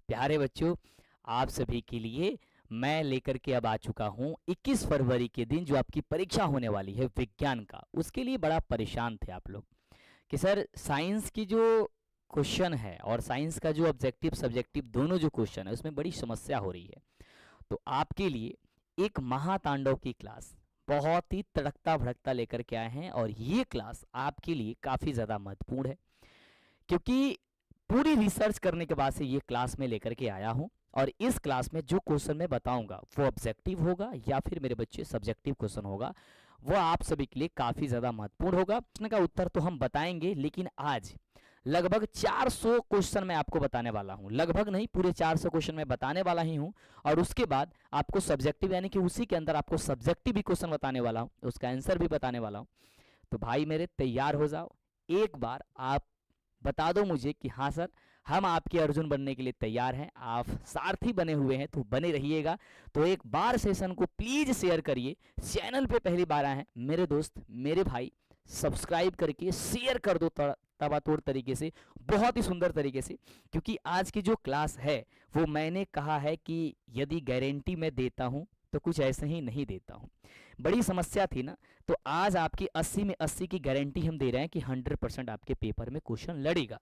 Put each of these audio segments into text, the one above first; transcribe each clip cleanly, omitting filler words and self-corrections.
प्यारे बच्चों, आप सभी के लिए मैं लेकर के अब आ चुका हूँ 21 फरवरी के दिन जो आपकी परीक्षा होने वाली है विज्ञान का। उसके लिए बड़ा परेशान थे आप लोग कि सर साइंस की जो क्वेश्चन है और साइंस का जो ऑब्जेक्टिव सब्जेक्टिव दोनों जो क्वेश्चन है उसमें बड़ी समस्या हो रही है। तो आपके लिए एक महातांडव की क्लास बहुत ही तड़कता भड़कता लेकर के आए हैं, और ये क्लास आपके लिए काफ़ी ज़्यादा महत्वपूर्ण है क्योंकि पूरी रिसर्च करने के बाद से ये क्लास में लेकर के आया हूँ। और इस क्लास में जो क्वेश्चन मैं बताऊंगा वो ऑब्जेक्टिव होगा या फिर मेरे बच्चे सब्जेक्टिव क्वेश्चन होगा, वो आप सभी के लिए काफ़ी ज़्यादा महत्वपूर्ण होगा। प्रश्न का उत्तर तो हम बताएंगे, लेकिन आज लगभग 400 क्वेश्चन मैं आपको बताने वाला हूं। लगभग नहीं, पूरे 400 क्वेश्चन मैं बताने वाला ही हूं। और उसके बाद आपको सब्जेक्टिव यानी कि उसी के अंदर आपको सब्जेक्टिव भी क्वेश्चन बताने वाला हूं, उसका आंसर भी बताने वाला हूं। तो भाई मेरे तैयार हो जाओ। एक बार आप बता दो मुझे कि हाँ सर, हम आपके अर्जुन बनने के लिए तैयार हैं, आप सारथी बने हुए हैं तो बने रहिएगा। तो एक बार सेशन को प्लीज शेयर करिए। चैनल पे पहली बार आए हैं मेरे दोस्त मेरे भाई, सब्सक्राइब करके शेयर कर दो तबातोड़ तरीके से, बहुत ही सुंदर तरीके से, क्योंकि आज की जो क्लास है वो मैंने कहा है कि यदि गारंटी मैं देता हूं तो कुछ ऐसे ही नहीं देता हूं। बड़ी समस्या थी ना, तो आज आपकी 80 में 80 की गारंटी हम दे रहे हैं कि 100% आपके पेपर में क्वेश्चन लड़ेगा।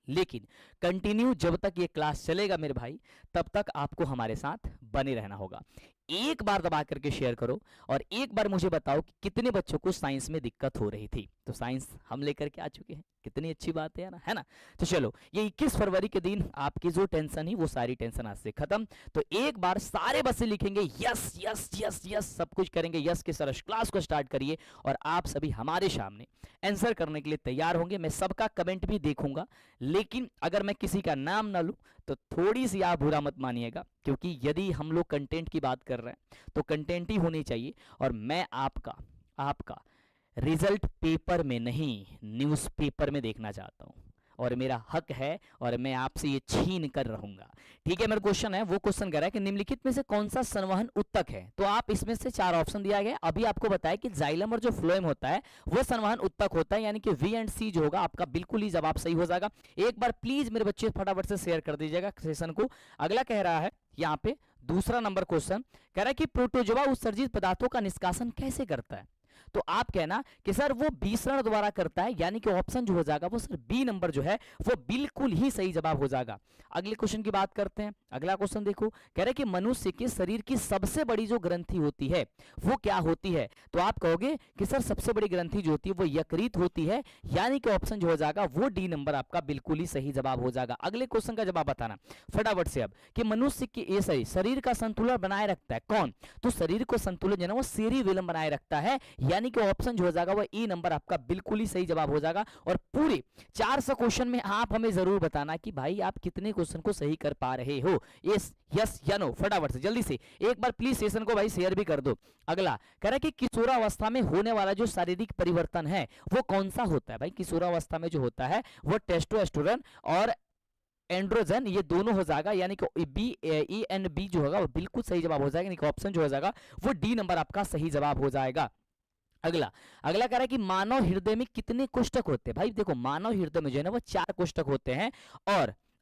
लेकिन कंटिन्यू जब तक ये क्लास चलेगा मेरे भाई, तब तक आपको हमारे साथ बने रहना होगा। एक बार दबा करके शेयर करो और एक बार मुझे बताओ कि कितने बच्चों को साइंस में दिक्कत हो रही थी। तो साइंस हम लेकर के आ चुके हैं, कितनी अच्छी बात है ना, है ना। तो चलो, ये 21 फरवरी के दिन आपकी जो टेंशन ही वो सारी टेंशन आज से खत्म। तो एक बार सारे बच्चे लिखेंगे यस यस यस यस, सब कुछ करेंगे यस के सर, क्लास को स्टार्ट करिए। और आप सभी हमारे सामने आंसर करने के लिए तैयार होंगे। मैं सबका कमेंट भी देखूंगा, लेकिन अगर मैं किसी का नाम ना लूं तो थोड़ी सी आप बुरा मत मानिएगा, क्योंकि यदि हम लोग कंटेंट की बात कर रहे हैं तो कंटेंट ही होनी चाहिए। और मैं आपका रिजल्ट पेपर में नहीं, न्यूज़पेपर में देखना चाहता हूं, और मेरा हक है और मैं आपसे ये छीन कर रहूंगा। ठीक है, मेरा क्वेश्चन है, वो क्वेश्चन कह रहा है कि निम्नलिखित में से कौन सा संवहन उत्तक है। तो आप इसमें से 4 ऑप्शन दिया गया। अभी आपको बताया कि जाइलम और जो फ्लोएम होता है वो संवहन उत्तक होता है, यानी कि वी एंड सी जो होगा आपका बिल्कुल ही जवाब सही हो जाएगा। एक बार प्लीज मेरे बच्चे फटाफट से शेयर कर दीजिएगा सेशन को। अगला कह रहा है यहाँ पे दूसरा नंबर क्वेश्चन कह रहा है कि प्रोटोजोआ उत्सर्जित पदार्थों का निष्कासन कैसे करता है। तो आप कहना कि सर वो विसरण द्वारा करता है, यानी कि ऑप्शन जो हो जाएगा वो सर बी नंबर जो है वो बिल्कुल ही सही जवाब हो जाएगा। अगले क्वेश्चन की बात करते हैं। अगला क्वेश्चन देखो, कह रहे कि मनुष्य के शरीर की सबसे बड़ी जो ग्रंथि होती है वो क्या होती है। तो आप कहोगे कि सर सबसे बड़ी ग्रंथि जो होती है वो यकृत होती है, यानी कि ऑप्शन जो हो जाएगा वो डी नंबर आपका बिल्कुल ही सही जवाब हो जाएगा। अगले क्वेश्चन का जवाब बताना फटाफट से अब कि मनुष्य की ये सही शरीर का संतुलन बनाए रखता है कौन। तो शरीर को संतुलन जो है वो सेरिबेलम बनाए रखता है, यानी कि ऑप्शन जो हो जाएगा वो ई नंबर आपका बिल्कुल ही सही जवाब हो जाएगा। और पूरे 400 क्वेश्चन में आप हमें जरूर बताना कि भाई आप कितने क्वेश्चन को सही कर पा रहे हो। यस यस या नो, फटाफट से जल्दी से एक बार प्लीज सेशन को भाई शेयर भी कर दो। अगला कह रहा है कि किशोरावस्था में होने वाला जो शारीरिक परिवर्तन है वो कौन सा होता है। भाई किशोरावस्था में जो होता है वो टेस्टोस्टेरोन और एंड्रोजन, ये दोनों हो जाएगा, यानी कि बी ए एंड बी जो होगा वो बिल्कुल सही जवाब हो जाएगा, यानी कि ऑप्शन जो हो जाएगा वो डी नंबर आपका सही जवाब हो जाएगा। अगला अगला कह रहा है कि मानव हृदय में कितने कोष्ठक होते हैं। भाई देखो, मानव हृदय में जो है ना वो 4 कोष्ठक होते हैं,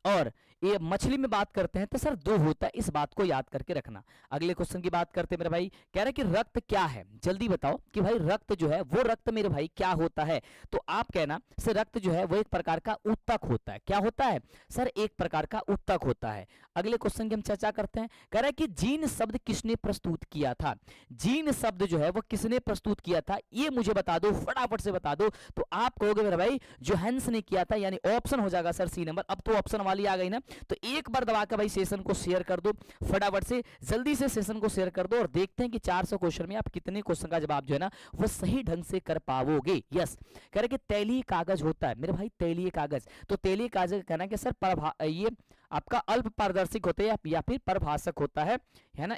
और ये मछली में बात करते हैं तो सर 2 होता है, इस बात को याद करके रखना। अगले क्वेश्चन की बात करते हैं मेरे भाई, कह रहा है कि रक्त क्या है। जल्दी बताओ कि भाई रक्त जो है वो रक्त मेरे भाई क्या होता है। तो आप कहना सर रक्त जो है वो एक प्रकार का उत्तक होता है। क्या होता है सर, एक प्रकार का उत्तक होता है। अगले क्वेश्चन की हम चर्चा करते हैं। कह रहा है कि जीन शब्द किसने प्रस्तुत किया था। जीन शब्द जो है वो किसने प्रस्तुत किया था, ये मुझे बता दो, फटाफट से बता दो। तो आप कहोगे मेरे भाई जोहान्स ने किया था, यानी ऑप्शन हो जाएगा सर सी नंबर। अब तो ऑप्शन वाली आ गई ना, तो एक बार दबा के भाई सेशन को शेयर कर दो, फटाफट से जल्दी से सेशन को शेयर कर दो, और देखते हैं कि 400 क्वेश्चन में आप कितने क्वेश्चन का जवाब जो है ना वो सही ढंग से कर पाओगे। यस, कह रहे कि तैलीय कागज होता है मेरे भाई, तैलीय कागज। तो तैलीय कागज कहना है कि सर ये आपका अल्प पारदर्शिक होता है या फिर परभाषक होता है ना।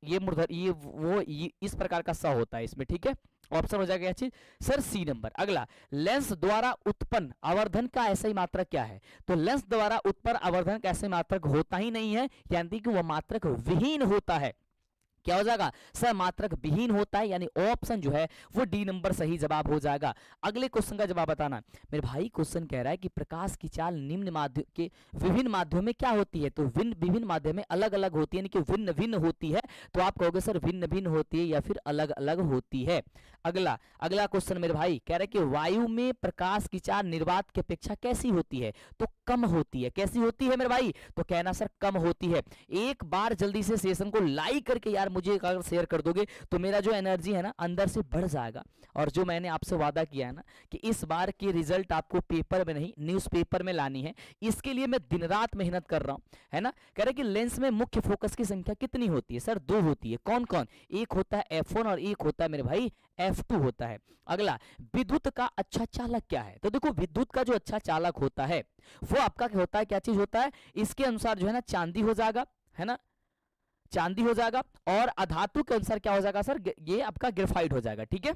ये मूर्धर ये इस प्रकार का स होता है इसमें। ठीक है, ऑप्शन हो जाएगा चीज सर सी नंबर। अगला, लेंस द्वारा उत्पन्न आवर्धन का ऐसा मात्रक क्या है। तो लेंस द्वारा उत्पन्न आवर्धन का ऐसा मात्रक होता ही नहीं है, यानी कि वह मात्रक विहीन होता है। क्या हो जाएगा सर, मात्रक विहीन होता है, यानी ऑप्शन जो है वो डी नंबर सही जवाब हो जाएगा। अगले क्वेश्चन का जवाब बताना। मेरे भाई क्वेश्चन कह रहा है कि प्रकाश की चाल निम्न माध्यम के विभिन्न माध्यमों में क्या होती है, तो विभिन्न माध्यम में अलग अलग होती है, यानी कि भिन्न भिन्न होती है। तो आप कहोगे सर भिन्न भिन्न होती है या फिर अलग अलग होती है। अगला अगला क्वेश्चन मेरे भाई कह रहा है कि वायु में प्रकाश की चाल निर्वात की अपेक्षा कैसी होती है, तो कम होती है। कैसी होती है मेरे भाई, तो कहना सर कम होती है। एक बार जल्दी से सेशन को लाइक करके यार मुझे अगर शेयर कर दोगे तो मेरा जो एनर्जी है ना अंदर से बढ़ जाएगा। और जो मैंने आपसे वादा किया है ना कि इस बार की रिजल्ट आपको पेपर में नहीं न्यूज़पेपर में लानी है, इसके लिए मैं दिन रात मेहनत कर रहा हूं, है ना। कह रहे कि लेंस में मुख्य फोकस की संख्या कितनी होती है, सर 2 होती है। कौन कौन, एक होता है f1 और एक होता है मेरे भाई f2 होता है। अगला, विद्युत का अच्छा चालक क्या है, तो देखो विद्युत का जो अच्छा चालक होता है वो आपका क्या होता है, क्या चीज होता है, इसके अनुसार जो है ना चांदी हो जाएगा, है ना, चांदी हो जाएगा। और अधातु के अनुसार क्या हो जाएगा सर, ये आपका ग्रेफाइट हो जाएगा, ठीक है।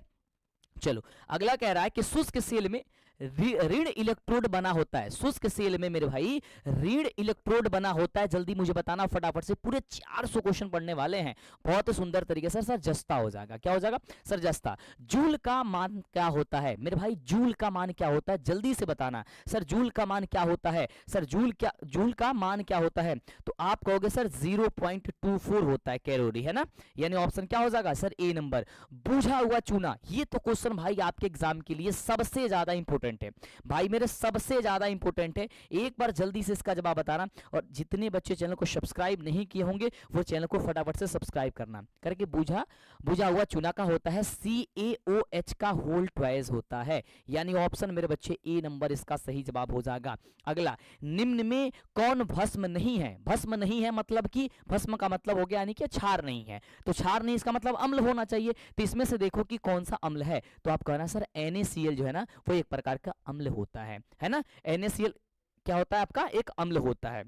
चलो अगला कह रहा है कि शुष्क सेल में ऋण इलेक्ट्रोड बना होता है। शुष्क सेल में मेरे भाई ऋण इलेक्ट्रोड बना होता है। जल्दी मुझे बताना फटाफट से, पूरे 400 क्वेश्चन पढ़ने वाले हैं बहुत सुंदर तरीके से। सर जस्ता हो जाएगा, क्या हो जाएगा सर जस्ता। जूल का मान क्या होता है मेरे भाई, जूल का मान क्या होता है, जल्दी से बताना सर जूल का मान क्या होता है। सर जूल का मान क्या होता है, तो आप कहोगे सर 0.24 होता है कैलोरी, है ना, यानी ऑप्शन क्या हो जाएगा सर ए नंबर। बुझा हुआ चूना, ये तो क्वेश्चन भाई आपके एग्जाम के लिए सबसे ज्यादा इंपॉर्टेंट है भाई मेरे, सबसे ज्यादा इंपॉर्टेंट है। एक बार जल्दी से इसका जवाब बताना। और जितने बच्चे चैनल को सब्सक्राइब नहीं किए होंगे वो चैनल को फटाफट से सब्सक्राइब करना करके। बुझा हुआ चूना का होता है CaOH का होल ट्वाइस होता है, यानी ऑप्शन मेरे बच्चे ए नंबर इसका सही जवाब हो जाएगा। अगला, निम्न में कौन भस्म नहीं है। भस्म नहीं है मतलब कि भस्म का मतलब हो गया यानी कि क्षार नहीं है, तो क्षार नहीं इसका मतलब अम्ल होना चाहिए। तो इसमें से देखो कि कौन सा अम्ल है, तो आप कहना सर NaCl जो है ना वो एक प्रकार का अम्ल होता है ना। NaCl क्या होता है आपका, एक अम्ल होता है,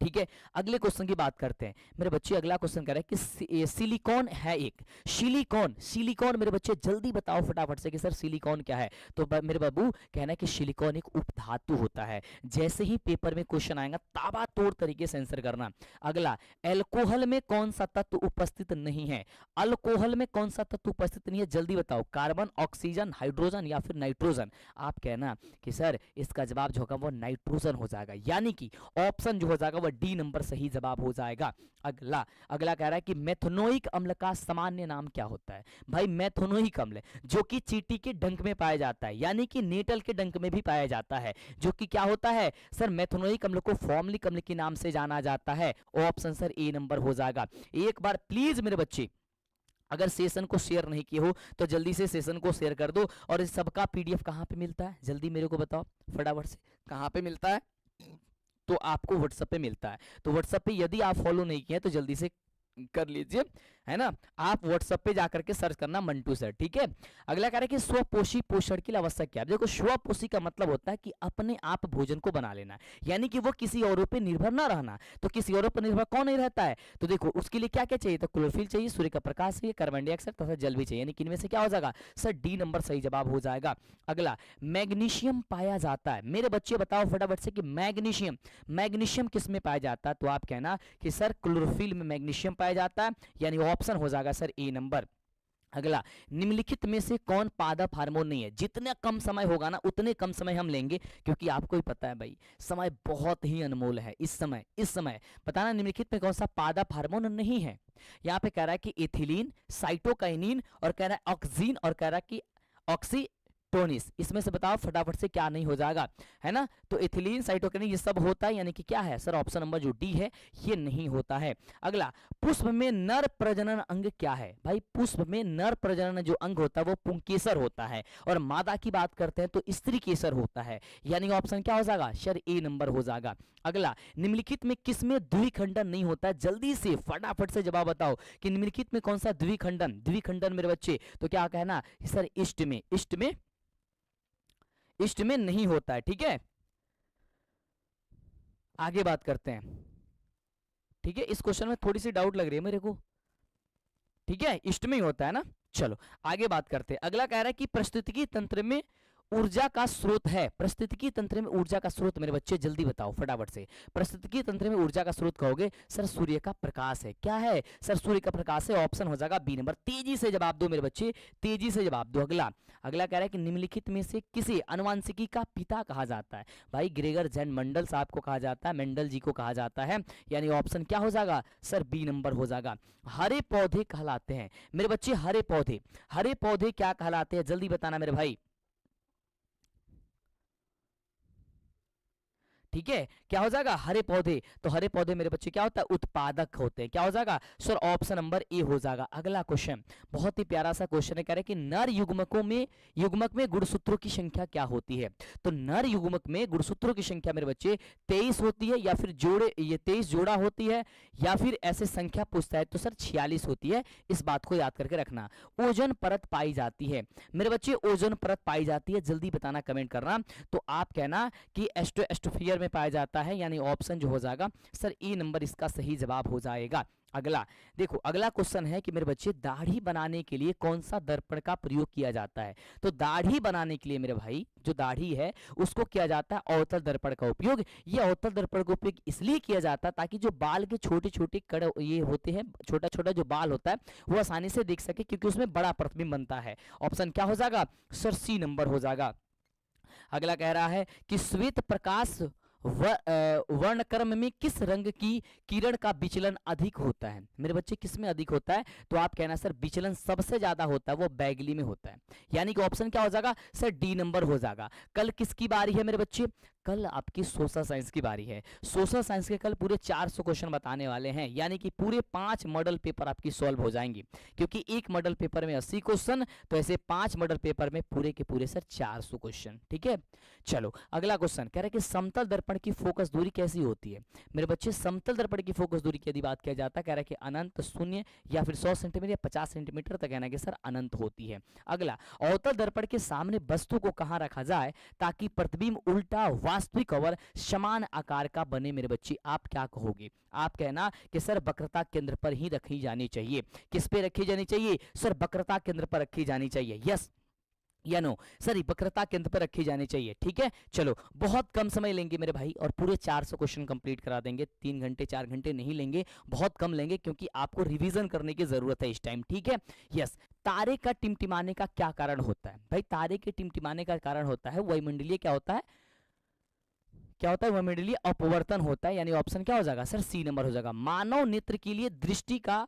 ठीक है। अगले क्वेश्चन की बात करते हैं मेरे बच्चे। अगला क्वेश्चन कह रहा है कि सिलिकॉन है एक, सिलिकॉन मेरे बच्चे जल्दी बताओ फटाफट से कि सर सिलिकॉन क्या है। तो मेरे बाबू कहना है कि सिलिकॉन एक उपधातु होता है। जैसे ही पेपर में क्वेश्चन आएगा ताबड़तोड़ तरीके से आंसर करना। अगला, अल्कोहल में कौन सा तत्व उपस्थित नहीं है। अल्कोहल में कौन सा तत्व उपस्थित नहीं है, जल्दी बताओ। कार्बन, ऑक्सीजन, हाइड्रोजन या फिर नाइट्रोजन। आप कहना कि सर इसका जवाब जो होगा वो नाइट्रोजन हो जाएगा, यानी कि ऑप्शन जो हो जाएगा डी नंबर सही जवाब हो जाएगा। अगला कह रहा है कि मेथनोइक अम्ल का सामान्य नाम क्या होता है। भाई मेथनोइक अम्ल जो कि चींटी के डंक में पाया जाता है, यानी कि नेटल के डंक में भी पाया जाता है, जो कि क्या होता है सर, मेथनोइक अम्ल को फॉर्मलिक अम्ल के नाम से जाना जाता है। ऑप्शन सर ए नंबर हो जाएगा। एक बार प्लीज मेरे बच्चे अगर सेशन को शेयर नहीं किए हो तो जल्दी से सेशन को शेयर कर दो। और इस सबका PDF कहाँ पे मिलता है, जल्दी मेरे को बताओ फटाफट से, कहाँ पे मिलता है, तो आपको व्हाट्सएप पे मिलता है। तो व्हाट्सएप पे यदि आप फॉलो नहीं किए तो जल्दी से कर लीजिए, है ना। आप व्हाट्सएप पे जाकर के सर्च करना मंटू सर, ठीक है। अगला कह रहा है कि स्वपोषी पोषण के लिए आवश्यक क्या है। देखो स्वपोषी का मतलब होता है कि अपने आप भोजन को बना लेना, यानी कि वो किसी औरों पे निर्भर ना रहना। तो किसी औरों पर निर्भर कौन नहीं रहता है, तो देखो उसके लिए क्या क्या चाहिए, तो क्लोरोफिल चाहिए, सूर्य का प्रकाश चाहिए, कार्बन डाइऑक्साइड तथा जल भी चाहिए, यानी कि इनमें से क्या हो जाएगा सर डी नंबर सही जवाब हो जाएगा। अगला, मैग्नीशियम पाया जाता है। मेरे बच्चे बताओ फटाफट से कि मैग्नीशियम किस में पाया जाता है, तो आप कहना कि सर क्लोरोफिल में मैग्नीशियम पाया जाता है, यानी ऑप्शन हो जाएगा सर ए नंबर। अगला, निम्नलिखित में से कौन पादप हार्मोन नहीं है। जितना कम समय होगा ना उतने कम समय हम लेंगे, क्योंकि आपको ही पता है भाई समय बहुत ही अनमोल है। इस समय बताना निम्नलिखित में कौन सा पादप हार्मोन नहीं है। यहाँ पे कह रहा है कि एथिलीन, साइटोकाइनिन, और कह रहा है ऑक्सीन, और कह रहा है कि ऑक्सीटोनिस। इसमें से बताओ फटाफट से क्या नहीं हो जाएगा, है ना। तो एथिलीन, साइटोकाइनिन ये सब होता है, यानी कि क्या है सर ऑप्शन नंबर जो डी है ये नहीं होता है। अगला, पुष्प में नर प्रजनन अंग क्या है। भाई पुष्प में नर प्रजनन जो अंग होता है वो पुंकेसर होता है, और मादा की बात करते हैं तो स्त्री केसर होता है, यानी ऑप्शन क्या हो जाएगा सर ए नंबर हो जाएगा। अगला, निम्नलिखित में किसमें द्विखंडन नहीं होता है, जल्दी से फटाफट से जवाब बताओ कि निम्नलिखित में कौन सा द्विखंडन मेरे बच्चे, तो क्या कहना सर इष्ट में नहीं होता है, ठीक है। आगे बात करते हैं, ठीक है। इस क्वेश्चन में थोड़ी सी डाउट लग रही है मेरे को, ठीक है, इष्ट में ही होता है ना। चलो आगे बात करते हैं। अगला कह रहा है कि पारिस्थितिकी तंत्र में ऊर्जा का स्रोत है। पारिस्थितिकी तंत्र में ऊर्जा का स्रोत मेरे बच्चे जल्दी बताओ फटाफट से। पारिस्थितिकी तंत्र में ऊर्जा का स्रोत कहोगे सर सूर्य का प्रकाश है। क्या है सर? सूर्य का प्रकाश है। ऑप्शन हो जाएगा बी नंबर। तेजी से जवाब दो मेरे बच्चे, तेजी से जवाब दो। अगला अगला कह रहा है कि निम्नलिखित में से किसे अनुवांशिकी का पिता कहा जाता है? भाई ग्रेगर जैन मंडल साहब को कहा जाता है, मेंडल जी को कहा जाता है, यानी ऑप्शन क्या हो जाएगा सर? बी नंबर हो जाएगा। हरे पौधे कहलाते हैं मेरे बच्चे, हरे पौधे, हरे पौधे क्या कहलाते हैं जल्दी बताना मेरे भाई। ठीक है, क्या हो जाएगा? हरे पौधे। तो हरे पौधे मेरे बच्चे क्या होता है? उत्पादक होते हैं। क्या हो जाएगा सर? ऑप्शन नंबर ए हो जाएगा। अगला क्वेश्चन बहुत ही प्यारा सा क्वेश्चन है, कह रहे हैं कि नर युग्मक में गुणसूत्रों की संख्या क्या होती है? तो नर युग्मक में गुणसूत्रों की संख्या मेरे बच्चे 23 होती है, या फिर जोड़े ये 23 जोड़ा होती है, या फिर ऐसे संख्या पूछता है तो सर 46 होती है। इस बात को याद करके रखना। ओजोन परत पाई जाती है मेरे बच्चे, ओजोन परत पाई जाती है, जल्दी बताना, कमेंट करना। तो आप कहना कि एस्ट्रोस्फीयर में पाया जाता है, यानी ऑप्शन जो हो जाएगा सर ए नंबर इसका सही जवाब हो जाएगा। अगला देखो, अगला क्वेश्चन है कि मेरे बच्चे दाढ़ी बनाने के लिए कौन सा दर्पण का प्रयोग किया जाता है? तो दाढ़ी बनाने के लिए मेरे भाई जो दाढ़ी है उसको किया जाता है अवतल दर्पण का उपयोग। ये अवतल दर्पण का उपयोग इसलिए किया जाता है ताकि जो बाल के छोटे छोटे कड़ ये होते हैं, छोटा छोटा जो बाल होता है वो आसानी से देख सके, क्योंकि उसमें बड़ा प्रतिबिंब बनता है। ऑप्शन क्या हो जाएगा सर? सी नंबर हो जाएगा। अगला कह रहा है कि श्वेत प्रकाश वर्णक्रम में किस रंग की किरण का विचलन अधिक होता है? मेरे बच्चे किस में अधिक होता है? तो आप कहना सर विचलन सबसे ज्यादा होता है वो बैगली में होता है, यानी कि ऑप्शन क्या हो जाएगा सर? डी नंबर हो जाएगा। कल किसकी बारी है मेरे बच्चे? कल आपकी सोशल साइंस की बारी है। सोशल साइंस के कल पूरे 400 क्वेश्चन बताने वाले हैं, यानी कि पूरे 5 मॉडल पेपर आपकी सॉल्व हो जाएंगे, क्योंकि एक मॉडल पेपर में 80 क्वेश्चन, तो ऐसे 5 मॉडल पेपर में पूरे के पूरे सर 400 क्वेश्चन। ठीक है, चलो अगला क्वेश्चन कह रहे हैं कि समतल दर्पण की फोकस दूरी कैसी होती है? मेरे बच्चे समतल दर्पण की फोकस दूरी की यदि बात किया जाता है, कह रहा है कि अनंत, शून्य, या फिर 100 सेंटीमीटर या 50 सेंटीमीटर तक, कहना है कि सर अनंत होती है। अगला, अवतल दर्पण के सामने वस्तु को कहां रखा जाए ताकि प्रतिबिंब उल्टा वास्तविक और समान आकार का बने? मेरे बच्चे आप क्या कहोगे? आप कहना कि सर वक्रता केंद्र पर ही रखी जानी चाहिए। किस पे रखी जानी चाहिए सर? वक्रता केंद्र पर रखी जानी चाहिए। यस या नो सर? वक्रता केंद्र पर रखी जानी चाहिए। ठीक है, चलो बहुत कम समय लेंगे मेरे भाई और पूरे 400 क्वेश्चन कंप्लीट करा देंगे। 3 घंटे 4 घंटे नहीं लेंगे, बहुत कम लेंगे, क्योंकि आपको रिवीजन करने की जरूरत है इस टाइम। ठीक है, यस। तारे का टिमटिमाने का क्या कारण होता है? भाई तारे के टिमटिमाने का कारण होता है वायुमंडलीय, क्या होता है? क्या होता है? वायुमंडलीय अपवर्तन होता है, यानी ऑप्शन क्या हो जाएगा सर? सी नंबर हो जाएगा। मानव नेत्र के लिए दृष्टि का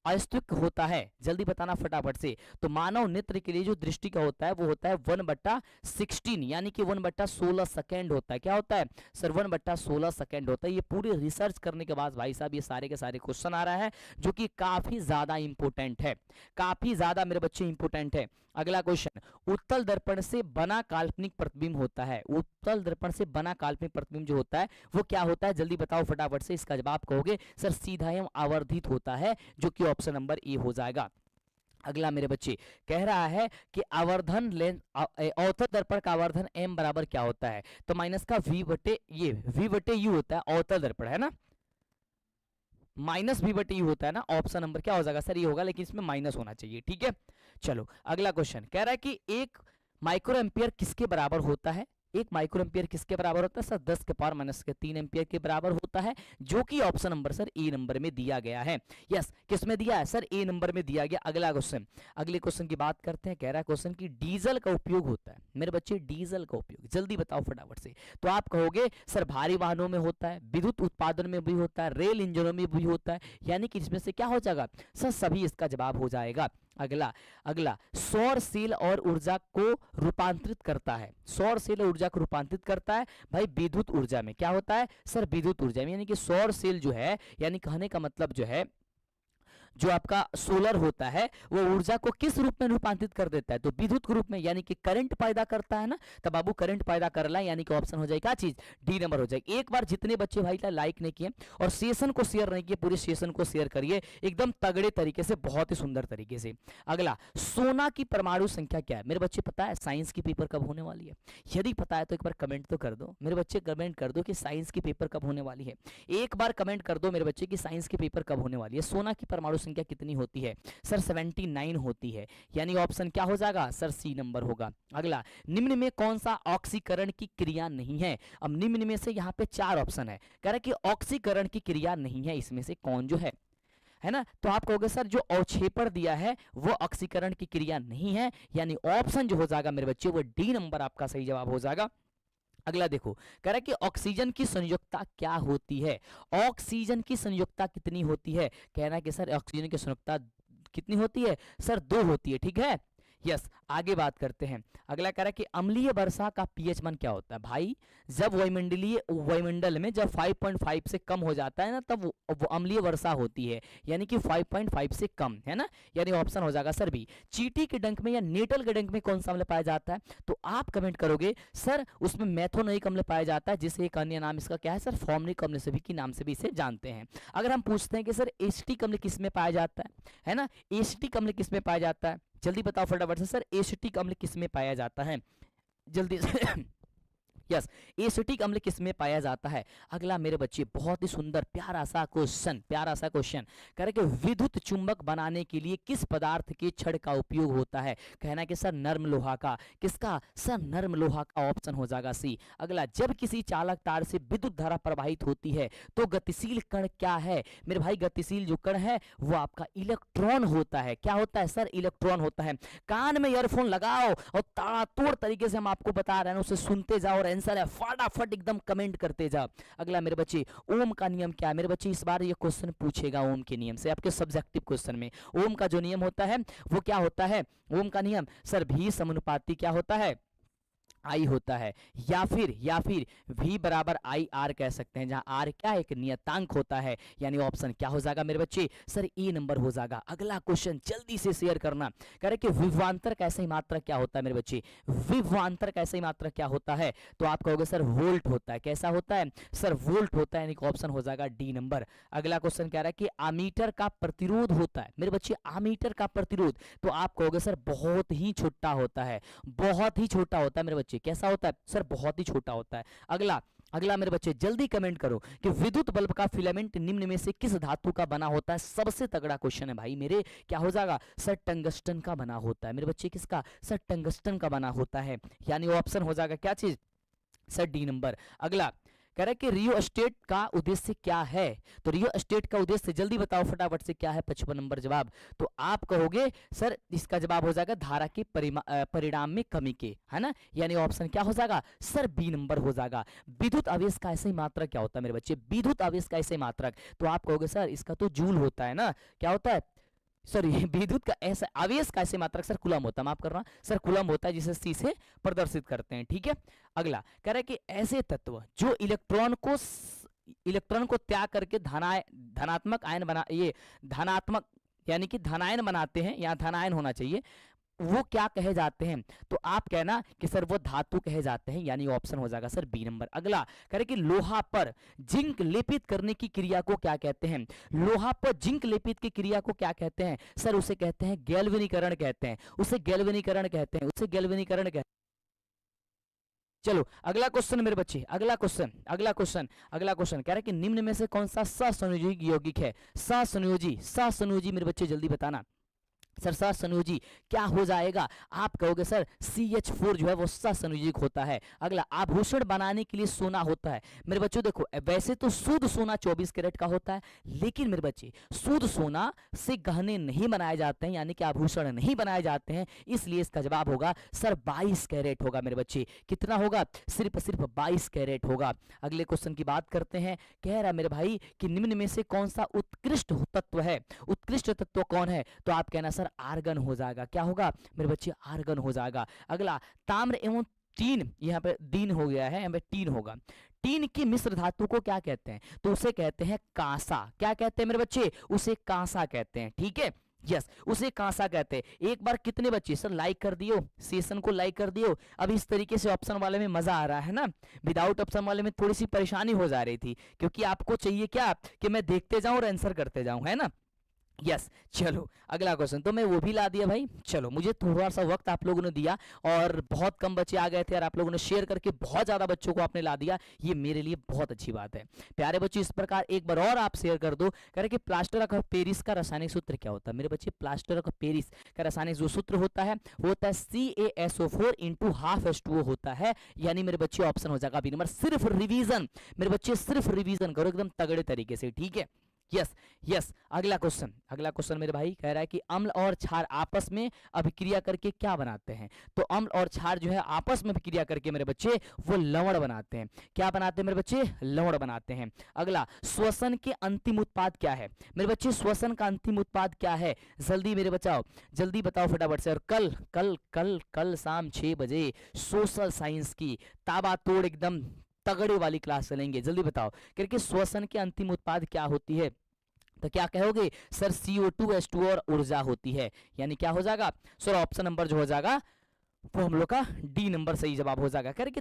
अस्तित्व होता है, जल्दी बताना फटाफट से। तो मानव नेत्र के लिए जो दृष्टि का होता है वो होता है 1/16, यानी कि 1/16 सेकेंड होता है। क्या होता है सर? 1/16 सेकेंड होता है। ये पूरे रिसर्च करने के बाद भाई साहब ये सारे के सारे क्वेश्चन आ रहा है, जो कि काफी ज्यादा इंपोर्टेंट है, काफी ज्यादा मेरे बच्चे इंपोर्टेंट है। अगला क्वेश्चन, उत्तल दर्पण से बना काल्पनिक प्रतिबिंब होता है। उत्तल दर्पण से बना काल्पनिक प्रतिबिंब जो होता है वो क्या होता है? जल्दी बताओ फटाफट से। इसका जवाब कहोगे सर सीधा एवं आवर्धित होता है, जो कि ऑप्शन नंबर ए हो जाएगा। अगला मेरे बच्चे कह रहा है कि आवर्धन लेंस, अवतल दर्पण का आवर्धन m बराबर क्या होता है? तो माइनस का v बटे u होता है। अवतल दर्पण है ना, माइनस v बटे u होता है ना। ऑप्शन नंबर क्या हो जाएगा सर? ये होगा, लेकिन इसमें माइनस होना चाहिए। ठीक है, चलो अगला क्वेश्चन कह रहा है कि 1 माइक्रो एम्पियर किसके बराबर होता है? 1 माइक्रो एम्पियर किसके बराबर होता है सर? 10 के पावर माइनस के 3 एम्पियर के बराबर होता है, जो कि ऑप्शन नंबर सर ए नंबर में दिया गया है। यस, किस में दिया है सर? ए नंबर में दिया गया। अगला क्वेश्चन, अगले क्वेश्चन की बात करते हैं। कह रहा है क्वेश्चन की डीजल का उपयोग होता है। मेरे बच्चे डीजल का उपयोग जल्दी बताओ फटाफट से। तो आप कहोगे सर भारी वाहनों में होता है, विद्युत उत्पादन में भी होता है, रेल इंजनों में भी होता है, यानी कि इसमें से क्या हो जाएगा सर? सभी इसका जवाब हो जाएगा। अगला अगला सौर सेल और ऊर्जा को रूपांतरित करता है। सौर सेल और ऊर्जा को रूपांतरित करता है भाई विद्युत ऊर्जा में। क्या होता है सर? विद्युत ऊर्जा में, यानी कि सौर सेल जो है, यानी कहने का मतलब जो है जो आपका सोलर होता है वो ऊर्जा को किस रूप में रूपांतरित कर देता है? तो विद्युत रूप में, यानी कि करंट पैदा करता है ना। तब बाबू करंट पैदा कर रहा है, यानी कि ऑप्शन हो जाएगा क्या चीज? डी नंबर हो जाएगी। एक बार जितने बच्चे भाई लाइक नहीं किए और सेशन को शेयर नहीं किए, पूरे सेशन को शेयर करिए एकदम तगड़े तरीके से, बहुत ही सुंदर तरीके से। अगला, सोना की परमाणु संख्या क्या है? मेरे बच्चे पता है साइंस की पेपर कब होने वाली है? यदि पता है तो एक बार कमेंट तो कर दो मेरे बच्चे, कमेंट कर दो कि साइंस की पेपर कब होने वाली है। एक बार कमेंट कर दो मेरे बच्चे कि साइंस की पेपर कब होने वाली है। सोना की परमाणु संख्या कितनी होती है सर 79 होती है, यानी ऑप्शन क्या हो जाएगा सर सी नंबर होगा। अगला, निम्न में कौन सा ऑक्सीकरण की क्रिया नहीं है। अब निम्न में से यहाँ पे 4 ऑप्शन है, कह रहा है कि ऑक्सीकरण की क्रिया नहीं है, इसमें से कौन जो है ना। तो आप कहोगे सर जो अवक्षेपण दिया है वो ऑक्सीकरण की क्रिया नहीं है, यानी ऑप्शन जो हो जाएगा मेरे बच्चे वो डी नंबर आपका सही जवाब हो जाएगा। अगला देखो, कह रहा है कि ऑक्सीजन की संयुक्ता क्या होती है, ऑक्सीजन की संयुक्ता कितनी होती है, कहना है कि सर ऑक्सीजन की संयुक्ता कितनी होती है सर 2 होती है, ठीक है। यस, आगे बात करते हैं। अगला कह रहा है कि अम्लीय वर्षा का पीएच मान क्या होता है। भाई जब वायुमंडल में जब 5.5 से कम हो जाता है ना तब वो अम्लीय वर्षा होती है, यानी कि 5.5 से कम, है ना, यानी ऑप्शन हो जाएगा सर बी। चींटी के डंक में या नेटल के डंक में कौन सा अम्ल पाया जाता है, तो आप कमेंट करोगे सर उसमें मैथोनोइक अम्ल पाया जाता है, जिसे एक अन्य नाम इसका क्या है सर फॉर्मिक अम्ल सभी के नाम से भी इसे जानते हैं। अगर हम पूछते हैं कि सर एसिटिक अम्ल किस में पाया जाता है ना, एसिटिक अम्ल किस में पाया जाता है, जल्दी बताओ फटाफट से सर एसिटिक अम्ल किस में पाया जाता है, जल्दी से यस, एसिटिक अम्ल किस में पाया जाता है। अगला मेरे बच्चे बहुत ही सुंदर प्यारा सा क्वेश्चन कह रहे कि विद्युत चुंबक बनाने के लिए किस पदार्थ के छड़ का उपयोग होता है, कहना है कि सर नर्म लोहा का, किसका सर नर्म लोहा का, ऑप्शन हो जाएगा सी। अगला, जब किसी चालक तार से विद्युत धारा प्रवाहित होती है तो गतिशील कण क्या है, मेरे भाई गतिशील जो कण है वो आपका इलेक्ट्रॉन होता है। क्या होता है सर इलेक्ट्रॉन होता है। कान में ईयरफोन लगाओ और ताड़ातोड़ तरीके से हम आपको बता रहे हैं उसे सुनते जाओ और आंसर है फटाफट एकदम कमेंट करते जाओ। अगला मेरे बच्चे ओम का नियम क्या है, मेरे बच्चे इस बार ये क्वेश्चन पूछेगा ओम के नियम से आपके सब्जेक्टिव क्वेश्चन में। ओम का जो नियम होता है वो क्या होता है, ओम का नियम सर भी समानुपाती क्या होता है आई होता है, या फिर v बराबर आई आर कह सकते हैं, जहां आर क्या एक नियतांक होता है, यानी ऑप्शन क्या हो जाएगा मेरे बच्चे सर ए नंबर हो जाएगा। अगला क्वेश्चन जल्दी से शेयर करना, कह रहे कि विभवांतर का ऐसा ही मात्रा क्या होता है मेरे बच्चे, विभवांतर का ऐसा ही मात्रा क्या होता है, तो आप कहोगे सर वोल्ट होता है। कैसा होता है सर वोल्ट होता है, यानी ऑप्शन हो जाएगा डी नंबर। अगला क्वेश्चन कह रहा है कि आमीटर का प्रतिरोध होता है मेरे बच्चे, आमीटर का प्रतिरोध, तो आप कहोगे सर बहुत ही छोटा होता है, बहुत ही छोटा होता है मेरे बच्चे। कैसा होता है सर बहुत ही छोटा होता है। अगला मेरे बच्चे जल्दी कमेंट करो कि विद्युत बल्ब का फिलामेंट निम्न में से किस धातु का बना होता है। सबसे तगड़ा क्वेश्चन है भाई मेरे, क्या हो जाएगा सर टंगस्टन का बना होता है मेरे बच्चे, किसका सर टंगस्टन का बना होता है, यानी ऑप्शन हो जाएगा क्या चीज सर डी नंबर। अगला कह रहा है कि रियो एस्टेट का उद्देश्य क्या है, तो रियो एस्टेट का उद्देश्य जल्दी बताओ फटाफट से क्या है, 55 नंबर जवाब। तो आप कहोगे सर इसका जवाब हो जाएगा धारा के परिणाम में कमी के, है ना, यानी ऑप्शन क्या हो जाएगा सर बी नंबर हो जाएगा। विद्युत आवेश का ऐसे ही मात्रक क्या होता है मेरे बच्चे, विद्युत आवेश का ऐसे मात्रक, तो आप कहोगे सर इसका तो जूल होता है ना, क्या होता है सर विद्युत का ऐसा आवेश का ऐसे मात्रक सर कूलम होता है, माफ करना सर कूलम होता है, जिसे सी से प्रदर्शित करते हैं, ठीक है। अगला कह रहा है कि ऐसे तत्व जो इलेक्ट्रॉन को त्याग करके धनात्मक आयन बना, ये धनात्मक यानी कि धनायन बनाते हैं, यहाँ धनायन होना चाहिए, वो क्या कहे जाते हैं, तो आप कहना कि सर वो धातु कहे जाते हैं, यानी ऑप्शन हो जाएगा सर बी नंबर। अगला कह रहे कि लोहा पर जिंक लेपित करने की क्रिया को क्या कहते हैं, लोहा पर जिंक लेपित की क्रिया को क्या कहते हैं सर, उसे कहते हैं गैल्वेनीकरण कहते हैं, उसे गैल्वेनीकरण कहते हैं, उसे गैल्वेनीकरण कहते हैं। चलो अगला क्वेश्चन मेरे बच्चे, अगला क्वेश्चन कह रहा है कि निम्न में से कौन सा ससंयोजी यौगिक है, ससंयोजी मेरे बच्चे जल्दी बताना सर सहसंयोजी क्या हो जाएगा, आप कहोगे सर CH4 जो है वो सहसंयोजक होता है। अगला आभूषण बनाने के लिए सोना होता है मेरे बच्चों, देखो वैसे तो शुद्ध सोना 24 कैरेट का होता है, लेकिन मेरे बच्चे शुद्ध सोना से गहने नहीं बनाए जाते हैं, यानी कि आभूषण नहीं बनाए जाते हैं, इसलिए इसका जवाब होगा सर 22 कैरेट होगा मेरे बच्चे। कितना होगा सिर्फ 22 कैरेट होगा। अगले क्वेश्चन की बात करते हैं, कह रहा मेरे भाई कि निम्न में से कौन सा उत्कृष्ट तत्व है, उत्कृष्ट तत्व कौन है, तो आप कहना सर आर्गन हो जाएगा। क्या होगा मेरे बच्चे आर्गन हो जाएगा। अगला ताम्र एवं टीन, यहाँ पे दीन हो गया है, यहाँ पे टीन होगा। टीन की मिश्र धातु को क्या कहते हैं, तो उसे कहते हैं कांसा। क्या कहते हैं मेरे बच्चे, उसे कांसा कहते हैं, ठीक है, यस उसे कांसा कहते हैं। एक बार कितने बच्चे सर लाइक कर दियो, सेशन को लाइक कर दियो। अब इस तरीके से ऑप्शन वाले में मजा आ रहा है ना, विदाउट ऑप्शन वाले में थोड़ी सी परेशानी हो जा रही थी, क्योंकि आपको चाहिए क्या कि मैं देखते जाऊं और आंसर करते जाऊं, है ना। यस चलो अगला क्वेश्चन तो मैं वो भी ला दिया भाई। चलो मुझे थोड़ा सा वक्त आप लोगों ने दिया और बहुत कम बच्चे आ गए थे और आप लोगों ने शेयर करके बहुत ज्यादा बच्चों को आपने ला दिया, ये मेरे लिए बहुत अच्छी बात है। प्यारे बच्चों इस प्रकार एक बार और आप शेयर कर दो। कह रहे कि प्लास्टर ऑफ पेरिस का रासायनिक सूत्र क्या होता है मेरे बच्चे? प्लास्टर ऑफ पेरिस का रासायनिक जो सूत्र होता है वो होता है CaSO4 इंटू हाफ H2O होता है। यानी मेरे बच्चे ऑप्शन हो जाएगा बी नंबर। सिर्फ रिवीजन मेरे बच्चे, सिर्फ रिवीजन करो एकदम तगड़े तरीके से, ठीक है। यस यस अगला क्वेश्चन मेरे भाई कह रहा है कि अम्ल और क्षार आपस में अभिक्रिया करके क्या बनाते हैं? तो अम्ल और क्षार जो है आपस में अभिक्रिया करके मेरे बच्चे वो लवण बनाते हैं। क्या बनाते हैं मेरे बच्चे? लवण बनाते हैं। अगला, श्वसन के अंतिम उत्पाद क्या है मेरे बच्चे? श्वसन का अंतिम उत्पाद क्या है? जल्दी मेरे बचाओ, जल्दी बताओ फटाफट से। और कल कल कल कल शाम 6 बजे सोशल साइंस की ताबातोड़ एकदम तगड़े वाली क्लास चलेंगे, जल्दी बताओ क्योंकि श्वसन के अंतिम उत्पाद क्या होती है? तो क्या कहोगे सर? CO2 H2O और ऊर्जा होती है। यानी क्या हो जाएगा सर? ऑप्शन नंबर जो हो जाएगा वो हम लोग का डी नंबर सही जवाब हो जाएगा। कह रहे कि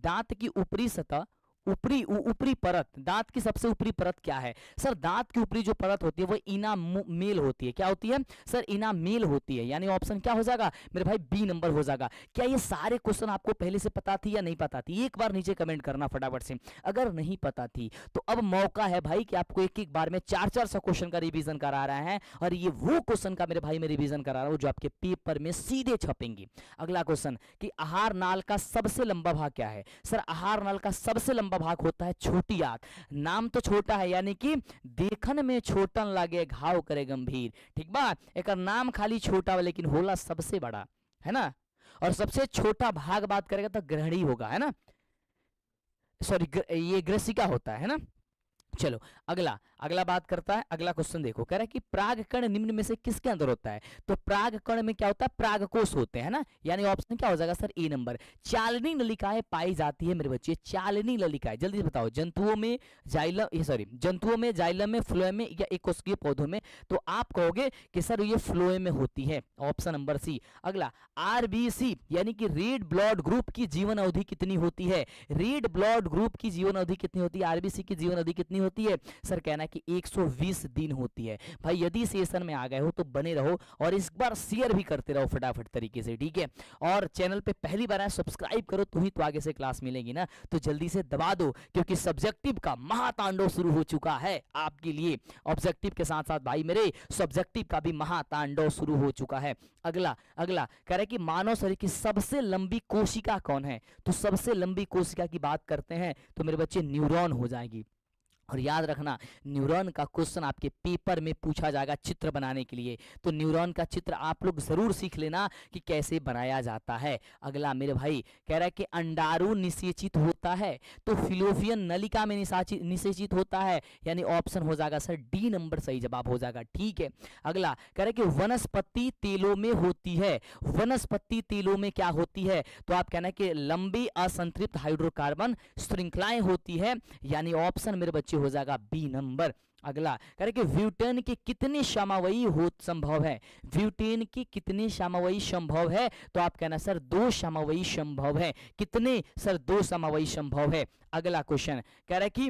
दांत की ऊपरी सतह, ऊपरी परत, दांत की सबसे ऊपरी परत क्या है सर? दांत की ऊपरी जो परत होती है वो इनामेल होती है। क्या होती है सर? इनामेल होती है। यानी ऑप्शन क्या हो जाएगा मेरे भाई? बी नंबर हो जाएगा। क्या ये सारे क्वेश्चन आपको पहले से पता थी या नहीं पता थी? एक बार नीचे कमेंट करना फटाफट से। अगर नहीं पता थी तो अब मौका है भाई कि आपको एक एक बार में 4-4 क्वेश्चन का रिवीजन करा रहा है और ये वो क्वेश्चन का मेरे भाई मैं रिवीजन करा रहा हूं जो आपके पेपर में सीधे छपेंगे। अगला क्वेश्चन कि आहार नाल का सबसे लंबा भाग क्या है सर? आहार नाल का सबसे लंबा भाग होता है छोटी आंत। नाम तो छोटा है यानी कि देखन में छोटन लागे घाव करे गंभीर, ठीक बा। एक नाम खाली छोटा है लेकिन होला सबसे बड़ा, है ना। और सबसे छोटा भाग बात करेगा तो ग्रहणी होगा, है ना, सॉरी ये ग्रसिका होता है ना। चलो अगला बात करता है। अगला क्वेश्चन देखो, कह रहा है कि प्राग कण निम्न में से किसके अंदर होता है? तो प्राग कण में क्या होता है? प्रागकोश होते हैं ना। यानी ऑप्शन क्या हो जाएगा सर? ए नंबर। चालनी नलिकाएं पाई जाती है मेरे बच्चे, चालनी नलिकाएं, जल्दी बताओ। जंतुओं में जाइलम में फ्लोएम में या एकोष्ठीय पौधों में? तो आप कहोगे कि सर ये फ्लोएम में होती है, ऑप्शन नंबर सी। अगला, RBC यानी कि रेड ब्लड ग्रुप की जीवन अवधि कितनी होती है? रेड ब्लड ग्रुप की जीवन अवधि कितनी होती है? RBC की जीवन अवधि कितनी होती है सर? कहना है कि 120 दिन होती है। भाई यदि सेशन में आ गए हो तो बने रहो और इस बार शेयर भी करते रहो फटाफट तरीके से, ठीक है। और चैनल पे पहली बार आए सब्सक्राइब करो तो ही तो आगे से क्लास मिलेगी ना, तो जल्दी से दबा दो क्योंकि सब्जेक्टिव का महातांडव शुरू हो चुका है आपके लिए। ऑब्जेक्टिव के साथ साथ भाई मेरे सब्जेक्टिव का भी महातांडव शुरू हो चुका है। अगला कह रहे कि मानव शरीर की सबसे लंबी कोशिका कौन है? तो सबसे लंबी कोशिका की बात करते हैं तो मेरे बच्चे न्यूरॉन हो जाएगी। और याद रखना न्यूरॉन का क्वेश्चन आपके पेपर में पूछा जाएगा चित्र बनाने के लिए, तो न्यूरॉन का चित्र आप लोग जरूर सीख लेना कि कैसे बनाया जाता है। अगला मेरे भाई कह रहा है कि अंडाणु निषेचित होता है तो फिलोपियन नलिका में निषेचित होता है। यानी ऑप्शन हो जाएगा सर डी नंबर सही जवाब हो जाएगा, ठीक है। अगला कह रहा है कि वनस्पति तेलों में होती है। वनस्पति तेलों में क्या होती है? तो आप कहना है कि लंबी असंतृप्त हाइड्रोकार्बन श्रृंखलाएं होती है। यानी ऑप्शन मेरे बच्चे हो जाएगा बी नंबर। अगला कह रहे कि ब्यूटेन के कितने समावयी हो संभव है? ब्यूटेन के कितने समावयी संभव है? तो आप कहना सर 2 समावयी संभव है। कितने सर? 2 समावयी संभव है। अगला क्वेश्चन कह रहा है कि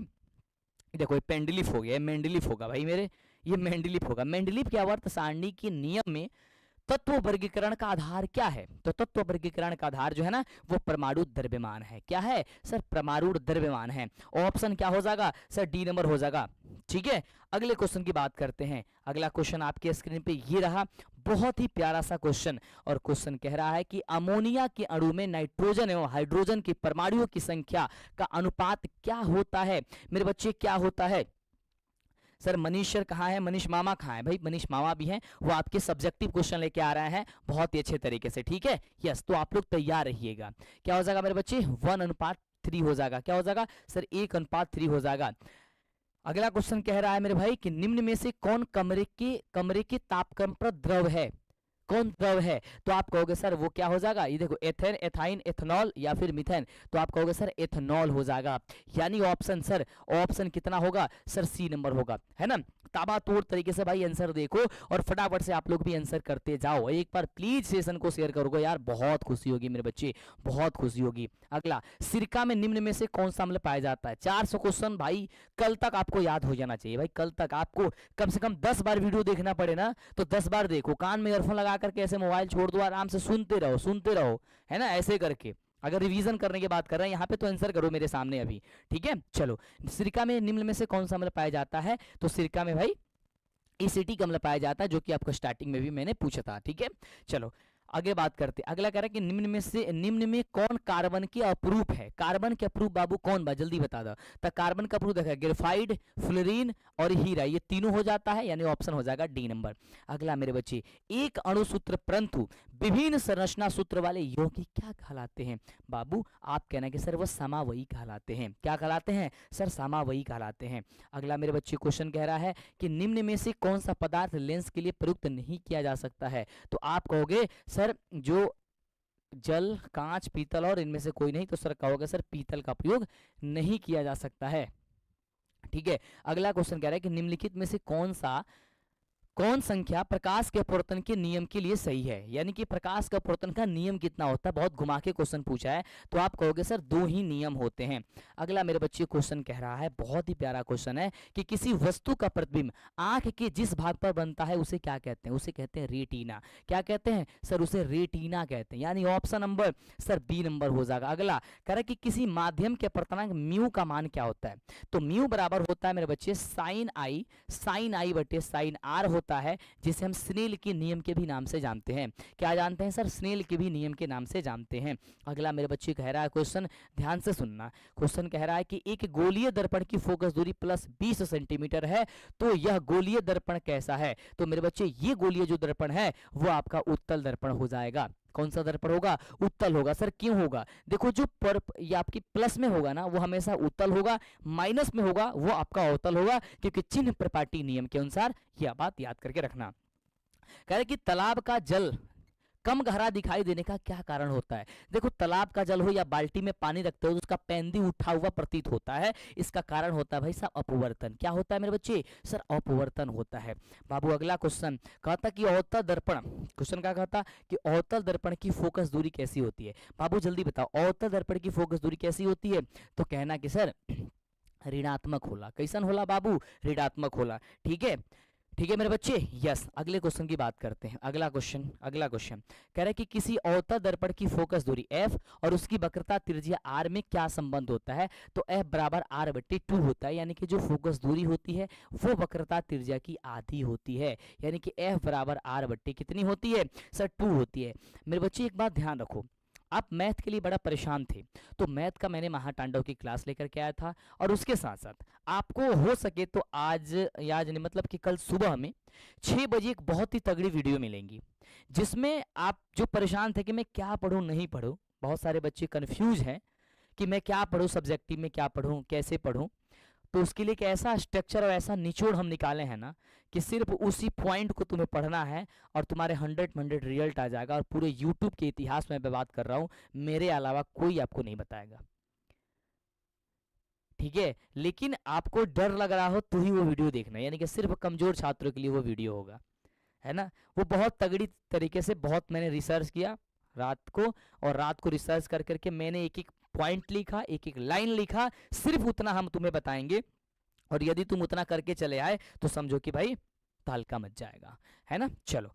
देखो ये पेंडलिफ हो गया, मेंडलिफ होगा भाई मेरे, ये मेंडलिफ होगा। मेंडलिफ के आवर्त सारणी के नियम में तत्व वर्गीकरण का आधार क्या है? तो तत्व वर्गीकरण का आधार जो है ना वो परमाणु द्रव्यमान है। क्या है सर? परमाणु द्रव्यमान है। ऑप्शन क्या हो जाएगा सर? डी नंबर हो जाएगा, ठीक है। अगले क्वेश्चन की बात करते हैं। अगला क्वेश्चन आपके स्क्रीन पे ये रहा, बहुत ही प्यारा सा क्वेश्चन। और क्वेश्चन कह रहा है कि अमोनिया के अणु में नाइट्रोजन एवं हाइड्रोजन की परमाणुओं की संख्या का अनुपात क्या होता है मेरे बच्चे? क्या होता है सर? मनीष सर कहाँ है? मनीष मामा कहाँ है? भाई मनीष मामा भी हैं, वो आपके सब्जेक्टिव क्वेश्चन लेके आ रहे हैं बहुत ही अच्छे तरीके से, ठीक है। यस, तो आप लोग तैयार रहिएगा। क्या हो जाएगा मेरे बच्चे? 1:3 हो जाएगा। क्या हो जाएगा सर? 1:3 हो जाएगा। अगला क्वेश्चन कह रहा है मेरे भाई कि निम्न में से कौन कमरे के तापक्रम पर द्रव है? कौन द्रव है? तो आप कहोगे सर वो क्या हो जाएगा, ये देखो एथेन, एथाइन, एथेनॉल या फिर मीथेन, तो आप कहोगे सर एथेनॉल हो जाएगा। यानी ऑप्शन सर, ऑप्शन कितना होगा सर, सी नंबर होगा, है ना। ताबड़तोड़ तरीके से भाई आंसर देखो और फटाफट से आप लोग भी आंसर करते जाओ। एक बार प्लीज सेशन को शेयर करोगे यार, बहुत खुशी होगी मेरे बच्चे, बहुत खुशी होगी। अगला, सिरका में निम्न में से कौन सा अम्ल पाया जाता है? 400 क्वेश्चन भाई कल तक आपको याद हो जाना चाहिए भाई, कल तक आपको कम से कम 10 बार वीडियो देखना पड़े ना, तो 10 बार देखो, कान में ईयरफोन लगा करके ऐसे मोबाइल छोड़ दो, आराम से सुनते रहो, है ना, ऐसे करके। अगर रिवीजन करने की बात कर रहे हैं यहाँ पे तो आंसर करो मेरे सामने अभी, ठीक है। चलो, सिरका में निम्न में से कौन सा अम्ल पाया जाता है? तो सिरका में भाई एसिटिक अम्ल पाया जाता है, जो कि आपको स्टार्टिंग में भी मैंने पूछा था, ठीक है। चलो आगे बात करते हैं। अगला कह रहा है कि निम्न में कौन कार्बन के अपरूप है? कार्बन के अपरूप बाबू कौन बा, जल्दी बता दो। तो कार्बन का अपरूप देखा, ग्रेफाइड, फ्लोरीन और हीरा, ये तीनों हो जाता है, यानी ऑप्शन हो जाएगा डी नंबर। अगला मेरे बच्चे, एक अणुसूत्र परंतु विभिन्न संरचना सूत्र वाले यौगिक क्या कहलाते हैं? बाबू आप कहना कि सर वो समावयी कहलाते हैं। क्या कहलाते हैं सर? समावयी कहलाते हैं। अगला मेरे बच्चे क्वेश्चन कह रहा है कि निम्न में से कौन सा पदार्थ लेंस के लिए प्रयुक्त नहीं किया जा सकता है? तो आप कहोगे सर जो जल, कांच, पीतल और इनमें से कोई नहीं, तो सर कहोगे सर पीतल का प्रयोग नहीं किया जा सकता है, ठीक है। अगला क्वेश्चन कह रहा है कि निम्नलिखित में से कौन संख्या प्रकाश के अपवर्तन के नियम के लिए सही है? यानी कि प्रकाश का अपवर्तन का नियम कितना होता है, बहुत घुमा के क्वेश्चन पूछा है, तो आप कहोगे सर 2 ही नियम होते हैं। अगला मेरे बच्चे क्वेश्चन कह रहा है, बहुत ही प्यारा क्वेश्चन है, कि किसी वस्तु का प्रतिबिंब आंख के जिस भाग पर बनता है उसे क्या कहते हैं? उसे कहते हैं रेटिना। क्या कहते हैं सर? उसे रेटिना कहते हैं, यानी option number sir B number हो जाएगा। अगला कह रहा है कि किसी माध्यम के अपवर्तनांक म्यू का मान क्या होता है? तो म्यू बराबर होता है मेरे बच्चे साइन आई बटे साइन आर होता है, जिसे हम स्नेल के नियम के भी नाम से जानते हैं। क्या जानते हैं सर? स्नेल के भी नियम के नाम से जानते हैं। अगला मेरे बच्चे कह रहा है क्वेश्चन, ध्यान से सुनना। क्वेश्चन कह रहा है कि एक गोलीय दर्पण की फोकस दूरी प्लस 20 सेंटीमीटर है, तो यह गोलीय दर्पण कैसा है? तो मेरे बच्चे ये गोलीय जो दर्पण है वो आपका उत्तल दर्पण हो जाएगा। कौन सा दर्पण होगा? उत्तल होगा। सर क्यों होगा? देखो जो ये आपकी प्लस में होगा ना वो हमेशा उत्तल होगा, माइनस में होगा वो आपका अवतल होगा, क्योंकि चिन्ह प्रपाटी नियम के अनुसार यह बात याद करके रखना। कह रहे कि तालाब का जल कम गहरा दिखाई देने का क्या कारण होता है? देखो तालाब का जल हो या बाल्टी में पानी रखते हो तो उसका पैंदी उठा हुआ प्रतीत होता है, इसका कारण होता है भाई साहब अपवर्तन। क्या होता है मेरे बच्चे? सर अपवर्तन होता है। बाबू अगला क्वेश्चन कहता कि अवतल दर्पण, क्वेश्चन क्या कहता कि अवतल दर्पण की फोकस दूरी कैसी होती है? बाबू जल्दी बताओ, अवतल दर्पण की फोकस दूरी कैसी होती है? तो कहना कि सर ऋणात्मक होला। कैसन होला बाबू? ऋणात्मक होला, ठीक है, ठीक है मेरे बच्चे, यस। अगले क्वेश्चन की बात करते हैं। अगला क्वेश्चन कह रहा है कि किसी अवतल दर्पण की फोकस दूरी f और उसकी वक्रता त्रिज्या r में क्या संबंध होता है? तो f बराबर r बटे 2 होता है, यानी कि जो फोकस दूरी होती है वो वक्रता त्रिज्या की आधी होती है, यानी कि f बराबर r बटे कितनी होती है सर? 2 होती है। मेरे बच्चे एक बात ध्यान रखो, आप मैथ के लिए बड़ा परेशान थे, तो मैथ का मैंने महातांडव की क्लास लेकर के आया था, और उसके साथ साथ आपको हो सके तो आज नहीं मतलब कि कल सुबह में 6 बजे एक बहुत ही तगड़ी वीडियो मिलेंगी, जिसमें आप जो परेशान थे कि मैं क्या पढूं नहीं पढूं, बहुत सारे बच्चे कंफ्यूज हैं कि मैं क्या पढूं, सब्जेक्टिव में क्या पढूं, कैसे पढूं, तो उसके लिए एक ऐसा स्ट्रक्चर और ऐसा निचोड़ हम निकाले हैं ना कि सिर्फ उसी पॉइंट को तुम्हें पढ़ना है और तुम्हारे 100 रिजल्ट आ जाएगा। और पूरे यूट्यूब के इतिहास में मैं बात कर रहा हूँ, मेरे अलावा कोई आपको नहीं बताएगा, ठीक है। लेकिन आपको डर लग रहा हो तो ही वो वीडियो देखना, यानी कि सिर्फ कमजोर छात्रों के लिए वो वीडियो होगा, है ना। वो बहुत तगड़ी तरीके से बहुत मैंने रिसर्च किया रात को, और रात को रिसर्च कर करके मैंने एक एक पॉइंट लिखा, एक एक लाइन लिखा, सिर्फ उतना हम तुम्हें बताएंगे, और यदि तुम उतना करके चले आए तो समझो कि भाई तालका मच जाएगा, है ना। चलो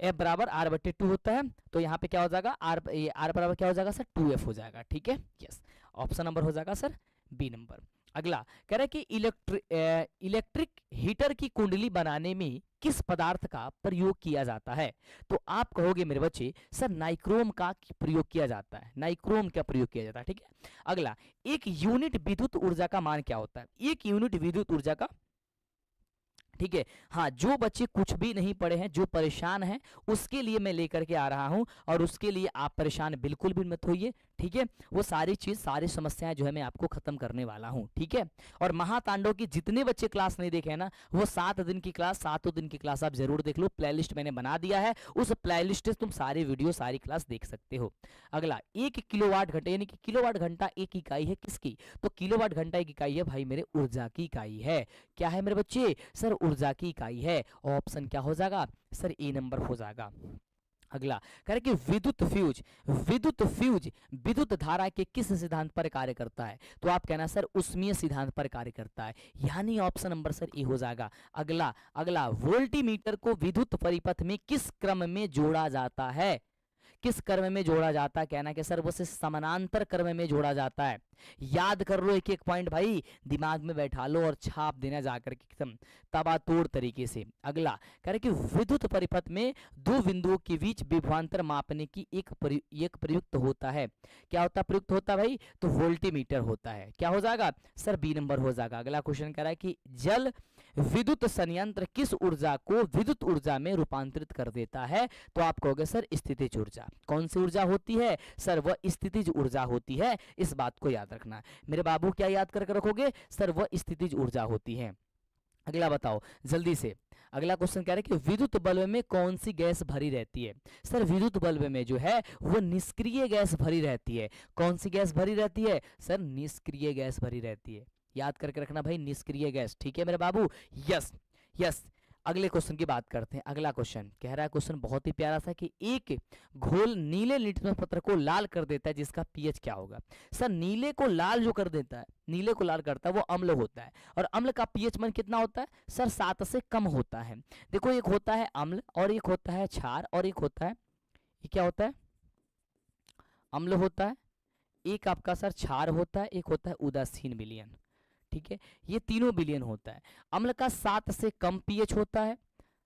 f बराबर r बटे 2 होता है, तो यहाँ पे क्या हो जाएगा r बराबर क्या हो जाएगा सर? 2f हो जाएगा, ठीक है, यस। ऑप्शन नंबर हो जाएगा सर बी नंबर। अगला कह रहा है कि इलेक्ट्रिक हीटर की कुंडली बनाने में किस पदार्थ का प्रयोग किया जाता है? तो आप कहोगे मेरे बच्चे सर नाइक्रोम का प्रयोग किया जाता है, नाइक्रोम का प्रयोग किया जाता है, ठीक है। अगला, एक यूनिट विद्युत ऊर्जा का मान क्या होता है? एक यूनिट विद्युत ऊर्जा का, ठीक है। हाँ, जो बच्चे कुछ भी नहीं पढ़े हैं, जो परेशान हैं, उसके लिए मैं लेकर के आ रहा हूं, और उसके लिए आप परेशान बिल्कुल भी मत होइए, ठीक है, वो सारी चीज सारी समस्याएं जो है मैं आपको खत्म करने वाला हूँ, ठीक है। और महातांडव की जितने बच्चे क्लास नहीं देखे हैं ना, वो 7 दिन की क्लास, 7 दिन की क्लास आप जरूर देख लो, प्लेलिस्ट मैंने बना दिया है, उस प्लेलिस्ट से तुम सारी वीडियो सारी क्लास देख सकते हो। अगला, 1 किलोवाट घंटा, यानी कि किलोवाट घंटा एक इकाई है किसकी, तो किलोवाट घंटा एक इकाई है भाई मेरे ऊर्जा की इकाई है। क्या है मेरे बच्चे, सर ऊर्जा की इकाई है। ऑप्शन क्या हो जाएगा सर, ए नंबर हो जाएगा। अगला कह रहे कि विद्युत फ्यूज विद्युत धारा के किस सिद्धांत पर कार्य करता है, तो आप कहना सर उष्मीय सिद्धांत पर कार्य करता है, यानी ऑप्शन नंबर सर ए हो जाएगा। अगला अगला वोल्टीमीटर को विद्युत परिपथ में किस क्रम में जोड़ा जाता है, किस क्रम में जोड़ा जाता है, कहना कि सर वो से समानांतर क्रम में जोड़ा जाता है। याद कर लो एक एक पॉइंट भाई, दिमाग में बैठा लो और छाप देना जाकर के एकदम तबातोड़ तरीके से। अगला कह रहे कि विद्युत परिपथ में दो बिंदुओं के बीच विभवांतर मापने की एक प्रयुक्त होता है, क्या होता है प्रयुक्त होता है भाई, तो वोल्टीमीटर होता है। क्या हो जाएगा सर, बी नंबर हो जाएगा। अगला क्वेश्चन कह रहा है कि जल विद्युत संयंत्र किस ऊर्जा को विद्युत ऊर्जा में रूपांतरित कर देता है, तो आप कहोगे सर स्थितिज ऊर्जा। कौन सी ऊर्जा होती है सर, वह स्थितिज ऊर्जा होती है, इस बात को याद रखना। मेरे बाबू क्या याद करके रखोगे सर, वह स्थितिज ऊर्जा होती है। अगला बताओ जल्दी से, अगला क्वेश्चन कह रहे हैं कि विद्युत बल्ब में कौन सी गैस भरी रहती है, सर विद्युत बल्ब में जो है वो निष्क्रिय गैस भरी रहती है। कौन सी गैस भरी रहती है सर, निष्क्रिय गैस भरी रहती है, याद करके रखना भाई, निष्क्रिय गैस, ठीक है मेरे बाबू। Yes yes. अगले क्वेश्चन की बात करते हैं। अगला क्वेश्चन कह रहा है, क्वेश्चन बहुत ही प्यारा सा, कि एक घोल नीले लिटमस पत्र को लाल कर देता है जिसका पीएच क्या होगा। सर नीले को लाल जो कर देता है, नीले को लाल करता है वो अम्ल होता है, और अम्ल का पीएच मान कितना होता है सर, 7 से कम होता है। देखो एक होता है अम्ल, और एक होता है क्षार, और एक होता है, ये क्या होता है, अम्ल होता है, एक आपका सर क्षार होता है, एक होता है उदासीन विलयन, ठीक है, ये तीनों विलयन होता है। अम्ल का 7 से कम पीएच होता है,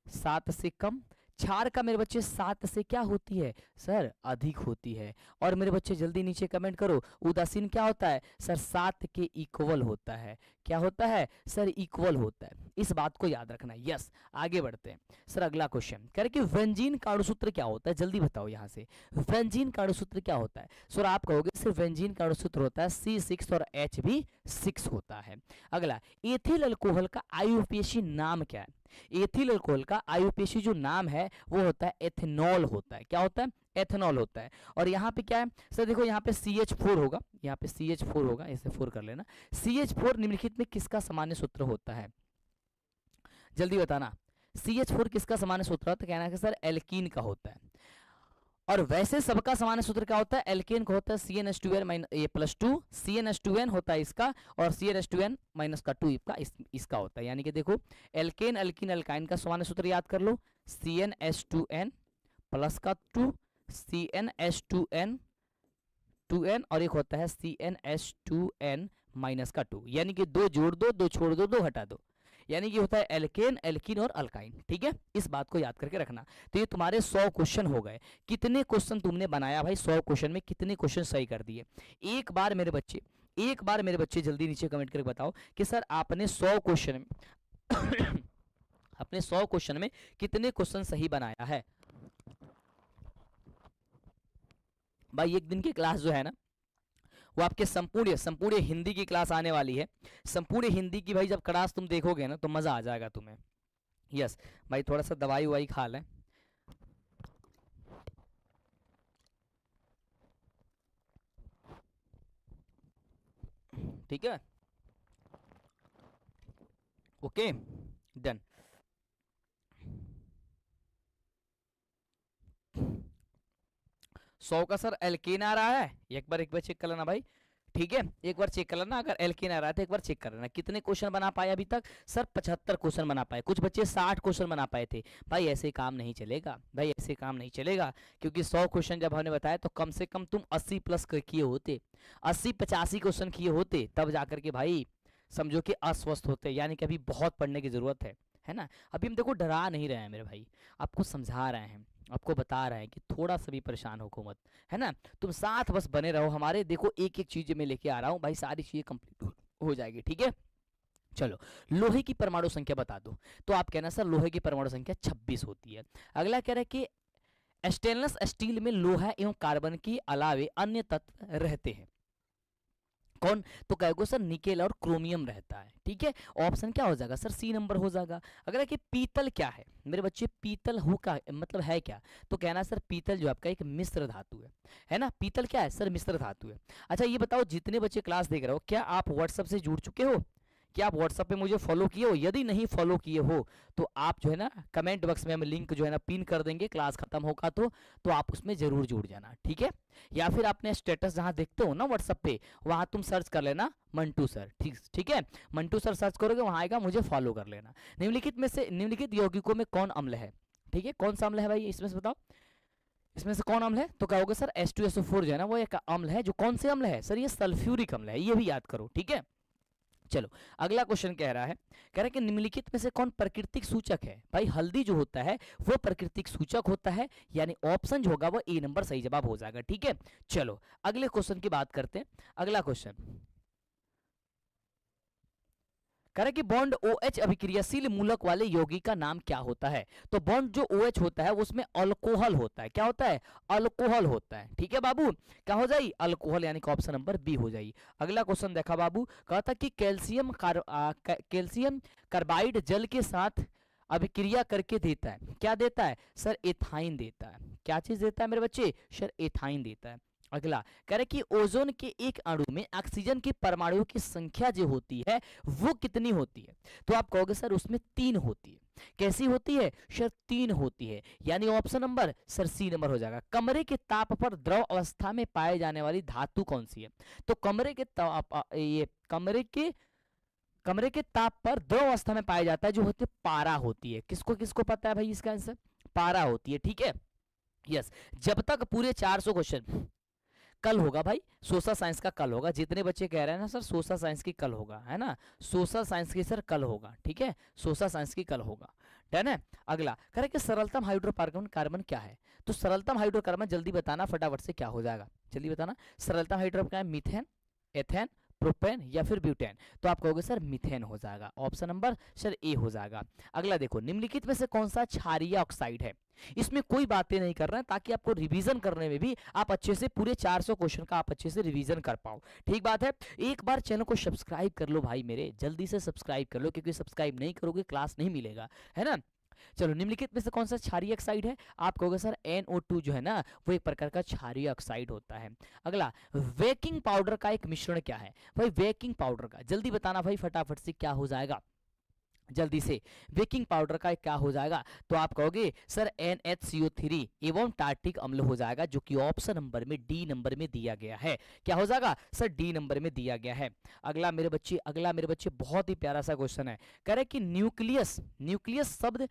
7 से कम। क्षार का मेरे बच्चे 7 से क्या होती है सर, अधिक होती है। और मेरे बच्चे जल्दी नीचे कमेंट करो, उदासीन क्या होता है सर, 7 के इक्वल होता है। क्या होता है सर, इक्वल होता है, इस बात को याद रखना। यस, आगे बढ़ते हैं सर। अगला क्वेश्चन कह रहे कि व्यंजीन का अणुसूत्र क्या होता है, जल्दी बताओ यहाँ से, व्यंजीन का अणुसूत्र क्या होता है। सर आप कहोगे सिर्फ व्यंजीन का अणुसूत्र होता है C6 और H भी 6 होता है। अगला, एथिल अल्कोहल का आयुपेशी नाम क्या है, एथिल अल्कोहल का आयुपेशी जो नाम है वो होता है एथेनॉल होता है। क्या होता है, एथेनॉल होता है। और यहाँ पे क्या है सर, देखो यहाँ पे CH4 होगा, यहाँ पे CH4 होगा, इसे 4 कर लेना। CH4 निम्नलिखित में किसका सामान्य सूत्र होता है, जल्दी बताना। CH4 किसका सामान्य सूत्र होता है, कहना है कि सर एल्कीन का होता है। और वैसे सबका सामान्य सूत्र क्या होता है, एल्केन का होता है CnH2n +2, CnH2n होता है इसका, और CnH2n -2 इसका होता है। यानी कि देखो एल्केन अल्कीन अल्काइन का सामान्य सूत्र याद कर लो, CnH2n +2, CnH2n 2n, और एक होता है CnH2n -2, यानी कि 2 जोड़ दो, 2 छोड़ दो, 2 हटा दो, यानी कि होता है एल्केन एल्कीन और अल्काइन, ठीक है, इस बात को याद करके रखना। तो ये तुम्हारे 100 क्वेश्चन हो गए। कितने क्वेश्चन तुमने बनाया भाई, 100 क्वेश्चन में कितने क्वेश्चन सही कर दिए, एक बार मेरे बच्चे जल्दी नीचे कमेंट करके बताओ कि सर आपने 100 क्वेश्चन में अपने 100 क्वेश्चन में कितने क्वेश्चन सही बनाया है। भाई एक दिन की क्लास जो है ना, वो आपके संपूर्ण हिंदी की क्लास आने वाली है। संपूर्ण हिंदी की भाई जब क्लास तुम देखोगे ना तो मजा आ जाएगा तुम्हें। यस भाई, थोड़ा सा दवाई ववाई खा लें, ठीक है, ओके डन। सौ का सर एल्केन आ रहा है, एक बार चेक कर लेना भाई, ठीक है, एक बार चेक कर लेना। अगर एल्केन आ रहा है तो एक बार चेक कर लेना। कितने क्वेश्चन बना पाए अभी तक सर, 75 क्वेश्चन बना पाए। कुछ बच्चे 60 क्वेश्चन बना पाए थे। भाई ऐसे काम नहीं चलेगा, भाई ऐसे काम नहीं चलेगा, क्योंकि 100 क्वेश्चन जब हमने बताया तो कम से कम तुम 80 प्लस किए होते, 80-85 क्वेश्चन किए होते, तब जाकर के भाई समझो कि अस्वस्थ होते, यानी कि अभी बहुत पढ़ने की जरूरत है ना। अभी हम देखो डरा नहीं रहे हैं मेरे भाई, आपको समझा रहे हैं, आपको बता रहे हैं कि थोड़ा सा भी परेशान हो मत, है ना। तुम साथ बस बने रहो हमारे, देखो एक एक चीज मैं लेके आ रहा हूँ भाई, सारी चीजें कंप्लीट हो जाएगी, ठीक है। चलो, लोहे की परमाणु संख्या बता दो, तो आप कहना सर लोहे की परमाणु संख्या 26 होती है। अगला कह रहा है कि स्टेनलेस स्टील में लोहा एवं कार्बन के अलावे अन्य तत्व रहते हैं। कौन? तो कहोगे सर निकेल और क्रोमियम रहता है। ठीक है, ऑप्शन क्या हो जाएगा सर? सी नंबर हो जाएगा। अगर कि पीतल क्या है मेरे बच्चे, पीतल हो का मतलब है क्या? तो कहना सर पीतल जो आपका एक मिश्र धातु है ना। पीतल क्या है सर? मिश्र धातु है। अच्छा ये बताओ जितने बच्चे क्लास देख रहे हो, क्या आप व्हाट्सएप से जुड़ चुके हो? क्या आप व्हाट्सएप पे मुझे फॉलो किए हो? यदि नहीं फॉलो किए हो तो आप जो है ना कमेंट बॉक्स में हम लिंक जो है ना पिन कर देंगे, क्लास खत्म होगा तो आप उसमें जरूर जुड़ जाना। ठीक है, या फिर अपने स्टेटस जहां देखते हो ना व्हाट्सएप पे, वहां तुम सर्च कर लेना मंटू सर। ठीक है, मंटू सर सर्च करोगे वहां आएगा, मुझे फॉलो कर लेना। निम्नलिखित में से निम्नलिखित यौगिकों में कौन अम्ल है? ठीक है, कौन सा अम्ल है भाई इसमें से बताओ, इसमें से कौन अम्ल है? तो कहोगे सर H2SO4 जो है ना वो एक अम्ल है। जो कौन से अम्ल है सर? ये सल्फ्यूरिक अम्ल है, ये भी याद करो। ठीक है, चलो अगला क्वेश्चन कह रहा है कि निम्नलिखित में से कौन प्राकृतिक सूचक है? भाई हल्दी जो होता है वो प्राकृतिक सूचक होता है, यानी ऑप्शन जो होगा वो ए नंबर सही जवाब हो जाएगा। ठीक है, चलो अगले क्वेश्चन की बात करते हैं। अगला क्वेश्चन कह रहा है कि बॉन्ड OH अभिक्रियाशील मूलक वाले यौगिक का नाम क्या होता है? तो बॉन्ड जो OH होता है उसमें अल्कोहल होता है। क्या होता है? अल्कोहल होता है। ठीक है बाबू, क्या हो जाएगी? अल्कोहल, यानी कि ऑप्शन नंबर बी हो जाएगी। अगला क्वेश्चन देखा बाबू, कहा था कि कैल्शियम कार्बाइड जल के साथ अभिक्रिया करके देता है। क्या देता है सर? एथाइन देता है। क्या चीज देता है मेरे बच्चे? सर एथाइन देता है। अगला कह रहे कि ओजोन के एक अणु में ऑक्सीजन के परमाणुओं की संख्या जो होती है वो कितनी होती है? तो आप कहोगे सर उसमें 3 होती है। कैसी होती है सर? 3 होती है, यानी option number sir C number हो जाएगा। कमरे के ताप पर द्रव अवस्था में पाए जाने वाली धातु कौन सी है? तो कमरे के ताप ये कमरे के ताप पर द्रव अवस्था में पाया जाता है जो होती है पारा होती है। किसको किसको पता है भाई इसका आंसर? पारा होती है। ठीक है, यस। जब तक पूरे 400 क्वेश्चन कल होगा भाई, सोशल साइंस का कल होगा। जितने बच्चे कह रहे हैं ना सर सोशल साइंस की कल होगा, है ना, सोशल साइंस की सर कल होगा। ठीक है, सोशल साइंस की कल होगा। डन है। अगला कह रहे कि सरलतम हाइड्रोकार्बन कार्बन क्या है? तो सरलतम हाइड्रोकार्बन जल्दी बताना फटाफट से क्या हो जाएगा, जल्दी बताना। सरलतम हाइड्रोकार्बन क्या है? मीथेन, एथेन, प्रोपेन या फिर ब्यूटेन? तो आप कहोगे सर मीथेन हो जाएगा। ऑप्शन नंबर सर ए हो जाएगा। अगला देखो, निम्नलिखित में से कौन सा क्षारीय ऑक्साइड है? इसमें कोई बातें नहीं कर रहे हैं ताकि आपको रिवीजन करने में भी आप अच्छे से पूरे 400 क्वेश्चन का आप अच्छे से रिवीजन कर पाओ। ठीक बात है, एक बार चैनल को सब्सक्राइब कर लो भाई मेरे, जल्दी से सब्सक्राइब कर लो, क्योंकि सब्सक्राइब नहीं करोगे क्लास नहीं मिलेगा, है ना। चलो निम्नलिखित में से कौन सा क्षारीय ऑक्साइड है? आप कहोगे सर NO2 जो है ना वो एक प्रकार का क्षारीय ऑक्साइड होता है। अगला, बेकिंग पाउडर का एक मिश्रण क्या है? भाई बेकिंग पाउडर का जल्दी बताना भाई फटाफट से क्या हो जाएगा, जल्दी से। बेकिंग पाउडर का क्या हो जाएगा? तो आप कहोगे सर NHCO3 एवं टार्टिक अम्ल हो जाएगा, जो कि ऑप्शन नंबर में डी नंबर में दिया गया है। क्या हो जाएगा सर? डी नंबर में दिया गया है। अगला मेरे बच्चे बहुत ही प्यारा सा क्वेश्चन है। कह रहे कि न्यूक्लियस शब्द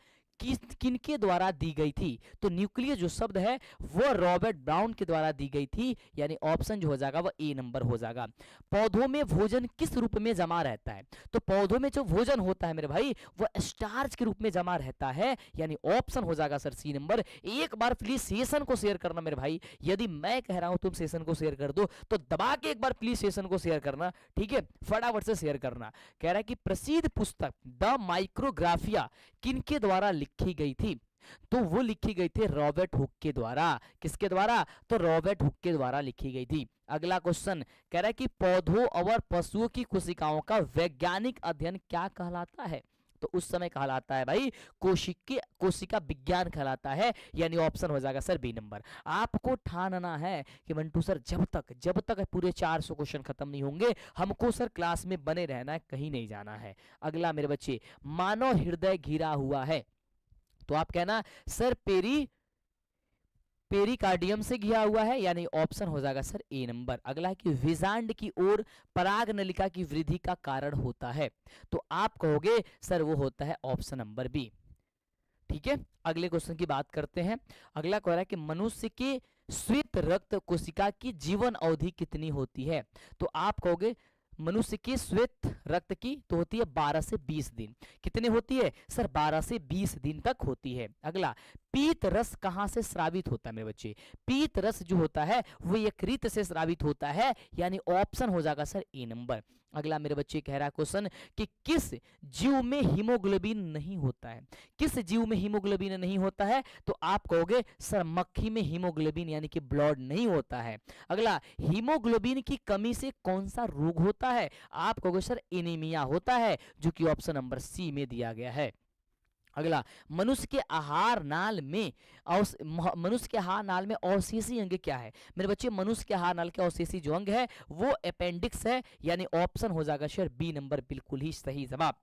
किनके द्वारा दी गई थी? तो न्यूक्लियस जो शब्द है वो रॉबर्ट ब्राउन के द्वारा दी गई थी, यानी ऑप्शन जो हो जाएगा वो ए नंबर हो जाएगा। पौधों में भोजन किस रूप में जमा रहता है? तो पौधों में जो भोजन होता है मेरे भाई वो स्टार्च के रूप में जमा रहता है, यानी ऑप्शन हो जाएगा सर सी नंबर। एक बार प्लीज सेशन को शेयर करना मेरे भाई, यदि मैं कह रहा हूं तुम सेशन को शेयर कर दो तो दबा के एक बार प्लीज सेशन को शेयर करना। ठीक है, फटाफट से शेयर करना। कह रहा है कि प्रसिद्ध पुस्तक द माइक्रोग्राफिया किनके द्वारा लिखी गई थी? तो वो लिखी गई थी रॉबर्ट हुक के द्वारा। किसके द्वारा? तो रॉबर्ट हुक के द्वारा लिखी गई थी। अगला क्वेश्चन कह रहा है कि पौधों और पशुओं की कोशिकाओं का वैज्ञानिक अध्ययन क्या कहलाता है? तो उस समय कहलाता है भाई कोशिका विज्ञान कहलाता है, यानी ऑप्शन हो जाएगा सर बी नंबर। आपको ठानना है कि मंटू सर जब तक पूरे 400 क्वेश्चन खत्म नहीं होंगे हमको सर क्लास में बने रहना है, कहीं नहीं जाना है। अगला मेरे बच्चे, मानव हृदय घिरा हुआ है, तो आप कहना सर पेरिकार्डियम से घिरा हुआ है, यानी ऑप्शन हो जाएगा सर ए नंबर। अगला है कि विजांड की ओर पराग नलिका की वृद्धि का कारण होता है, तो आप कहोगे सर वो होता है ऑप्शन नंबर बी। ठीक है, अगले क्वेश्चन की बात करते हैं। अगला कह रहा है कि मनुष्य के श्वेत रक्त कोशिका की जीवन अवधि कितनी होती है? तो आप कहोगे मनुष्य की श्वेत रक्त की तो होती है 12 से 20 दिन। कितने होती है सर? 12 से 20 दिन तक होती है। अगला, पीत रस कहाँ से स्रावित होता है मेरे बच्चे? पीत रस जो होता है वो यकृत से स्रावित होता है, यानी ऑप्शन हो जाएगा सर ए नंबर। अगला मेरे बच्चे कह रहा है क्वेश्चन कि किस जीव में हीमोग्लोबिन नहीं होता है, किस जीव में हीमोग्लोबिन नहीं होता है, तो आप कहोगे सर मक्खी में हीमोग्लोबिन यानी कि ब्लड नहीं होता है। अगला हीमोग्लोबिन की कमी से कौन सा रोग होता है, आप कहोगे सर एनीमिया होता है, जो कि ऑप्शन नंबर सी में दिया गया है। अगला मनुष्य के आहार नाल में मनुष्य के आहार नाल में अवशेषी अंग क्या है, मेरे बच्चे मनुष्य के आहार नाल के अवशेषी जो अंग है वो अपेंडिक्स है, यानी ऑप्शन हो जाएगा सर बी नंबर, बिल्कुल ही सही जवाब।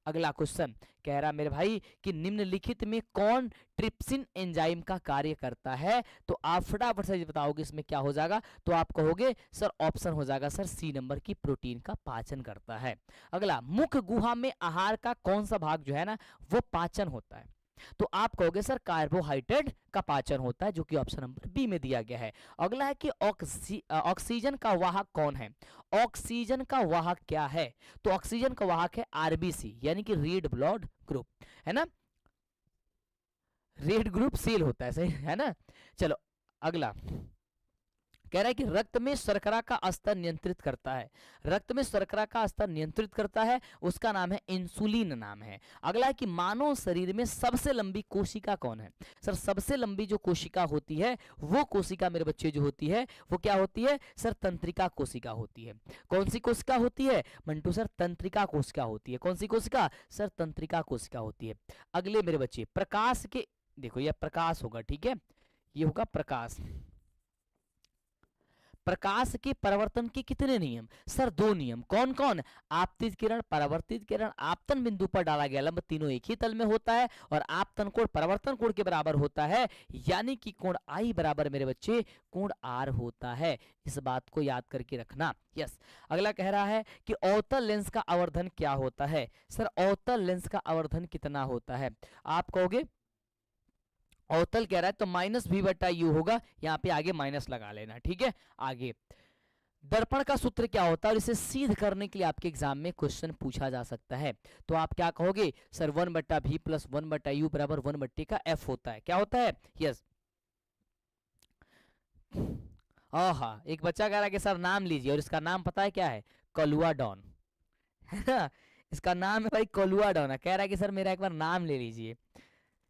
अगला क्वेश्चन कह रहा मेरे भाई कि निम्नलिखित में कौन ट्रिप्सिन एंजाइम का कार्य करता है, तो आप फटाफट से बताओगे इसमें क्या हो जाएगा, तो आप कहोगे सर ऑप्शन हो जाएगा सर सी नंबर की प्रोटीन का पाचन करता है। अगला मुख गुहा में आहार का कौन सा भाग जो है ना वो पाचन होता है, तो आप कहोगे सर कार्बोहाइड्रेट का पाचन होता है, जो कि ऑप्शन नंबर बी में दिया गया है। अगला है कि ऑक्सीजन का वाहक कौन है, ऑक्सीजन का वाहक क्या है, तो ऑक्सीजन का वाहक है आरबीसी यानी कि रेड ब्लड ग्रुप, है ना, रेड ग्रुप सेल होता है, सही है ना। चलो अगला कह रहा है कि रक्त में शर्करा का स्तर नियंत्रित करता है, रक्त में शर्करा का स्तर नियंत्रित करता है, उसका नाम है इंसुलिन नाम है। अगला है कि मानव शरीर में सबसे लंबी कोशिका कौन है, सर सबसे लंबी जो कोशिका होती है वो कोशिका मेरे बच्चे जो होती है वो क्या होती है, सर तंत्रिका कोशिका होती है। कौन सी कोशिका होती है मंटू, सर तंत्रिका कोशिका होती है। कौन सी कोशिका, सर तंत्रिका कोशिका होती है। अगले मेरे बच्चे प्रकाश के, देखो यह प्रकाश होगा, ठीक है, ये होगा प्रकाश। प्रकाश के परिवर्तन के कितने नियम, सर दो नियम, कौन कौन, आपतित किरण परावर्तित किरण, आपतन बिंदु पर डाला गया लंब तीनों एक ही तल में होता है, और आपतन कोण परिवर्तन कोण के बराबर होता है, यानी कि कोण आई बराबर मेरे बच्चे कोण आर होता है। इस बात को याद करके रखना। यस, अगला कह रहा है कि अवतल लेंस का आवर्धन क्या होता है, सर अवतल लेंस का आवर्धन कितना होता है, आप कहोगे अवतल कह रहा है तो माइनस वी बटा यू होगा, यहाँ पे आगे माइनस लगा लेना, ठीक है। आगे दर्पण का सूत्र क्या होता है, और इसे सिद्ध करने के लिए आपके एग्जाम में क्वेश्चन पूछा जा सकता है, तो आप क्या कहोगे, सर 1 बटा वी प्लस 1 बटा यू बराबर 1 बट्टे का एफ होता है, क्या होता है, यस। हाँ, एक बच्चा कह रहा है कि सर नाम लीजिए, और इसका नाम पता है क्या है, कलुआ डॉन, है ना, इसका नाम है भाई कलुआ डॉन है, कह रहा है कि सर मेरा एक बार नाम ले लीजिए।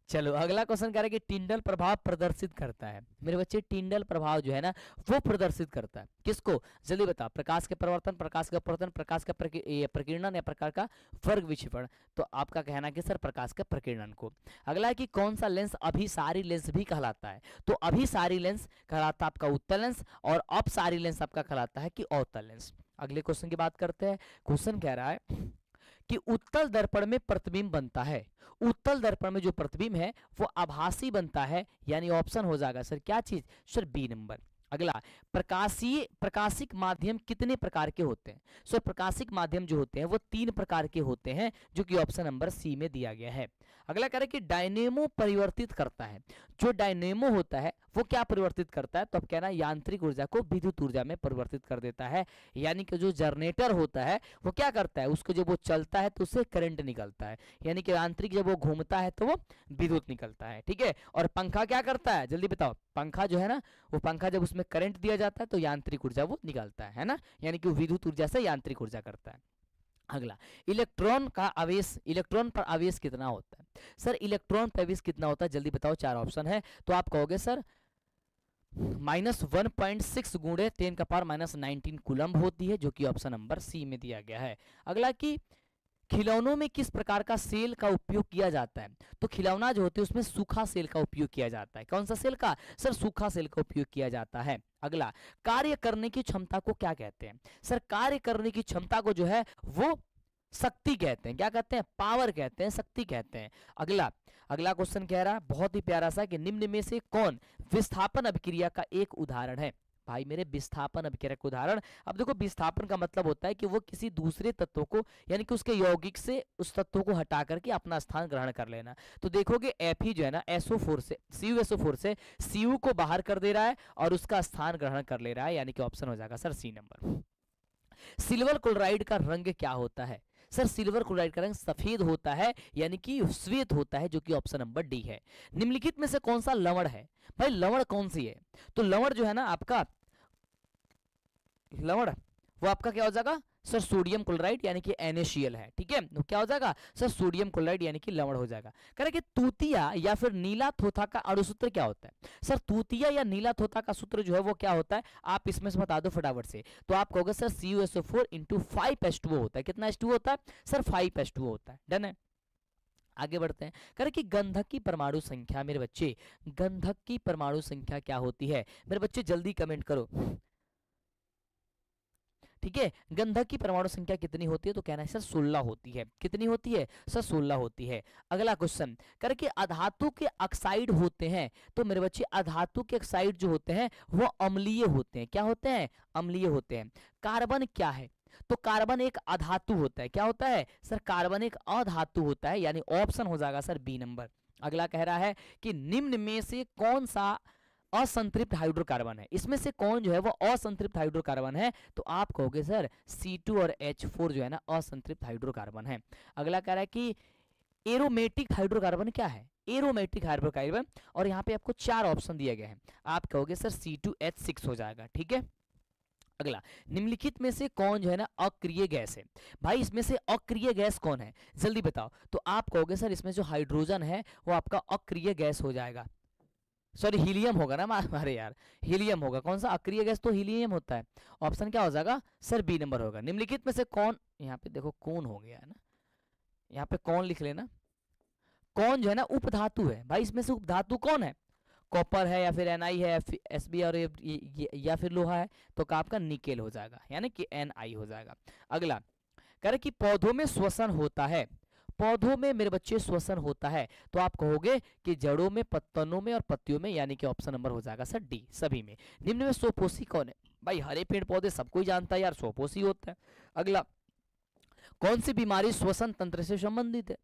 चलो अगला क्वेश्चन कह रहा है कि टिंडल प्रभाव प्रदर्शित करता है, मेरे बच्चे टिंडल प्रभाव जो है ना वो प्रदर्शित करता है किसको, जल्दी बताओ, प्रकाश के परिवर्तन, प्रकाश का अपवर्तन, प्रकाश का प्रकीर्णन या प्रकार का वर्ग विक्षेपण, तो आपका कहना है कि सर प्रकाश के प्रकीर्णन को। अगला है कि कौन सा लेंस अभिसारी लेंस भी कहलाता है, तो अभिसारी लेंस कहलाता है आपका उत्तल लेंस, और अपसारी लेंस आपका कहलाता है कि अवतल लेंस। अगले क्वेश्चन की बात करते हैं। क्वेश्चन कह रहा है कि उत्तल दर्पण में प्रतिबिंब बनता है, उत्तल दर्पण में जो प्रतिबिंब है वो आभासी बनता है, यानी ऑप्शन हो जाएगा सर क्या चीज, सर बी नंबर। अगला प्रकाशिक माध्यम कितने प्रकार के होते हैं, सो प्रकाशिक माध्यम जो होते हैं वो 3 प्रकार के होते हैं, जो कि ऑप्शन नंबर सी में दिया गया है। अगला कह रहा है कि डायनेमो परिवर्तित करता है, जो डायनेमो होता है वो क्या परिवर्तित करता है, तो अब कहना यांत्रिक ऊर्जा को विद्युत ऊर्जा में परिवर्तित कर देता है, यानी कि जो जनरेटर होता है वो क्या करता है, उसको जब वो चलता है तो उससे करंट निकलता है, यानी कि यांत्रिक जब वो घूमता है तो वो विद्युत निकलता है, ठीक है। और पंखा क्या करता है, जल्दी बताओ, पंखा जो है ना वो पंखा जब उसमें करंट दिया जाता है तो यांत्रिक ऊर्जा वो निकालता है ना, यानी कि वो विद्युत ऊर्जा से यांत्रिक ऊर्जा करता है। अगला इलेक्ट्रॉन का आवेश, इलेक्ट्रॉन पर आवेश कितना होता है, सर इलेक्ट्रॉन पर आवेश कितना होता है, जल्दी बताओ, 4 ऑप्शन है, तो आप कहोगे सर -1.6 गुणे 10⁻⁻19 कूलम्ब होती है, जो कि ऑप्शन नंबर सी में दिया गया है। अगला कि खिलौनों में किस प्रकार का सेल का उपयोग किया जाता है, तो खिलौना जो होते हैं उसमें सूखा सेल का उपयोग किया जाता है, कौन सा सेल का, सर सूखा सेल का उपयोग किया जाता है। अगला कार्य करने की क्षमता को क्या कहते हैं, सर कार्य करने की क्षमता को जो है वो शक्ति कहते हैं, क्या कहते हैं, पावर कहते हैं, शक्ति कहते हैं। अगला क्वेश्चन कह रहा है बहुत ही प्यारा सा कि निम्न में से कौन विस्थापन अभिक्रिया का एक उदाहरण है, भाई मेरे विस्थापन अभिक्रिया का उदाहरण, अब देखो विस्थापन का मतलब होता है कि वो किसी दूसरे तत्व को यानी कि उसके यौगिक से उस तत्व को हटा करके अपना स्थान ग्रहण कर लेना, तो देखोगे Fe जो है ना SO4 से CuSO4 से Cu को बाहर कर दे रहा है और उसका स्थान ग्रहण कर ले रहा है, यानी कि ऑप्शन हो जाएगा sir C number. Silver chloride का रंग क्या होता है, सर सिल्वर क्लोराइड का रंग सफेद होता है, यानी कि श्वेत होता है, जो कि ऑप्शन नंबर डी है। निम्नलिखित में से कौन सा लवण है, भाई लवण कौन सी है, तो लवण जो है ना आपका लवण वो आपका क्या हो जाएगा, सर सोडियम क्लोराइड यानी कि NaCl है, ठीक है। तो क्या हो जाएगा सर सोडियम क्लोराइड यानी कि लवण हो जाएगा। कह रहे कि तूतिया या फिर नीला थोथा का अणुसूत्र क्या होता है। सर तूतिया या नीला थोथा का सूत्र जो है वो क्या होता है, आप इसमें से बता दो फटाफट से। तो आप कहोगे सर CuSO4 × 5H2O होता है। कितना H2O होता है सर 5H2O होता है। डन है, आगे बढ़ते हैं। कह रहे कि गंधक की परमाणु संख्या मेरे बच्चे, गंधक की परमाणु संख्या क्या होती है मेरे बच्चे, जल्दी कमेंट करो, ठीक है। गंधक की परमाणु संख्या कितनी होती है, तो कहना है सर 16 होती है। कितनी होती है सर 16 होती है। अगला क्वेश्चन कर कि अधातु के ऑक्साइड होते हैं, तो मेरे बच्चे अधातु के ऑक्साइड जो होते हैं वो अम्लीय होते हैं। क्या होते हैं, अम्लीय होते हैं। कार्बन क्या है, तो कार्बन एक अधातु होता है। क्या होता है सर, कार्बन एक अधातु होता है, यानी ऑप्शन हो जाएगा सर बी नंबर। अगला कह रहा है कि निम्न में से कौन सा असंतृप्त हाइड्रोकार्बन है, इसमें से कौन जो है वो असंतृप्त हाइड्रोकार्बन है, तो आप कहोगे सर C2 और H4 जो है ना असंतृप्त हाइड्रोकार्बन है। अगला कह रहा है कि एरोमेटिक हाइड्रोकार्बन क्या है, एरोमेटिक हाइड्रोकार्बन, और यहाँ पे आपको 4 ऑप्शन दिए गए हैं। आप कहोगे सर C2H6 हो जाएगा, ठीक है। अगला, निम्नलिखित में से कौन जो है ना अक्रिय गैस है। भाई इसमें से अक्रिय गैस कौन है, जल्दी बताओ। तो आप कहोगे सर इसमें जो हाइड्रोजन है वो आपका अक्रिय गैस हो जाएगा। सॉरी हीलियम होगा ना हमारे यार, हीलियम होगा। कौन सा अक्रिय गैस, तो हीलियम होता है। ऑप्शन क्या हो जाएगा सर बी नंबर होगा। निम्नलिखित में से कौन, यहाँ पे देखो कौन हो गया है ना, यहाँ पे कौन लिख लेना। कौन जो है ना उपधातु है। भाई इसमें से उपधातु कौन है, कॉपर है या फिर Na है या फिर Sb और या फिर लोहा है, तो आपका निकेल हो जाएगा, यानी कि Ni हो जाएगा। अगला कह रहे कि पौधों में श्वसन होता है, पौधों में मेरे बच्चे श्वसन होता है, तो आप कहोगे कि जड़ों में, पत्तनों में और पत्तियों में, यानी कि ऑप्शन नंबर हो जाएगा सर डी, सभी में। निम्न में स्वपोषी कौन है, भाई हरे पेड़ पौधे सबको ही जानता है यार, स्वपोषी होता है। अगला, कौन सी बीमारी श्वसन तंत्र से संबंधित है।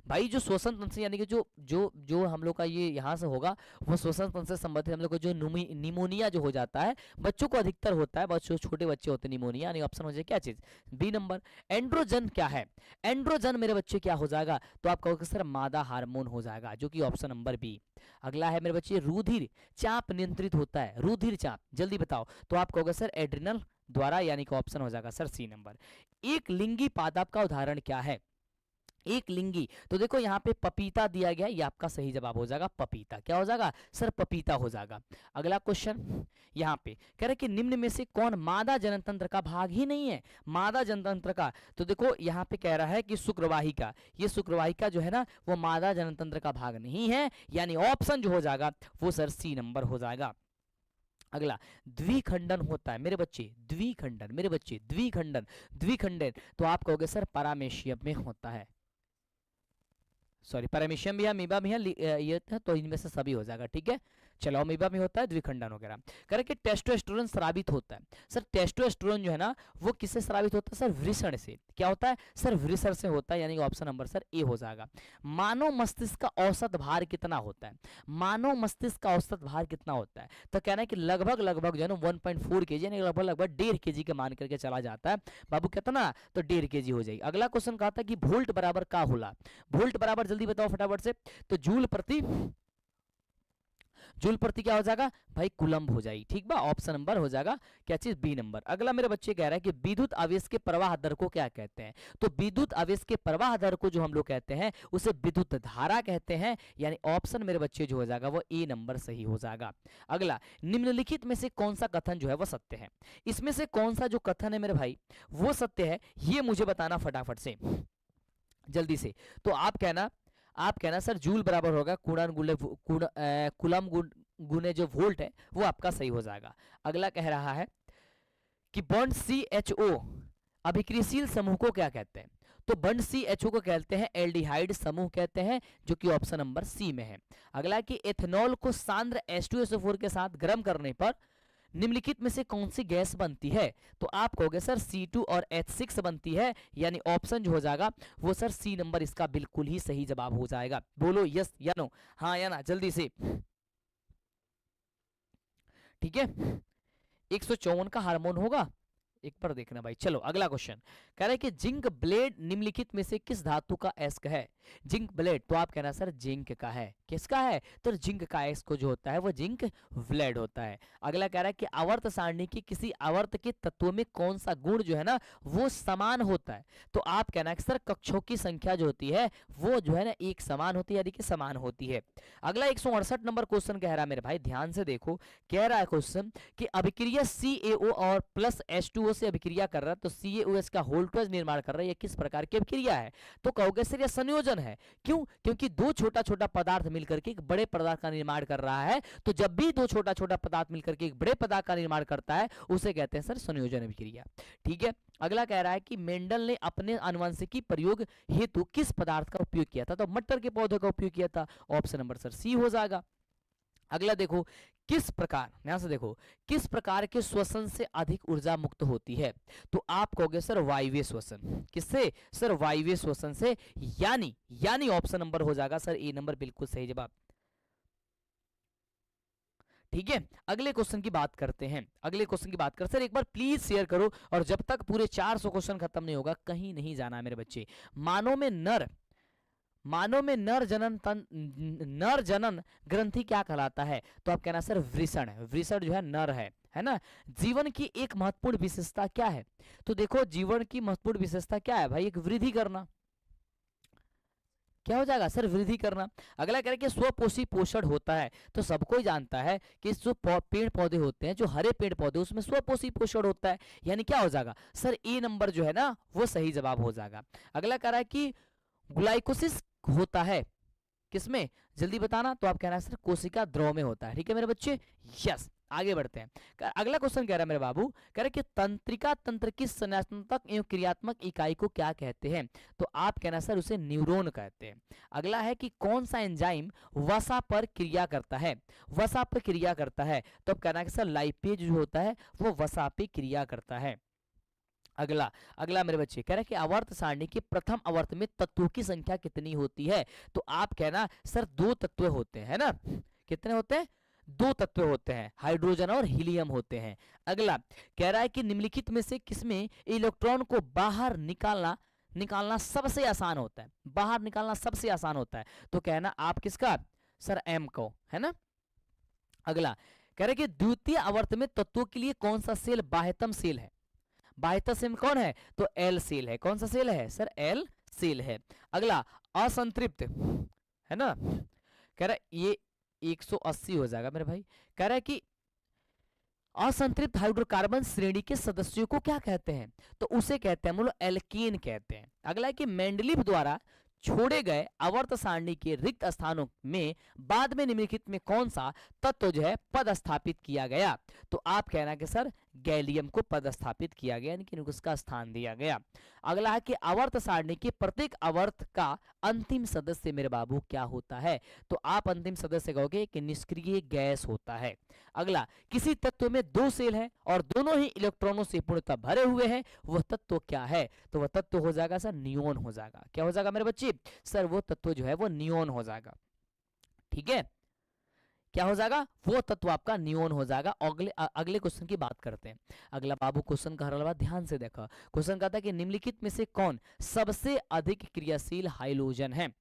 भाई जो श्वसन तंत्र यानी कि जो जो जो हम लोग का ये यहाँ से होगा वो श्वसन तंत्र से संबंधित हम लोग को जो निमोनिया जो हो जाता है बच्चों को अधिकतर होता है, बच्चों छोटे बच्चे होते हैं निमोनिया, यानी ऑप्शन हो जाए क्या चीज बी नंबर। एंड्रोजन क्या है, एंड्रोजन मेरे बच्चे क्या हो जाएगा, तो आप कहोगे सर मादा हार्मोन हो जाएगा, जो कि ऑप्शन नंबर बी। अगला है मेरे बच्चे रुधिर चाप नियंत्रित होता है, रुधिर चाप जल्दी बताओ, तो आप कहोगे सर एड्रिनल द्वारा, यानी कि ऑप्शन हो जाएगा सर सी नंबर। एक लिंगी पादप का उदाहरण क्या है, एक लिंगी, तो देखो यहाँ पे पपीता दिया गया है, ये आपका सही जवाब हो जाएगा पपीता। क्या हो जाएगा सर पपीता हो जाएगा। अगला क्वेश्चन यहाँ पे कह रहे कि निम्न में से कौन मादा जननतंत्र का भाग ही नहीं है, मादा जननतंत्र का, तो देखो यहाँ पे कह रहा है कि शुक्रवाहिका, ये शुक्रवाहिका जो है ना वो मादा जननतंत्र का भाग नहीं है, यानी ऑप्शन जो हो जाएगा वो सर सी नंबर हो जाएगा। अगला, द्विखंडन होता है मेरे बच्चे, द्विखंडन मेरे बच्चे, द्विखंडन, द्विखंडन, तो आप कहोगे सर पैरामेशियम में होता है, सॉरी पैरामीशियम भी है, अमीबा भी है, ये था, तो इनमें से सभी हो जाएगा, ठीक है। चलो अमीबा में होता है द्विखंडन वगैरह। कह रहे कि टेस्टोस्टेरोन स्रावित होता है, सर टेस्टोस्टेरोन जो है ना वो किससे स्रावित होता है सर वृषण से। क्या होता है सर वृषण से होता है, यानी ऑप्शन नंबर सर ए हो जाएगा। मानव मस्तिष्क का औसत भार कितना होता है, मानव मस्तिष्क का औसत भार कितना होता है, तो कहना है कि लगभग लगभग जो है ना 1.4 kg, यानी लगभग लगभग 1.5 kg के मान करके चला जाता है। बाबू कितना, तो 1.5 kg हो जाएगी। अगला क्वेश्चन कहा था कि वोल्ट बराबर का होला, वोल्ट बराबर जल्दी बताओ फटाफट से, तो जूल प्रति, जूल प्रति क्या हो जाएगा भाई कूलम्ब हो जाएगी, ठीक बा, ऑप्शन नंबर हो जाएगा क्या चीज बी नंबर। अगला मेरे बच्चे कह रहा है कि विद्युत आवेश के प्रवाह दर को क्या कहते हैं, तो विद्युत आवेश के प्रवाह दर को जो हम लोग कहते हैं उसे विद्युत धारा कहते हैं, यानी ऑप्शन मेरे बच्चे जो हो जाएगा वो ए नंबर सही हो जाएगा। अगला, निम्नलिखित में से कौन सा कथन जो है वो सत्य है, इसमें से कौन सा जो कथन है मेरे भाई वो सत्य है, ये मुझे बताना फटाफट से जल्दी से। तो आप कहना सर जूल बराबर होगा कूलम गुने जो वोल्ट है वो आपका सही हो जाएगा। अगला कह रहा है कि बॉन्ड CHO अभिक्रियाशील समूह को क्या कहते हैं, तो बॉन्ड CHO को कहते हैं एल्डिहाइड समूह कहते हैं, जो कि ऑप्शन नंबर सी में है। अगला कि एथेनॉल को सांद्र H2SO4 के साथ गर्म करने पर निम्नलिखित में से कौन सी गैस बनती है, तो आप कहोगे सर C2 और H6 बनती है, यानी ऑप्शन जो हो जाएगा वो सर सी नंबर इसका बिल्कुल ही सही जवाब हो जाएगा। बोलो यस या नो, हाँ या ना जल्दी से, ठीक है। 154 का हार्मोन होगा, एक बार देखना भाई। चलो अगला क्वेश्चन कह रहे हैं कि जिंक ब्लेड निम्नलिखित में से किस धातु का अयस्क है, जिंक ब्लेड, तो आप कहना सर जिंक का है। किसका है? तो जिंक का है, इसको जो होता है वो जिंक ब्लेड होता है। अगला कह रहा है कि आवर्त सारणी की किसी आवर्त के तत्व में कौन सा गुण जो है ना वो समान होता है। तो आप कहना है कि सर कक्षों की संख्या जो होती है वो जो है ना एक समान होती है, यानी कि समान होती है। अगला 168 नंबर क्वेश्चन कह रहा है मेरे भाई, ध्यान से देखो। कह रहा है क्वेश्चन कि अभिक्रिया CaO और प्लस H2O से अभिक्रिया कर रहा है, तो CaOH का होल्टवेज निर्माण कर रहा है, ये किस प्रकार की अभिक्रिया है? तो कहोगे सर ये संयोजन है। क्यों? क्योंकि दो छोटा छोटा पदार्थ मिलकर के एक बड़े पदार्थ का निर्माण कर रहा है। तो जब भी दो छोटा छोटा पदार्थ मिलकर के एक बड़े पदार्थ का निर्माण करता है उसे कहते हैं सर संयोजन अभिक्रिया। ठीक है। अगला कह रहा है कि मेंडल ने अपने आनुवंशिकी प्रयोग हेतु किस पदार्थ का उपयोग किया था? तो मटर के पौधे का उपयोग किया था। ऑप्शन नंबर सर सी हो जाएगा। अगला देखो, किस प्रकार, यहां से देखो, किस प्रकार के श्वसन से अधिक ऊर्जा मुक्त होती है? तो आप कहोगे सर वायवीय श्वसन। किससे? सर वायवीय श्वसन से, यानी ऑप्शन नंबर हो जाएगा सर ए नंबर, बिल्कुल सही जवाब। ठीक है। अगले क्वेश्चन की बात करते हैं। अगले क्वेश्चन की बात कर सर एक बार प्लीज शेयर करो, और जब तक पूरे 400 क्वेश्चन खत्म नहीं होगा कहीं नहीं जाना है मेरे बच्चे। मानव में नर जनन ग्रंथि क्या कहलाता है? तो आप कहना सर वृषण। वृषण जो है नर है ना। जीवन की एक महत्वपूर्ण विशेषता क्या है? तो देखो जीवन की महत्वपूर्ण विशेषता क्या है भाई? एक वृद्धि करना। क्या हो जाएगा सर? वृद्धि करना। अगला कह रहे कि स्वपोषी पोषण होता है, तो सबको ही जानता है कि जो पेड़ पौधे होते हैं, जो हरे पेड़ पौधे, उसमें स्वपोषी पोषण होता है, यानी क्या हो जाएगा सर? ए नंबर जो है ना वो सही जवाब हो जाएगा। अगला कह रहा है कि ग्लाइकोसिस होता है किसमें? जल्दी बताना। तो आप कह रहे हैं सर कोशिका द्रव में होता है। ठीक है मेरे बच्चे, यस। आगे बढ़ते हैं। अगला क्वेश्चन कह रहा है मेरे बाबू, कह रहे कि तंत्रिका तंत्र की संरचनात्मक एवं क्रियात्मक इकाई को क्या कहते हैं? तो आप कहना सर उसे न्यूरॉन कहते हैं। अगला है कि कौन सा एंजाइम वसा पर क्रिया करता है? वसा पर क्रिया करता है, तो आप कहना है कि सर लाइपेज जो होता है वो वसा पे क्रिया करता है। अगला मेरे बच्चे कह रहे हैं कि आवर्त सारणी के प्रथम आवर्त में तत्वों की संख्या कितनी होती है? तो आप कहना सर 2 तत्व होते हैं ना। कितने होते हैं? 2 तत्व होते हैं, हाइड्रोजन और हीलियम होते हैं। अगला कह रहा है कि निम्नलिखित में से किसमें इलेक्ट्रॉन को बाहर निकालना सबसे आसान होता है? बाहर निकालना सबसे आसान होता है, तो कहना आप किसका? सर एम को, है ना। अगला कह रहे कि द्वितीय आवर्त में तत्वों के लिए कौन सा सेल बाह्यतम सेल है? बाह्यतम सेल कौन है? तो एल सेल है। कौन सा सेल है सर? एल सेल है। अगला असंतृप्त, है ना। कह रहा है ये 180 हो जाएगा मेरे भाई। कह रहा है कि असंतृप्त हाइड्रोकार्बन श्रेणी के सदस्यों को क्या कहते हैं? तो उसे कहते हैं एल्केन कहते हैं। अगला है कि मेंडलीव द्वारा छोड़े गए आवर्त सारणी के रिक्त स्थानों में बाद में निम्नलिखित में कौन सा तत्व जो है पदस्थापित किया गया? तो आप कहना कि सर गैलियम को पदस्थापित किया गया, यानी कि उसका स्थान दिया गया। अगला है कि आवर्त सारणी के प्रत्येक आवर्त का अंतिम सदस्य मेरे बाबू क्या होता है? तो आप अंतिम सदस्य कहोगे कि निष्क्रिय गैस होता है। अगला, किसी तत्व में 2 सेल है और दोनों ही इलेक्ट्रॉनों से पूर्णतः भरे हुए हैं, वह तत्व क्या है? तो वह तत्व हो जाएगा सर नियोन हो जाएगा। क्या हो जाएगा मेरे बच्चे? सर वो तत्व जो है वो नियोन हो जाएगा। ठीक है, क्या हो जाएगा? वो तत्व आपका नियोन हो जाएगा। अगले क्वेश्चन की बात करते हैं। अगला बाबू क्वेश्चन का हर ध्यान से देखा। क्वेश्चन कहता है कि निम्नलिखित में से कौन सबसे अधिक क्रियाशील हाइड्रोजन है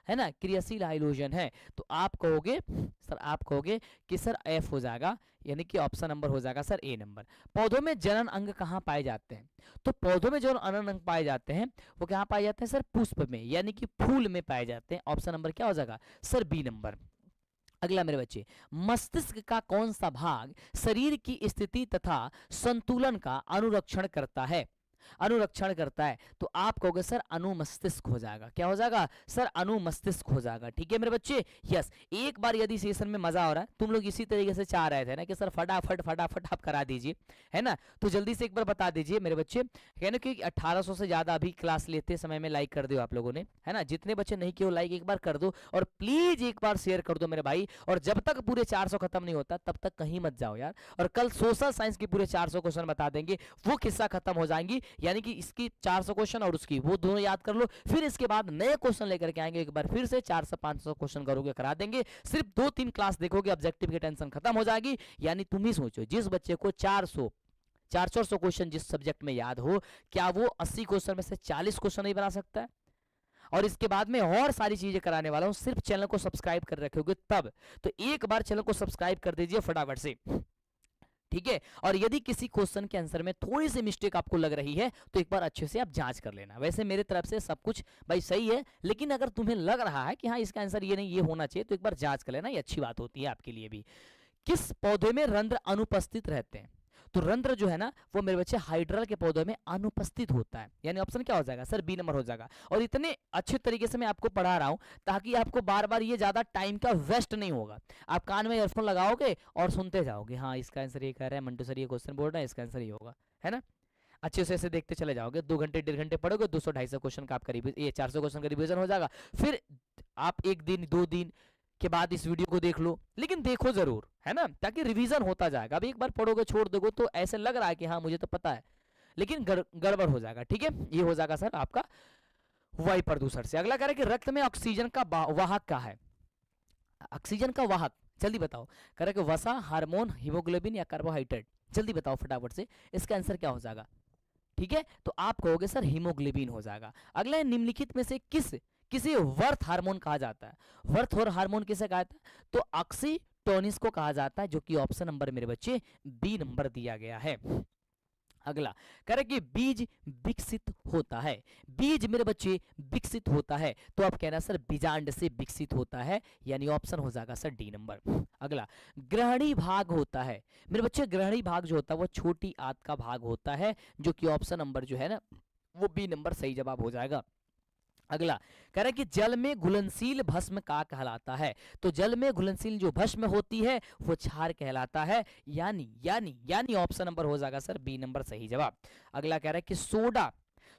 ना, क्रियाशील हाइड्रोजन है? तो आप कहोगे सर, आप कहोगे कि सर एफ हो जाएगा, यानी कि ऑप्शन नंबर हो जाएगा सर ए नंबर। पौधों में जनन अंग कहाँ पाए जाते हैं? तो पौधों में जो जनन अंग पाए जाते हैं वो कहाँ पाए जाते हैं सर? पुष्प में, यानी कि फूल में पाए जाते हैं। ऑप्शन नंबर क्या हो जाएगा सर? B number. अगला मेरे बच्चे, मस्तिष्क का कौन सा भाग शरीर की स्थिति तथा संतुलन का अनुरक्षण करता है? तो आप कहोगे सर अनुमस्तिष्क हो जाएगा। क्या हो जाएगा सर? अनुमस्तिष्क हो जाएगा। ठीक है मेरे बच्चे, यस। एक बार यदि सेशन में मजा हो रहा है, तुम लोग इसी तरीके से चाह रहे थे ना कि सर फटाफट आप करा दीजिए, है ना, तो जल्दी से एक बार बता दीजिए मेरे बच्चे, है ना, क्योंकि 1800 से ज्यादा अभी क्लास लेते समय में लाइक कर दो आप लोगों ने, है ना। जितने बच्चे नहीं किए लाइक एक बार कर दो, और प्लीज एक बार शेयर कर दो मेरे भाई। और जब तक पूरे 400 खत्म नहीं होता तब तक कहीं मत जाओ यार। और कल सोशल साइंस की पूरे 400 क्वेश्चन बता देंगे, वो किस्सा खत्म हो जाएंगी, यानी कि इसकी 400 क्वेश्चन और उसकी वो दोनों याद कर लो। फिर इसके बाद नए क्वेश्चन लेकर के आएंगे, एक बार फिर से 400-500 क्वेश्चन करोगे, करा देंगे। सिर्फ 2-3 क्लास देखोगे, ऑब्जेक्टिव की टेंशन खत्म हो जाएगी। यानी तुम ही सोचो, जिस बच्चे को 400 क्वेश्चन जिस सब्जेक्ट में याद हो, क्या वो 80 क्वेश्चन में से 40 क्वेश्चन नहीं बना सकता है? और इसके बाद में और सारी चीजें कराने वाला हूं, सिर्फ चैनल को सब्सक्राइब कर रखोगे तब। तो एक बार चैनल को सब्सक्राइब कर दीजिए फटाफट से, ठीक है। और यदि किसी क्वेश्चन के आंसर में थोड़ी सी मिस्टेक आपको लग रही है तो एक बार अच्छे से आप जांच कर लेना। वैसे मेरे तरफ से सब कुछ भाई सही है, लेकिन अगर तुम्हें लग रहा है कि हाँ इसका आंसर ये नहीं ये होना चाहिए, तो एक बार जांच कर लेना, ये अच्छी बात होती है आपके लिए भी। किस पौधे में रंध्र अनुपस्थित रहते हैं? तो रंध्र जो है ना वो मेरे बच्चे हाइड्रल के पौधों में अनुपस्थित होता है, यानी ऑप्शन क्या हो जाएगा सर? बी नंबर हो जाएगा। और इतने अच्छे तरीके से मैं आपको पढ़ा रहा हूं ताकि आपको बार बार ये ज्यादा टाइम का वेस्ट नहीं होगा। आप कान में ईयरफोन लगाओगे और सुनते जाओगे, हाँ इसका आंसर ये कह रहा है, मंटू सर ये क्वेश्चन बोल रहा है, इसका आंसर ये होगा, है ना। अच्छे से ऐसे देखते चले जाओगे, 2 घंटे 1.5 घंटे पढ़ोगे, 200-250 क्वेश्चन का आप करीब ये 400 क्वेश्चन का रिवीजन हो जाएगा। फिर आप 1 दिन 2 दिन के बाद इस वीडियो को देख लो, लेकिन देखो जरूर, है ना, ताकि रिवीजन होता जाएगा। अब एक बार पढ़ोगे छोड़ दोगे तो ऐसे लग रहा है कि हाँ मुझे तो पता है, लेकिन गड़बड़ हो जाएगा, ठीक है। ये हो जाएगा सर आपका वायु प्रदूषण से। अगला कह रहा है कि रक्त में ऑक्सीजन का वाहक क्या है? ऑक्सीजन का वाहक जल्दी बताओ। कह रहा है कि वसा, हार्मोन, हीमोग्लोबिन या कार्बोहाइड्रेट? जल्दी बताओ फटाफट से, इसका आंसर क्या हो जाएगा? ठीक है, तो आप कहोगे सर हीमोग्लोबिन हो जाएगा। अगला है निम्नलिखित में से किसे वर्थ हार्मोन कहा जाता है? वर्थ और हार्मोन किसे कहा जाता है? तो ऑक्सीटोसिन को कहा जाता है, जो कि ऑप्शन नंबर मेरे बच्चे बी नंबर दिया गया है। अगला कह रहे कि बीज विकसित होता है। बीज मेरे बच्चे विकसित होता है, तो आप कहना सर बीजांड से विकसित होता है, यानी ऑप्शन हो जाएगा सर डी नंबर। अगला ग्रहणी भाग होता है। मेरे बच्चे ग्रहणी भाग जो होता है वो छोटी आंत का भाग होता है, जो कि ऑप्शन नंबर जो है ना वो बी नंबर सही जवाब हो जाएगा। अगला कह रहा है कि जल में घुलनशील भस्म का कहलाता है। तो जल में घुलनशील जो भस्म होती है वो क्षार कहलाता है, यानी ऑप्शन नंबर हो जाएगा सर बी नंबर सही जवाब। अगला कह रहा है कि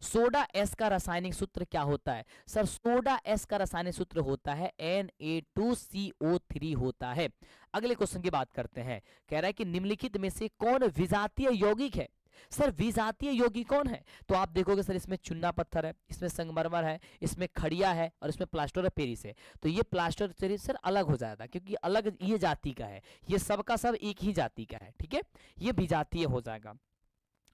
सोडा एस का रासायनिक सूत्र क्या होता है? सर सोडा एस का रासायनिक सूत्र होता है Na2CO3 होता है। अगले क्वेश्चन की बात करते हैं। कह रहा है कि निम्नलिखित में से कौन विजातीय यौगिक है? सर विजातीय यौगिक कौन है? तो आप देखोगे सर इसमें चुन्ना पत्थर है, इसमें संगमरमर है, इसमें खड़िया है और इसमें प्लास्टर ऑफ पेरिस है। तो ये प्लास्टर ऑफ पेरिस सर अलग हो जाता है क्योंकि अलग ये जाति का है, ये सबका सब एक ही जाति का है, ठीक है, ये विजातीय हो जाएगा।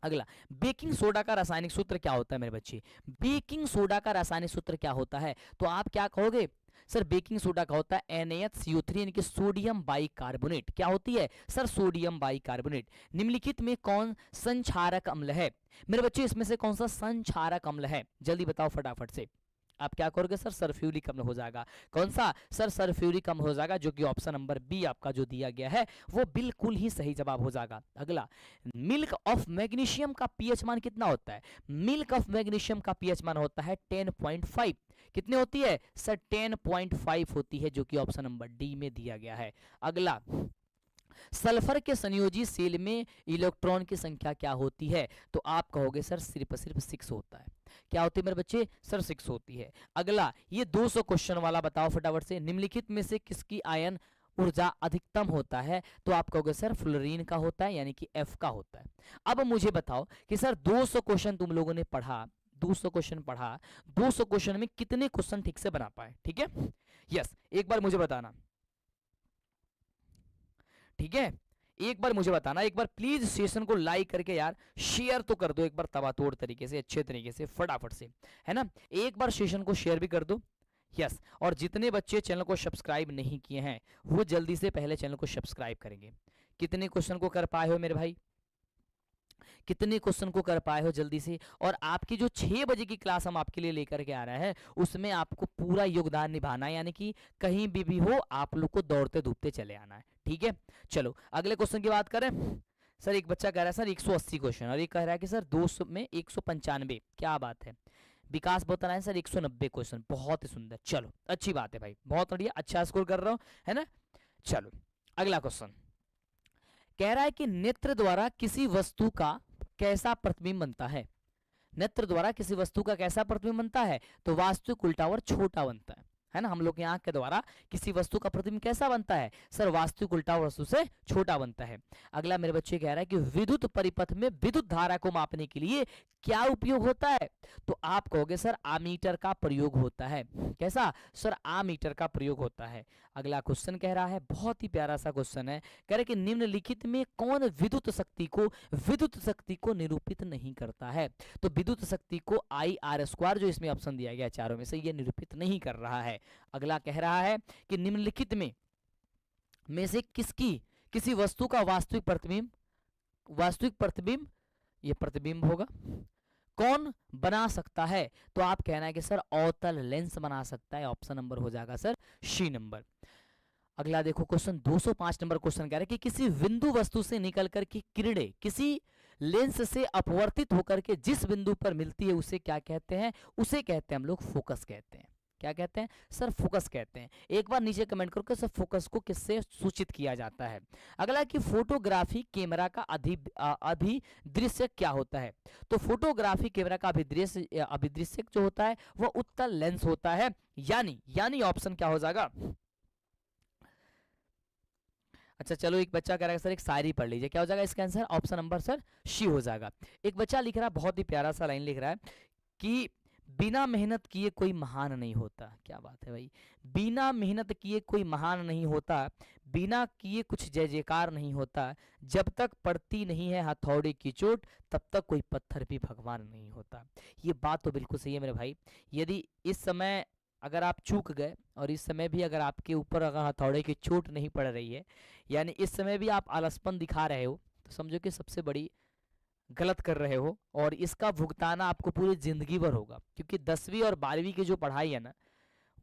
अगला बेकिंग सोडा का रासायनिक सूत्र क्या होता है मेरे बच्चे? बेकिंग सोडा का रासायनिक सूत्र क्या होता है? तो आप क्या कहोगे सर? बेकिंग सोडा का होता है NaHCO3 यानी कि सोडियम बाइकार्बोनेट। क्या होती है सर? Sodium bicarbonate. निम्नलिखित में कौन संक्षारक अम्ल है? मेरे बच्चे इसमें से कौन सा संक्षारक अम्ल है? जल्दी बताओ फटाफट से। आप क्या करोगे सर? सल्फ्यूरिक अम्ल हो जाएगा। कौन सा सर? सल्फ्यूरिक अम्ल हो जाएगा, जो कि ऑप्शन नंबर बी आपका जो दिया गया है वो बिल्कुल ही सही जवाब हो जाएगा। अगला मिल्क ऑफ मैग्नीशियम का पीएच मान कितना होता है? मिल्क ऑफ मैग्नीशियम का पीएच मान होता है 10.5। कितने होती है सर? 10.5 होती है, जो कि ऑप्शन नंबर डी में दिया गया है। अगला सल्फर के संयोजी सेल में इलेक्ट्रॉन की संख्या क्या होती है? तो आप कहोगे सर सिर्फ 6 होता है। क्या होती है मेरे बच्चे? सर 6 होती है। अगला ये 200 क्वेश्चन वाला बताओ फटाफट से। निम्नलिखित में से किसकी आयन ऊर्जा अधिकतम होता है? तो आप कहोगे सर फ्लोरीन का होता है, यानी कि एफ का होता है। अब मुझे बताओ कि सर 200 क्वेश्चन तुम लोगों ने पढ़ा, 200 क्वेश्चन पढ़ा, 200 क्वेश्चन में कितने क्वेश्चन ठीक से बना पाए? ठीक है, यस, एक बार मुझे बताना, ठीक है, एक बार मुझे बताना। एक बार प्लीज सेशन को लाइक करके यार शेयर तो कर दो एक बार तबातोड़ तरीके से, अच्छे तरीके से, फटाफट से, है ना। एक बार सेशन को शेयर भी कर दो, यस। और जितने बच्चे चैनल को सब्सक्राइब नहीं किए हैं वो जल्दी से पहले चैनल को सब्सक्राइब करेंगे। कितने क्वेश्चन को कर पाए हो मेरे भाई? कितने क्वेश्चन को कर पाए हो जल्दी से? और आपकी जो 6 बजे की क्लास हम आपके लिए लेकर के आ रहे हैं उसमें आपको पूरा योगदान निभाना है, यानी कि कहीं भी हो आप लोग को दौड़ते धूपते चले आना है, ठीक है। चलो अगले क्वेश्चन की बात करें। सर एक बच्चा कह रहा है सर 180 क्वेश्चन, और एक कह रहा है कि सर 200 में 195। क्या बात है? विकास बता रहा है सर 190 क्वेश्चन। बहुत ही सुंदर, चलो अच्छी बात है भाई, बहुत बढ़िया, अच्छा स्कोर कर रहा हूं, है ना। चलो अगला क्वेश्चन कह रहा है कि नेत्र द्वारा किसी वस्तु का कैसा प्रतिबिंब बनता है? नेत्र द्वारा किसी वस्तु का कैसा प्रतिबिंब बनता है? तो वास्तविक उल्टा और छोटा बनता है। है ना, हम लोग की आंख के द्वारा किसी वस्तु का प्रतिबिंब कैसा बनता है सर, वास्तविक उल्टा वस्तु से छोटा बनता है। अगला मेरे बच्चे कह रहा है कि विद्युत परिपथ में विद्युत धारा को मापने के लिए क्या उपयोग होता है, तो आप कहोगे सर आमीटर का प्रयोग होता है। कैसा सर, आमीटर का प्रयोग होता है। अगला क्वेश्चन कह रहा है, बहुत ही प्यारा सा क्वेश्चन है, कह रहे कि निम्नलिखित में कौन विद्युत शक्ति को निरूपित नहीं करता है, तो विद्युत शक्ति को I/R² जो इसमें ऑप्शन दिया गया चारों में से, ये निरूपित नहीं कर रहा है। अगला कह रहा है कि निम्नलिखित में से किसी वस्तु का वास्तविक प्रतिबिंब ये प्रतिबिंब होगा, कौन बना सकता है, तो आप कहना है कि सर अवतल लेंस बना सकता है। ऑप्शन नंबर हो जाएगा सर सी नंबर। अगला देखो क्वेश्चन 205 नंबर क्वेश्चन कह रहा है कि किसी बिंदु वस्तु से निकलकर की किरणें किसी लेंस से अपवर्तित होकर के जिस बिंदु पर मिलती है उसे क्या कहते हैं, उसे कहते हैं हम लोग फोकस कहते हैं। क्या कहते हैं सर, फोकस कहते हैं। एक बार नीचे कमेंट करो कि सर फोकस को किससे सूचित किया जाता है। अगला कि फोटोग्राफी कैमरा का अभिदृश्य क्या होता है, तो फोटोग्राफी कैमरा का अभिदृश्य जो होता है वह उत्तल लेंस होता है। यानी ऑप्शन क्या हो जाएगा, अच्छा चलो, एक बच्चा कह रहा है सर एक शायरी पढ़ लीजिए, क्या हो जाएगा इसका आंसर, ऑप्शन नंबर सर सी हो जाएगा। एक बच्चा लिख रहा है, बहुत ही प्यारा सा लाइन लिख रहा है कि बिना मेहनत किए कोई महान नहीं होता। क्या बात है भाई, बिना मेहनत किए कोई महान नहीं होता, बिना किए कुछ जय जयकार नहीं होता, जब तक पड़ती नहीं है हथौड़े की चोट तब तक कोई पत्थर भी भगवान नहीं होता। ये बात तो बिल्कुल सही है मेरे भाई। यदि इस समय अगर आप चूक गए और इस समय भी अगर आपके ऊपर अगर हथौड़े की चोट नहीं पड़ रही है, यानी इस समय भी आप आलसपन दिखा रहे हो, तो समझो कि सबसे बड़ी गलत कर रहे हो, और इसका भुगताना आपको पूरी जिंदगी भर होगा। क्योंकि 10वीं और 12वीं की जो पढ़ाई है ना,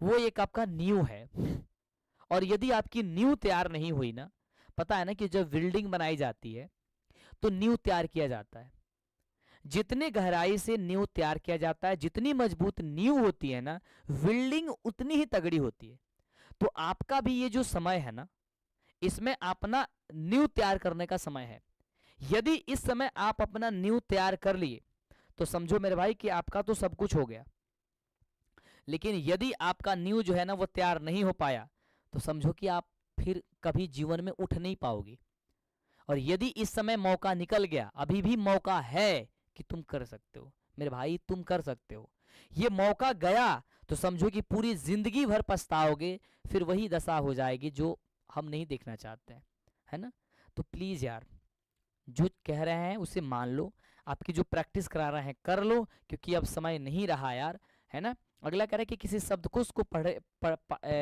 वो एक आपका नींव है, और यदि आपकी नींव तैयार नहीं हुई ना, पता है ना कि जब बिल्डिंग बनाई जाती है तो नींव तैयार किया जाता है, जितने गहराई से नींव तैयार किया जाता है, जितनी मजबूत नींव होती है ना, बिल्डिंग उतनी ही तगड़ी होती है। तो आपका भी ये जो समय है ना, इसमें अपना नींव तैयार करने का समय है। यदि इस समय आप अपना नींव तैयार कर लिए तो समझो मेरे भाई कि आपका तो सब कुछ हो गया। लेकिन यदि आपका नींव जो है ना वो तैयार नहीं हो पाया, तो समझो कि आप फिर कभी जीवन में उठ नहीं पाओगे। और यदि इस समय मौका निकल गया, अभी भी मौका है कि तुम कर सकते हो मेरे भाई, तुम कर सकते हो। ये मौका गया तो समझो कि पूरी जिंदगी भर पछताओगे, फिर वही दशा हो जाएगी जो हम नहीं देखना चाहते हैं, है ना। तो प्लीज यार, जो कह रहे हैं उसे मान लो, आपकी जो प्रैक्टिस करा रहे हैं कर लो, क्योंकि अब समय नहीं रहा यार, है ना। अगला कह रहा है कि किसी शब्दकोश को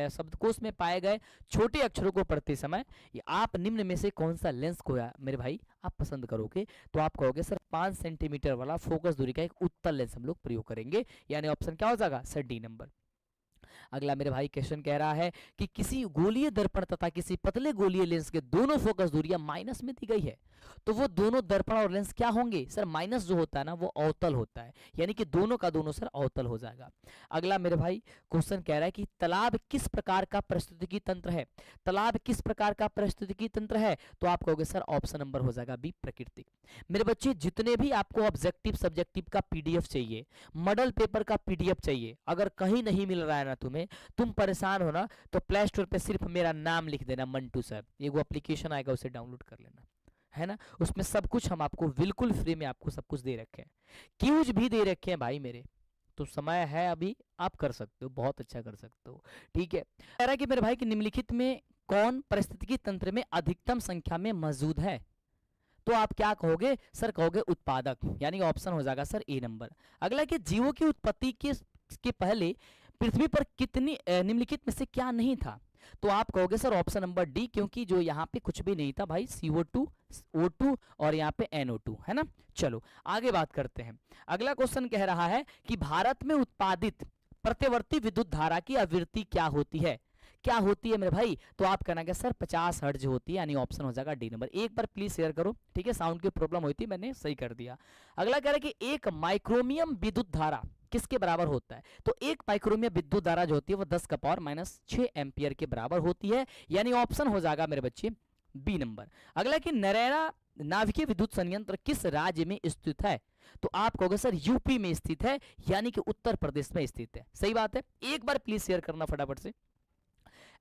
शब्दकोश में पाए गए छोटे अक्षरों को पढ़ते समय आप निम्न में से कौन सा लेंस को मेरे भाई आप पसंद करोगे, तो आप कहोगे सर 5 सेंटीमीटर वाला फोकस दूरी का एक उत्तल लेंस हम लोग प्रयोग करेंगे, यानी ऑप्शन क्या हो जाएगा सर डी नंबर। अगला मेरे भाई क्वेश्चन कह रहा है कि किसी गोलीय दर्पण तथा किसी पतले गोलीय लेंस के दोनों फोकस दूरियां माइनस में दी गई है, तो वो दोनों दर्पण और लेंस क्या होंगे सर, माइनस जो होता है ना वो अवतल होता है, यानी कि दोनों का दोनों सर अवतल हो जाएगा। अगला मेरे भाई क्वेश्चन कह रहा है कि तालाब किस प्रकार का पारिस्थितिकी तंत्र है, तालाब किस प्रकार का पारिस्थितिकी तंत्र है, तो आप कहोगे सर ऑप्शन नंबर हो जाएगा बी प्राकृतिक। मेरे बच्चे जितने भी आपको ऑब्जेक्टिव सब्जेक्टिव का पीडीएफ चाहिए, मॉडल पेपर का पीडीएफ चाहिए, अगर कहीं नहीं मिल रहा है ना तुम्हें, तुम परेशान हो ना, तो प्ले स्टोर पे सिर्फ मेरा नाम लिख देना मंटू सर, ये वो एप्लीकेशन आएगा उसे डाउनलोड कर लेना, है ना। उसमें सब कुछ हम आपको बिल्कुल फ्री में आपको सब कुछ दे रखे हैं, क्यूज भी दे रखे हैं भाई मेरे, तो समय है अभी, आप कर सकते हो, बहुत अच्छा कर सकते हो, ठीक है। कह रहा है कि मेरे भाई कि निम्नलिखित में कौन पारिस्थितिकी तंत्र में अधिकतम संख्या में मौजूद है, तो आप क्या कहोगे सर, कहोगे उत्पादक, यानी ऑप्शन हो जाएगा सर ए नंबर। अगला कि जीवों की उत्पत्ति के पहले पृथ्वी पर कितनी निम्नलिखित में से क्या नहीं था, तो आप कहोगे सर ऑप्शन नंबर डी, क्योंकि जो यहाँ पे कुछ भी नहीं था भाई, CO2 O2 और यहाँ पे NO2, है ना। चलो आगे बात करते हैं। अगला क्वेश्चन कह रहा है कि भारत में उत्पादित प्रत्यवर्ती विद्युत धारा की आवृत्ति क्या होती है, क्या होती है मेरे भाई, तो आप कहना कि सर 50 हर्ट्ज होती है, यानी ऑप्शन हो जाएगा डी नंबर। एक बार प्लीज शेयर करो, ठीक है, साउंड की प्रॉब्लम हुई थी, मैंने सही कर दिया। अगला कह रहा है कि एक माइक्रोमियम विद्युत धारा किसके बराबर होता है, तो एक माइक्रोमियम विद्युत धारा जो होती है वो 10 का पावर -6 एम्पियर के बराबर होती है, यानी ऑप्शन हो जाएगा मेरे बच्चे बी नंबर। अगला कि नरेला नाभिकीय विद्युत संयंत्र किस राज्य में स्थित है? तो आप कहोगे सर यूपी में स्थित है, यानी कि उत्तर प्रदेश में स्थित है। सही बात है, एक बार प्लीज शेयर करना फटाफट से।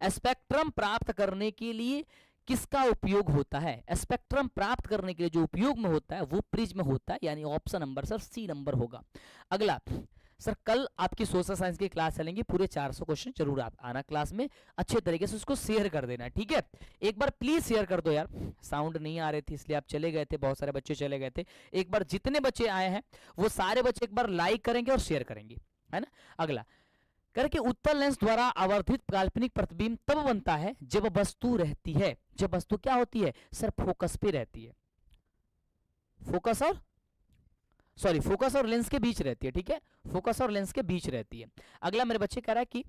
स्पेक्ट्रम प्राप्त करने के लिए किसका उपयोग होता है? स्पेक्ट्रम प्राप्त करने के लिए जो उपयोग में होता है वो प्रिज्म होता है, यानी option number sir C number होगा। अगला सर कल आपकी सोशल साइंस की क्लास चलेंगी, पूरे 400 क्वेश्चन जरूर आप आना क्लास में, अच्छे तरीके से उसको शेयर कर देना, ठीक है? एक बार प्लीज शेयर कर दो यार, साउंड नहीं आ रही थी इसलिए आप चले गए थे, बहुत सारे बच्चे चले गए थे। एक बार जितने बच्चे आए हैं वो सारे बच्चे एक बार लाइक करेंगे और शेयर करेंगे, है ना? अगला करके उत्तल लेंस द्वारा आवर्धित काल्पनिक प्रतिबिंब तब बनता है जब वस्तु रहती है, जब वस्तु क्या होती है सर? फोकस पे रहती है। फोकस और लेंस के बीच रहती है, ठीक है? फोकस और लेंस के बीच रहती है। अगला मेरे बच्चे कह रहा है कि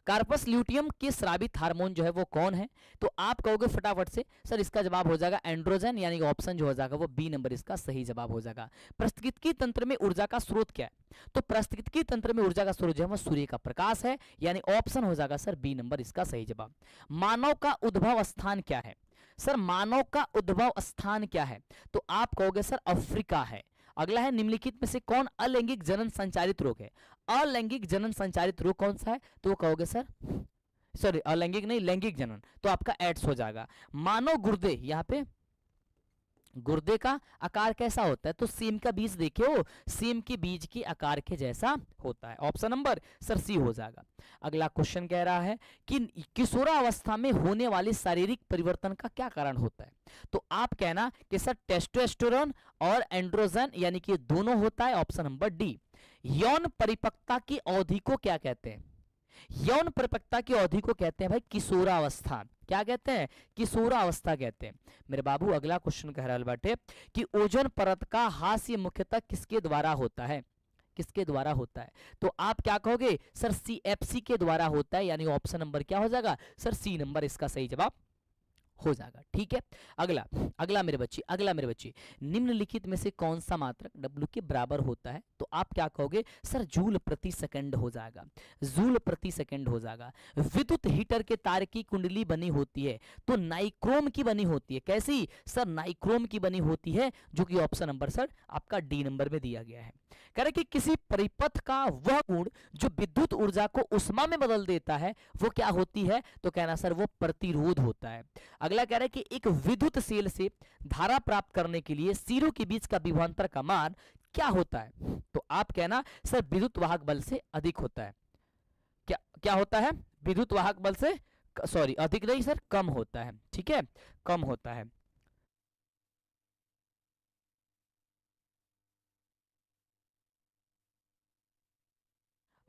कार्पस ल्यूटियम के स्रावित हार्मोन जो है वो कौन है? तो आप कहोगे फटाफट से सर इसका जवाब हो जाएगा एंड्रोजन, यानी ऑप्शन जो हो जाएगा वो बी नंबर इसका सही जवाब हो जाएगा। पारिस्थितिकी तंत्र में ऊर्जा का स्रोत क्या है? तो पारिस्थितिकी तंत्र में ऊर्जा का स्रोत जो है वो सूर्य का प्रकाश है, यानी ऑप्शन हो जाएगा सर बी नंबर इसका सही जवाब। मानव का उद्भव स्थान क्या है? सर मानव का उद्भव स्थान क्या है? तो आप कहोगे सर अफ्रीका है। अगला है निम्नलिखित में से कौन अलैंगिक जनन संचारित रोग है? अलैंगिक जनन संचारित रोग कौन सा है? तो वो कहोगे सर सॉरी अलैंगिक नहीं लैंगिक जनन, तो आपका एड्स हो जाएगा। मानव गुर्दे, यहाँ पे गुर्दे का आकार कैसा होता है? तो सेम का बीज देखे हो, सेम के बीज के आकार के जैसा होता है, ऑप्शन नंबर सर सी हो जाएगा। अगला क्वेश्चन कह रहा है कि किशोरावस्था में होने वाले शारीरिक परिवर्तन का क्या कारण होता है? तो आप कहना कि सर टेस्टोस्टेरोन और एंड्रोजन, यानी कि दोनों होता है, ऑप्शन नंबर डी। यौन परिपक्वता की अवधि को क्या कहते हैं? यौन परिपक्वता की अवधि को कहते हैं भाई किशोरावस्था। क्या कहते हैं? किशोरावस्था कहते हैं। मेरे बाबू अगला क्वेश्चन कह रहा बाटे कि ओजोन परत का हास्य मुख्यतः किसके द्वारा होता है? किसके द्वारा होता है? तो आप क्या कहोगे सर CFC के द्वारा होता है, यानी ऑप्शन नंबर क्या हो जाएगा सर सी नंबर इसका सही जवाब हो जाएगा, ठीक है? अगला मेरे बच्चे निम्नलिखित में से कौन सा मात्रक W के बराबर होता है? तो आप क्या कहोगे सर जूल प्रति सेकंड हो जाएगा, जूल प्रति सेकंड हो जाएगा। विद्युत हीटर के तार की कुंडली बनी होती है तो नाइक्रोम की बनी होती है, कैसी सर? नाइक्रोम की बनी होती है, जो कि ऑप्शन नंबर सर आपका डी नंबर में दिया गया है। कह रहे कि किसी परिपथ का वह गुण जो विद्युत ऊर्जा को उष्मा में बदल देता है वो क्या होती है? तो कहना सर वो प्रतिरोध होता है। अगला कह रहा है कि एक विद्युत सेल से धारा प्राप्त करने के लिए सिरों के बीच का विभवांतर का मान क्या होता है? तो आप कहना सर विद्युत वाहक बल से अधिक होता है। क्या होता है? विद्युत वाहक बल से सॉरी अधिक नहीं सर कम होता है, ठीक है? कम होता है।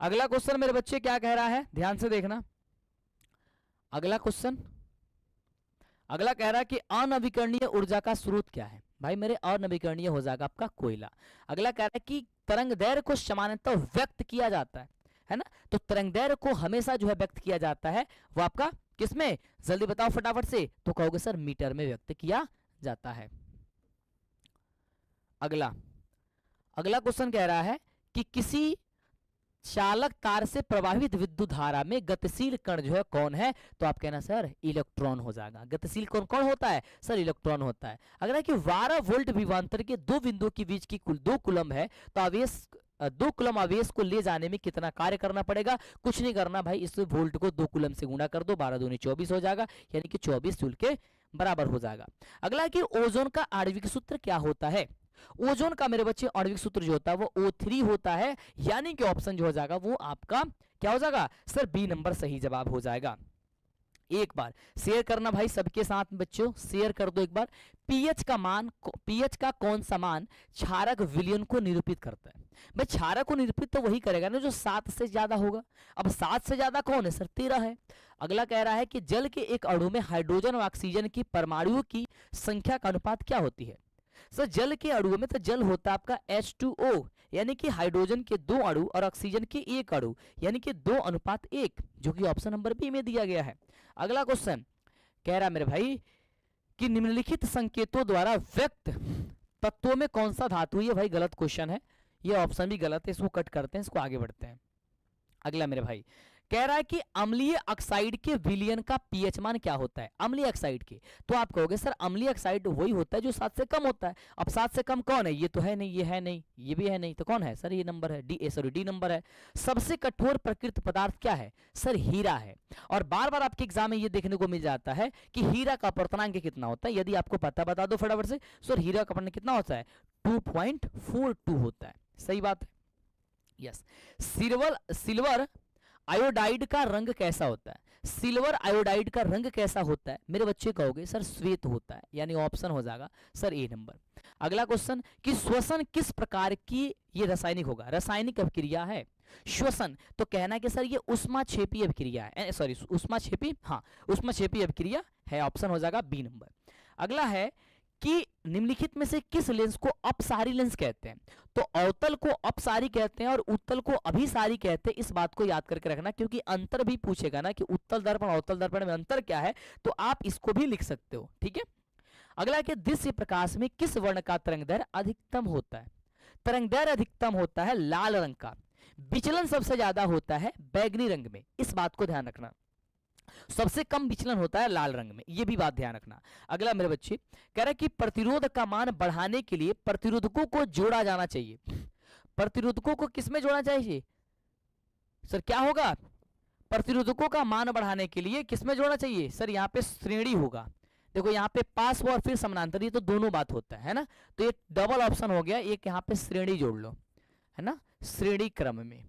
अगला क्वेश्चन मेरे बच्चे क्या कह रहा है, ध्यान से देखना। अगला क्वेश्चन अगला कह रहा है कि अनवीकरणीय ऊर्जा का स्रोत क्या है? भाई मेरे अनवीकरणीय हो जाएगा आपका कोयला। अगला कह रहा है कि तरंग दैर्घ्य को सामान्यतः व्यक्त किया जाता है ना? तो तरंग दैर्घ्य को हमेशा जो है व्यक्त किया जाता है वो आपका किसमें? जल्दी बताओ फटाफट से। तो कहोगे सर मीटर में व्यक्त किया जाता है। अगला क्वेश्चन कह रहा है कि किसी चालक तार से प्रवाहित विद्युत धारा में गतिशील कण जो है कौन है? तो आप कहना सर इलेक्ट्रॉन हो जाएगा। गतिशील कण कौन होता है? सर इलेक्ट्रॉन होता है। अगर है कि 12 वोल्ट विभवांतर के दो बिंदुओं के बीच की कुल 2 कूलम है तो आवेश 2 कूलम आवेश को ले जाने में कितना कार्य करना पड़ेगा? कुछ नहीं करना भाई, इस वोल्ट को 2 कूलम से गुणा कर दो, 12 दूनी 24 हो जाएगा, यानी कि 24 जूल के बराबर हो जाएगा। अगला है कि ओजोन का आणविक सूत्र क्या होता है? ओजोन का मेरे बच्चे आणविक सूत्र जो होता है वो O3 होता है, यानी कि ऑप्शन जो हो जाएगा वो आपका क्या हो जाएगा सर? बी नंबर सही जवाब हो जाएगा। एक बार शेयर करना भाई सबके साथ बच्चों, शेयर कर दो एक बार। पीएच का कौन सा मान क्षारक विलयन को निरूपित करता है? भाई क्षारक को निरूपित तो वही करेगा ना जो 7 से ज्यादा होगा। अब 7 से ज्यादा कौन है सर? 13 है। अगला कह रहा है कि जल के एक अणु में हाइड्रोजन और ऑक्सीजन की परमाणुओं की संख्या का अनुपात क्या होती है? सर जल के अणुओं में तो जल होता है आपका H2O, यानी कि हाइड्रोजन के 2 अणु और ऑक्सीजन के 1 अणु, यानी कि 2:1, जो कि ऑप्शन नंबर बी में दिया गया है। अगला क्वेश्चन कह रहा मेरे भाई कि निम्नलिखित संकेतों द्वारा व्यक्त तत्वों में कौन सा धातु? ये भाई गलत क्वेश्चन है, ये ऑप्शन भी गलत है, इसको कट करते हैं, इसको आगे बढ़ते हैं। अगला मेरे भाई कह रहा है कि अम्लीय ऑक्साइड के विलयन का पीएच मान क्या होता है, अम्लीय ऑक्साइड के। तो आप कहोगे सर अम्लीय ऑक्साइड वही होता है जो 7 से कम होता है। अब 7 से कम कौन है, ये तो है नहीं, ये है नहीं, ये भी है नहीं, तो कौन है सर, ये नंबर है डी, सॉरी डी नंबर है। सबसे कठोर प्रकृत पदार्थ क्या है सर, हीरा है। और बार बार आपके एग्जाम में ये देखने को मिल जाता है कि हीरा का अपवर्तनांक कितना होता है, यदि आपको पता बता दो फटाफट से। सर हीरा का अपवर्तनांक कितना होता है, 2.42 होता है, सही बात है, यस। सिल्वर आयोडाइड का रंग कैसा होता है, सिल्वर आयोडाइड का रंग कैसा होता है मेरे बच्चे, कहोगे सर श्वेत होता है, यानी ऑप्शन हो जाएगा सर ए नंबर। अगला क्वेश्चन कि श्वसन किस प्रकार की ये रासायनिक होगा, रासायनिक अभिक्रिया है श्वसन, तो कहना है कि सर ये उष्माक्षेपी अभिक्रिया है, सॉरी उष्माक्षेपी, हाँ उष्माक्षेपी अभिक्रिया है, ऑप्शन हो जाएगा बी नंबर। अगला है कि निम्नलिखित में से किस लेंस को अपसारी लेंस कहते हैं, तो अवतल को अपसारी कहते हैं और उत्तल को अभिसारी कहते हैं। इस बात को याद करके रखना, क्योंकि अंतर भी पूछेगा ना कि उत्तल दर्पण अवतल दर्पण में अंतर क्या है, तो आप इसको भी लिख सकते हो, ठीक है। अगला कि दृश्य प्रकाश में किस वर्ण का तरंगदैर्घ्य अधिकतम होता है, तरंगदैर्घ्य अधिकतम होता है लाल रंग का, विचलन सबसे ज्यादा होता है बैगनी रंग में, इस बात को ध्यान रखना, सबसे कम विचलन होता है लाल रंग में, ये भी बात ध्यान रखना। अगला मेरे बच्चे कह रहा है कि प्रतिरोध का मान बढ़ाने के लिए प्रतिरोधकों को जोड़ा जाना चाहिए, प्रतिरोधकों को किसमें जोड़ना चाहिए सर, क्या होगा, प्रतिरोधकों का मान बढ़ाने के लिए किसमें जोड़ना चाहिए सर, यहाँ पे श्रेणी होगा, देखो यहाँ पे पास और फिर समानांतर, ये तो दोनों बात होता है ना, तो ये डबल ऑप्शन हो गया, एक यहाँ पे श्रेणी जोड़ लो, है ना, श्रेणी क्रम में,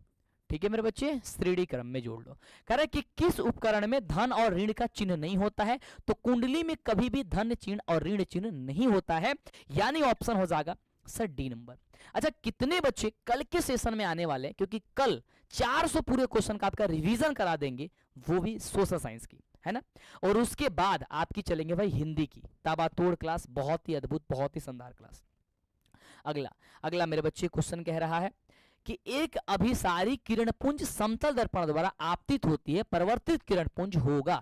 ठीक है मेरे बच्चे, श्रेणी क्रम में जोड़ लो। कह रहा है कि किस उपकरण में धन और ऋण का चिन्ह नहीं होता है, तो कुंडली में कभी भी धन चिन्ह और ऋण चिन्ह नहीं होता है, यानी ऑप्शन हो जाएगा सर डी नंबर। अच्छा कितने बच्चे कल के सेशन में आने वाले हैं, क्योंकि कल 400 पूरे क्वेश्चन का आपका रिवीजन करा देंगे, वो भी सोशल साइंस की, है ना, और उसके बाद आपकी चलेंगे भाई हिंदी की ताबातोड़ क्लास, बहुत ही अद्भुत, बहुत ही शानदार क्लास। अगला मेरे बच्चे क्वेश्चन कह रहा है कि एक अभिसारी किरणपुंज समतल दर्पण द्वारा आपतित होती है, परिवर्तित किरणपुंज होगा,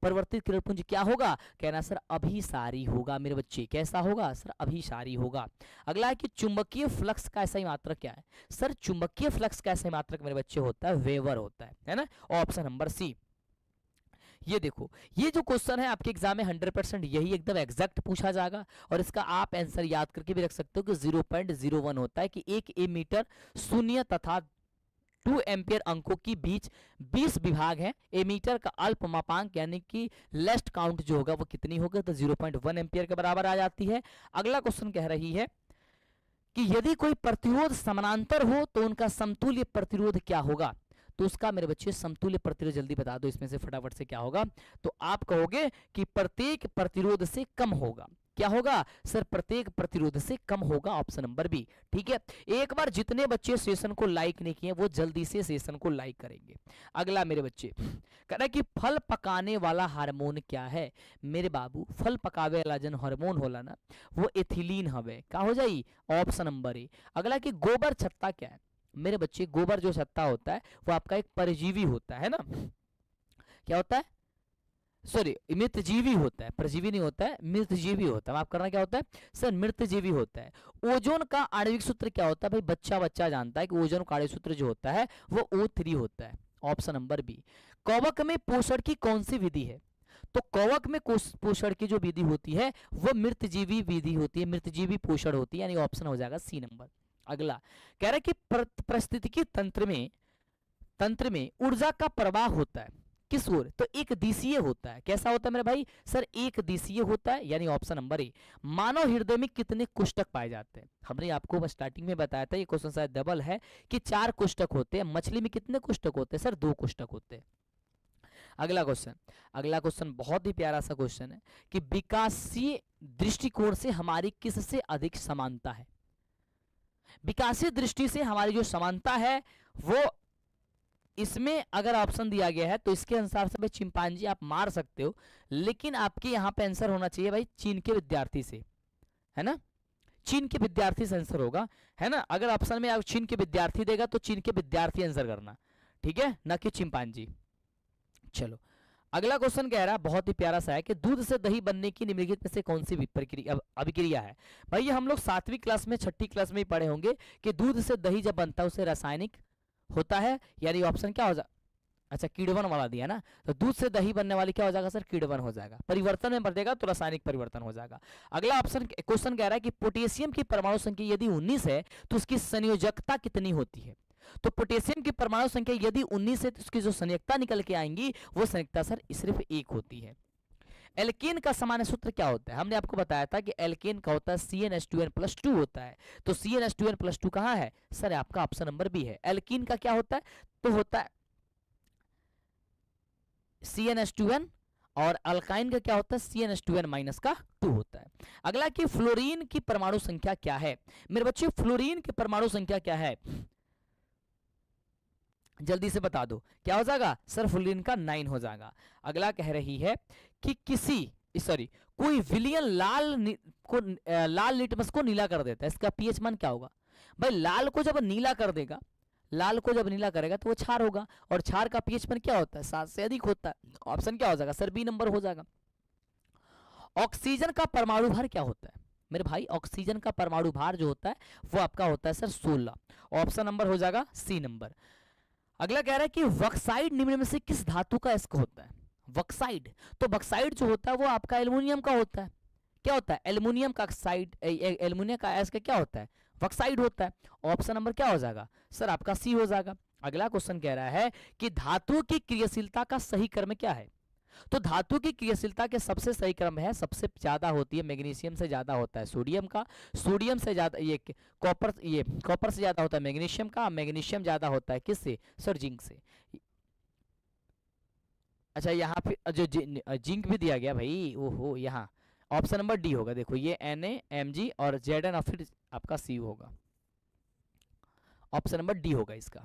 परिवर्तित किरणपुंज क्या होगा, कहना सर अभिसारी होगा मेरे बच्चे, कैसा होगा सर अभिसारी होगा। अगला है कि चुंबकीय फ्लक्स का ऐसा मात्रक क्या है, सर चुंबकीय फ्लक्स का ऐसा मात्रक मेरे बच्चे होता है वेबर होता है ना, ऑप्शन नंबर सी। ये देखो ये जो क्वेश्चन है आपके एग्जाम में 100% यही एकदम एग्जैक्ट पूछा जाएगा, और इसका आप आंसर याद करके भी रख सकते हो कि 0.01 होता है कि एक एमीटर शून्य तथा 2 एम्पियर अंकों की बीच 20 विभाग है, एमीटर का अल्प मापांक यानी कि लेस्ट काउंट जो होगा वो कितनी होगा, तो 0.1 एम्पियर के बराबर आ जाती है। अगला क्वेश्चन कह रही है कि यदि कोई प्रतिरोध समानांतर हो तो उनका समतुल्य प्रतिरोध क्या होगा, तो उसका मेरे बच्चे समतुल्य प्रतिरोध जल्दी बता दो इसमें से फटाफट से क्या होगा, तो आप कहोगे कि प्रत्येक प्रतिरोध से कम होगा, क्या होगा सर प्रत्येक प्रतिरोध से कम होगा, ऑप्शन नंबर बी, ठीक है। एक बार जितने बच्चे सेशन को लाइक नहीं किए वो जल्दी से सेशन को लाइक करेंगे। अगला मेरे बच्चे कह रहा है कि फल पकाने वाला हार्मोन क्या है, मेरे बाबू फल पकावे वाला जन हार्मोन होला ना वो एथिलीन हवे, क्या हो जाई, ऑप्शन नंबर ए। अगला कि गोबर छत्ता क्या है मेरे बच्चे, गोबर जो छत्ता होता है वो आपका एक परजीवी होता है ना, क्या होता है सॉरी मृतजीवी होता है, परजीवी नहीं होता है, मृतजीवी होता है, माफ करना क्या होता है सर मृतजीवी होता है। ओजोन का आणविक सूत्र क्या होता है भाई, बच्चा जानता है कि ओजोन का आणविक सूत्र जो होता है वो O3 होता है, ऑप्शन नंबर बी। कवक में पोषण की कौन सी विधि है, तो कवक में पोषण की जो विधि होती है वो मृतजीवी विधि होती है, मृतजीवी पोषण होती है, यानी ऑप्शन हो जाएगा सी नंबर। अगला कह रहा है कि पारिस्थितिकी तंत्र में ऊर्जा का प्रवाह होता है किस ओर, तो एक दिशीय होता है, कैसा होता है मेरे भाई सर एक दिशीय होता है, यानी ऑप्शन नंबर ए। मानव हृदय में कितने कुष्ठक पाए जाते हैं, हमने आपको स्टार्टिंग में बताया था, ये क्वेश्चन शायद डबल है कि 4 कुष्ठक होते हैं, मछली में कितने कुष्ठक होते हैं सर 2 कुष्ठक होते हैं। अगला क्वेश्चन बहुत ही प्यारा सा क्वेश्चन है कि विकासीय दृष्टिकोण से हमारी किससे अधिक समानता है, विकासीय दृष्टि से हमारी जो समानता है वो इसमें अगर ऑप्शन दिया गया है तो इसके अनुसार से भाई चिंपांजी आप मार सकते हो, लेकिन आपके यहाँ पे आंसर होना चाहिए भाई चीन के विद्यार्थी से, है ना, चीन के विद्यार्थी से आंसर होगा, है ना। अगर ऑप्शन में आप चीन के विद्यार्थी देगा तो चीन के विद्यार्थी आंसर करना, ठीक है, ना कि चिंपांजी। चलो अगला क्वेश्चन कह रहा है बहुत ही प्यारा सा है कि दूध से दही बनने की निम्नलिखित में से कौन सी अभिक्रिया है। भाई ये हम लोग 7वीं क्लास में 6ठी क्लास में ही पढ़े होंगे कि दूध से दही जब बनता है उसे रासायनिक होता है, यानी ऑप्शन क्या हो जाए अच्छा किण्वन वाला दिया ना, तो दूध से दही बनने वाली क्या हो जाएगा सर, किण्वन हो जाएगा। परिवर्तन में बढ़ेगा तो रासायनिक परिवर्तन हो जाएगा। अगला ऑप्शन क्वेश्चन कह रहा है कि पोटेशियम की परमाणु संख्या यदि 19 है तो उसकी संयोजकता कितनी होती है। तो पोटेशियम की परमाणु संख्या यदि 19 है तो उसकी जो संयोजकता निकल के आएंगी वो संयोजकता सर सिर्फ 1 होती है। एल्केन का सामान्य सूत्र क्या होता है, हमने आपको बताया था कि एल्केन का होता है CnH2n+2 होता है। तो CnH2n+2 कहाँ है सर, आपका ऑप्शन नंबर बी है। एल्कीन का क्या होता है, तो होता है CnH2n, और अल्काइन का क्या होता है CnH2n-2 होता है। अगला कि फ्लोरीन की परमाणु संख्या क्या है। मेरे बच्चे फ्लोरीन की परमाणु संख्या क्या है, जल्दी से बता दो, क्या हो जाएगा सर, फ्लोरीन का 9 हो जाएगा। अगला कह रही है कि कोई विलियन लाल लिटमस को नीला कर देता है, इसका पीएच मान क्या होगा। भाई लाल को जब नीला कर देगा, लाल को जब नीला करेगा तो वो क्षार होगा, और क्षार का पीएच मान क्या होता है 7 से अधिक होता है। ऑप्शन क्या हो जाएगा सर, बी नंबर हो जाएगा। ऑक्सीजन का परमाणु भार क्या होता है मेरे भाई, ऑक्सीजन का परमाणु भार जो होता है वो आपका होता है सर 16। ऑप्शन नंबर हो जाएगा सी नंबर। अगला कह रहा है कि बॉक्साइट निम्न में से किस धातु का अयस्क होता है। बॉक्साइट, तो बॉक्साइट जो होता है वो आपका एल्युमिनियम का होता है। क्या होता है, एल्युमिनियम का ऑक्साइड, एल्युमिनियम का अयस्क क्या होता है, बॉक्साइट होता है। ऑप्शन नंबर क्या हो जाएगा सर, आपका सी हो जाएगा। अगला क्वेश्चन कह रहा है कि धातु की क्रियाशीलता का सही क्रम क्या है। तो धातु की क्रियाशीलता के सबसे सही क्रम है, सबसे ज्यादा होती है मैग्नीशियम से ज्यादा होता है सोडियम का, सोडियम से ज्यादा ये कॉपर से ज्यादा होता है मैग्नीशियम का, मैग्नीशियम ज्यादा होता है किससे सर, जिंक से। अच्छा यहाँ पे जो जिंक भी दिया गया भाई, ओहो, यहाँ ऑप्शन नंबर डी होगा। देखो ये Na, Mg और Zn और फिर आपका सी होगा, ऑप्शन नंबर डी होगा इसका।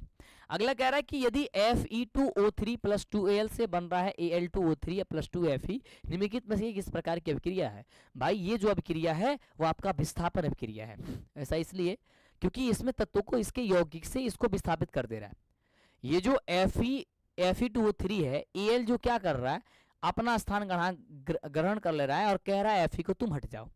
अगला कह रहा है कि यदि Fe2O3 + 2Al से बन रहा है Al2O3 + 2Fe, निम्नलिखित में से किस प्रकार की अभिक्रिया है। भाई ये जो अभिक्रिया है वो आपका विस्थापन अभिक्रिया है। ऐसा इसलिए क्योंकि इसमें तत्वों को इसके यौगिक से इसको विस्थापित कर दे रहा है। ये जो Fe2O3 है, Al जो क्या कर रहा है, अपना स्थान ग्रहण कर ले रहा है और कह रहा है Fe को तुम हट जाओ,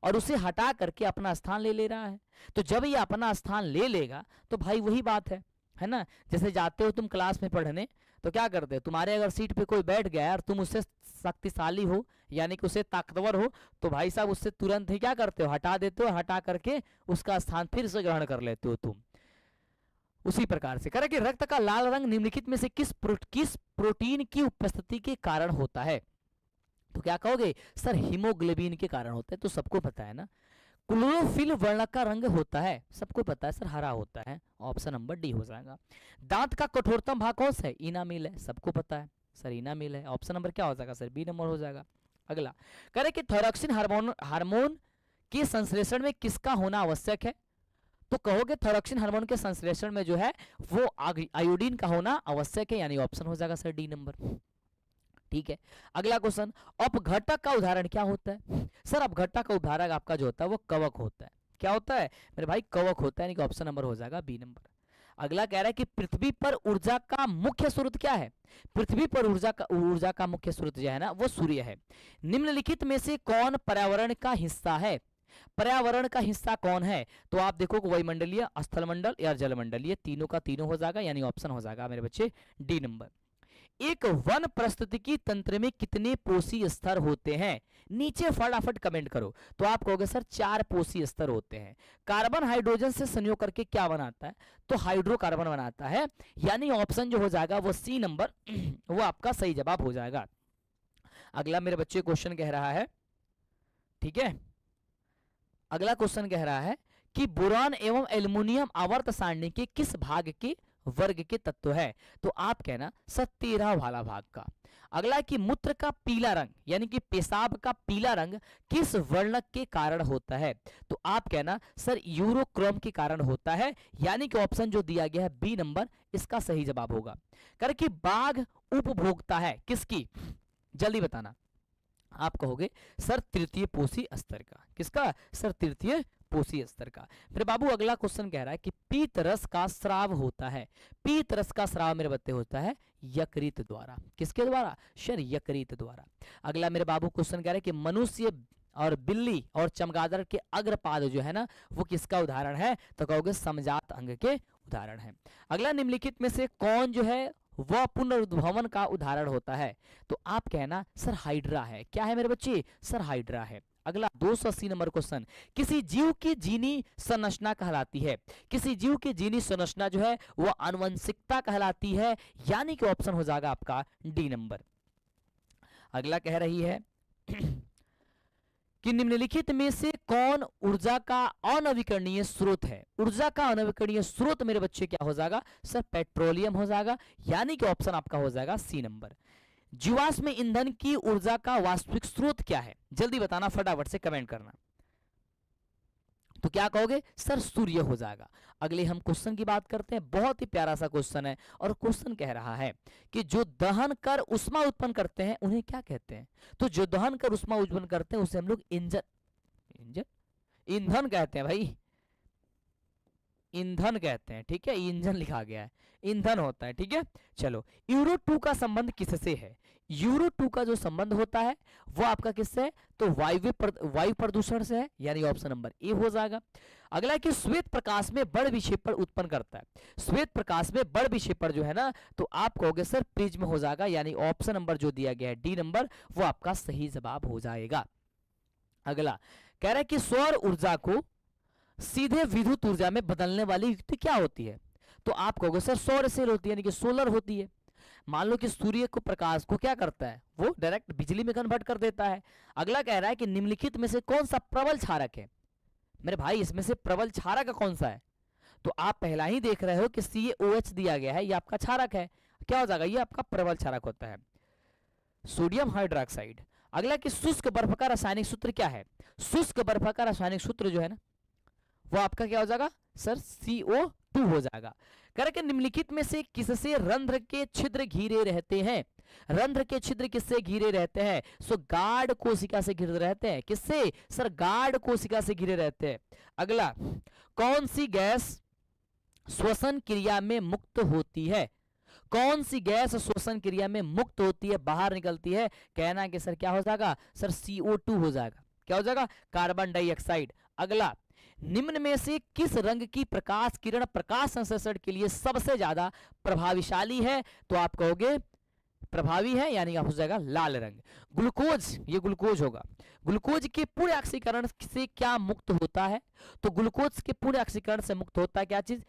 और उसे हटा करके अपना स्थान ले रहा है। तो जब ये अपना स्थान ले लेगा तो भाई वही बात है ना, जैसे जाते हो तुम क्लास में पढ़ने तो क्या करते हो, तुम्हारे अगर सीट पे कोई बैठ गया और तुम उससे शक्तिशाली हो यानी कि उससे ताकतवर हो, तो भाई साहब उससे तुरंत ही क्या करते हो, हटा देते हो, हटा करके उसका स्थान फिर से ग्रहण कर लेते हो तुम। उसी प्रकार से करें कि रक्त का लाल रंग निम्नलिखित में से किस प्रोटीन की उपस्थिति के कारण होता है। तो क्या कहोगे सर, हीमोग्लोबिन के कारण होता है। तो सबको पता है ना, क्लोरोफिल वर्ण का रंग होता है, सबको पता है सर, हरा होता है। ऑप्शन नंबर डी हो जाएगा। दांत का कठोरतम भाग कौन सा है, इनामिल है, सबको पता है सर, इनामिल है। ऑप्शन नंबर क्या हो जाएगा सर, बी नंबर हो जाएगा। अगला करें कि थायरॉक्सिन हार्मोन के संश्लेषण में किसका होना आवश्यक है। तो कहोगे थायरॉक्सिन हार्मोन के संश्लेषण में जो है वो आयोडीन का होना आवश्यक है, यानी ऑप्शन हो जाएगा सर डी नंबर। ठीक है। अगला क्वेश्चन, अपघटक का उदाहरण क्या होता है। सर अपघटक का उदाहरण आपका जो होता है वो कवक होता है। क्या होता है मेरे भाई, कवक होता है, यानी कि ऑप्शन नंबर हो जाएगा बी नंबर। अगला कह रहा है कि पृथ्वी पर ऊर्जा का मुख्य स्रोत क्या है। पृथ्वी पर ऊर्जा का मुख्य स्रोत जो है ना वो सूर्य है। निम्नलिखित में से कौन पर्यावरण का हिस्सा है। पर्यावरण का हिस्सा कौन है, तो आप देखो वायुमंडलीय, स्थलमंडल या जलमंडलीय, तीनों का तीनों हो जाएगा, यानी ऑप्शन हो जाएगा मेरे बच्चे डी नंबर। एक वन पारिस्थितिकी तंत्र में कितने पोषी स्तर होते हैं, नीचे फटाफट कमेंट करो। तो आप कहोगे सर 4 पोषी स्तर होते हैं। कार्बन हाइड्रोजन से संयोग करके क्या बनाता है, तो हाइड्रोकार्बन बनाता है, यानी ऑप्शन जो हो जाएगा वो सी नंबर वो आपका सही जवाब हो जाएगा। अगला मेरे बच्चे क्वेश्चन कह रहा है, ठीक है, अगला क्वेश्चन कह रहा है कि बोरान एवं एल्युमिनियम आवर्त सारणी के किस भाग के वर्ग के तत्व है। तो आप कहना सर 13 वाला भाग का। अगला कि मूत्र का पीला रंग यानी कि पेशाब का पीला रंग किस वर्णक के कारण होता है। तो आप कहना सर यूरोक्रोम के कारण होता है, यानी कि ऑप्शन जो दिया गया है बी नंबर इसका सही जवाब होगा। कर कि बाघ उपभोक्ता है किसकी, जल्दी बताना। आप कहोगे सर तृतीय पोषी स्तर का। किसका सर, तृतीय पोषी स्तर का। फिर बाबू अगला क्वेश्चन कह रहा है कि पीत रस का स्राव होता है। पीत रस का स्राव मेरे बच्चे होता है यकृत द्वारा। किसके द्वारा सर, यकृत द्वारा। अगला मेरे बाबू क्वेश्चन कह रहा है कि मनुष्य और बिल्ली और चमगादड़ के अग्रपाद जो है ना वो किसका उदाहरण है। तो कहोगे समजात अंग के उदाहरण है। अगला निम्नलिखित में से कौन जो है वह पुनरुद्भवन का उदाहरण होता है। तो आप कहना सर हाइड्रा है। क्या है मेरे बच्चे? सर हाइड्रा है। अगला 280 नंबर क्वेश्चन, किसी जीव की जीनी संरचना कहलाती है। किसी जीव की जीनी संरचना जो है वह आनुवंशिकता कहलाती है, यानी कि ऑप्शन हो जाएगा आपका डी नंबर। अगला कह रही है कि निम्नलिखित में से कौन ऊर्जा का अनवीकरणीय स्रोत है। ऊर्जा का अनवीकरणीय स्रोत मेरे बच्चे क्या हो जाएगा? सर पेट्रोलियम हो जाएगा, यानी कि ऑप्शन आपका हो जाएगा सी नंबर। जीवाश्म ईंधन की ऊर्जा का वास्तविक स्रोत क्या है? जल्दी बताना, फटाफट से कमेंट करना। तो क्या कहोगे? सर सूर्य हो जाएगा। अगले हम क्वेश्चन की बात करते हैं, बहुत ही प्यारा सा क्वेश्चन है, और क्वेश्चन कह रहा है कि जो दहन कर उष्मा उत्पन्न करते हैं उन्हें क्या कहते हैं? तो जो दहन कर उष्मा उत्पन्न करते हैं उसे हम लोग ईंधन कहते हैं भाई, ईंधन कहते हैं। ठीक है, इंजन लिखा गया है, ईंधन होता है। ठीक है, चलो यूरो 2 का संबंध किससे है? यूरो 2 का जो संबंध होता है वो आपका किससे है? तो वायु प्रदूषण से है, यानी ऑप्शन नंबर ए हो जाएगा। अगला कि श्वेत प्रकाश में बड़ विक्षेपण उत्पन्न करता है। श्वेत प्रकाश में बड़ विक्षेपण जो है ना, तो आप कहोगे सर प्रिज्म हो जाएगा, यानी ऑप्शन नंबर जो दिया गया है डी नंबर वो आपका सही जवाब हो जाएगा। अगला कह रहा है कि सौर ऊर्जा को सीधे विद्युत ऊर्जा में बदलने वाली युक्ति क्या होती है? तो आप कहोगे सर सौर सेल होती है, यानी कि सोलर होती है। मान लो कि सूर्य को प्रकाश को क्या करता है, वो डायरेक्ट बिजली में कन्वर्ट कर देता है। अगला कह रहा है कि निम्नलिखित में से कौन सा प्रबल क्षारक है? मेरे भाई इसमें से प्रबल क्षारक कौन सा है? तो आप पहला ही देख रहे हो कि CaOH दिया गया है, ये आपका क्षारक है। क्या हो जाएगा? ये आपका प्रबल क्षारक होता है, सोडियम हाइड्रोक्साइड। अगला कि शुष्क बर्फ का रासायनिक सूत्र क्या है? शुष्क बर्फ का रासायनिक सूत्र जो है ना वो आपका क्या हो जाएगा? सर CO2 हो जाएगा। करके निम्नलिखित में से किससे रंध्र के छिद्र घिरे रहते हैं? रंध्र के छिद्र किससे घिरे रहते हैं? सो गार्ड कोशिका से घिरे रहते हैं। किससे? सर गार्ड कोशिका से घिरे रहते हैं। अगला कौन सी गैस श्वसन क्रिया में मुक्त होती है? कौन सी गैस श्वसन क्रिया में मुक्त होती है, बाहर निकलती है? कहना है कि सर क्या हो जाएगा? सर CO2 हो जाएगा। क्या हो जाएगा? Carbon dioxide. अगला निम्न में से किस रंग की प्रकाश किरण प्रकाश संश्लेषण के लिए सबसे ज्यादा प्रभावशाली है? तो आप कहोगे प्रभावी है, यानी हो जाएगा लाल रंग। ग्लूकोज, ये ग्लूकोज होगा। ग्लूकोज के पूर्ण ऑक्सीकरण से क्या मुक्त होता है? तो ग्लूकोज के पूर्ण ऑक्सीकरण से मुक्त होता है क्या चीज?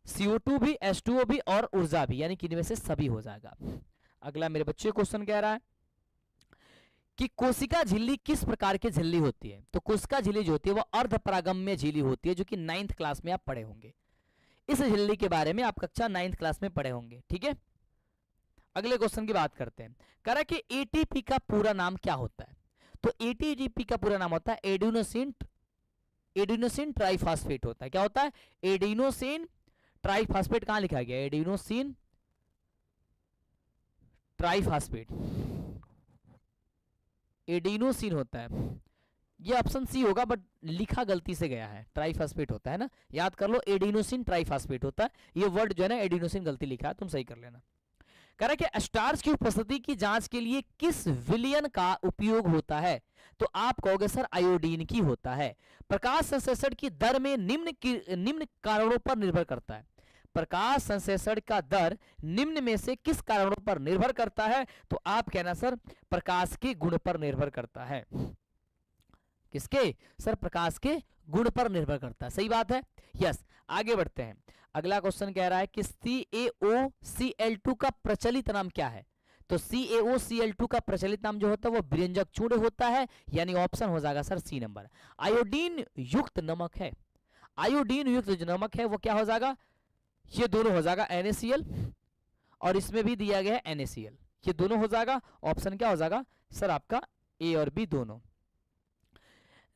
CO2 भी, H2O भी और ऊर्जा भी, यानी कि इनमें से सभी हो जाएगा। अगला मेरे बच्चे क्वेश्चन कह रहा है कि कोशिका झिल्ली किस प्रकार की झिल्ली होती है? तो कोशिका झिल्ली जो होती है वो अर्धपरागम्य झिल्ली होती है, जो कि 9th क्लास में आप पढ़े होंगे। इस झिल्ली के बारे में आप कक्षा 9th क्लास में पढ़े होंगे। ठीक है, अगले क्वेश्चन की बात करते हैं। कह रहा है कि ATP का पूरा नाम क्या होता है? तो ATP का पूरा नाम होता है एडिनोसिन ट्राइफॉस्फेट होता है। क्या होता है? Adenosine triphosphate. कहां लिखा गया? एडिनोसिन ट्राइफॉस्फेट, एडिनोसिन होता है। ये ऑप्शन सी होगा, बट लिखा गलती से गया है, ट्राइफॉस्फेट होता है ना, याद कर लो, एडिनोसिन ट्राइफॉस्फेट होता है। ये वर्ड जो है ना एडिनोसिन गलती लिखा है, तुम सही कर लेना। कह रहा है कि स्टार्च की उपस्थिति की जांच के लिए किस विलयन का उपयोग होता है? तो आप कहोगे सर आयोडीन की होता है। प्रकाश संश्लेषण की दर में निम्न कारणों पर निर्भर करता है। प्रकाश संश्लेषण का दर निम्न में से किस कारणों पर निर्भर करता है? तो आप कहना सर प्रकाश के गुण पर निर्भर करता है। किसके? सर प्रकाश के गुण पर निर्भर करता है। सही बात है, यस। आगे बढ़ते हैं। अगला क्वेश्चन कह रहा है कि CaOCl2 का प्रचलित नाम क्या है? तो CaOCl2 का प्रचलित नाम जो होता है वो विरंजक चूर्ण होता है, यानी ऑप्शन हो जाएगा सर सी नंबर। आयोडीन युक्त नमक है। आयोडीन युक्त जो नमक है वो क्या हो जाएगा? ये दोनों हो जाएगा NaCl, और इसमें भी दिया गया है NaCl, ये दोनों हो जाएगा। ऑप्शन क्या हो जाएगा सर आपका? ए और बी दोनों।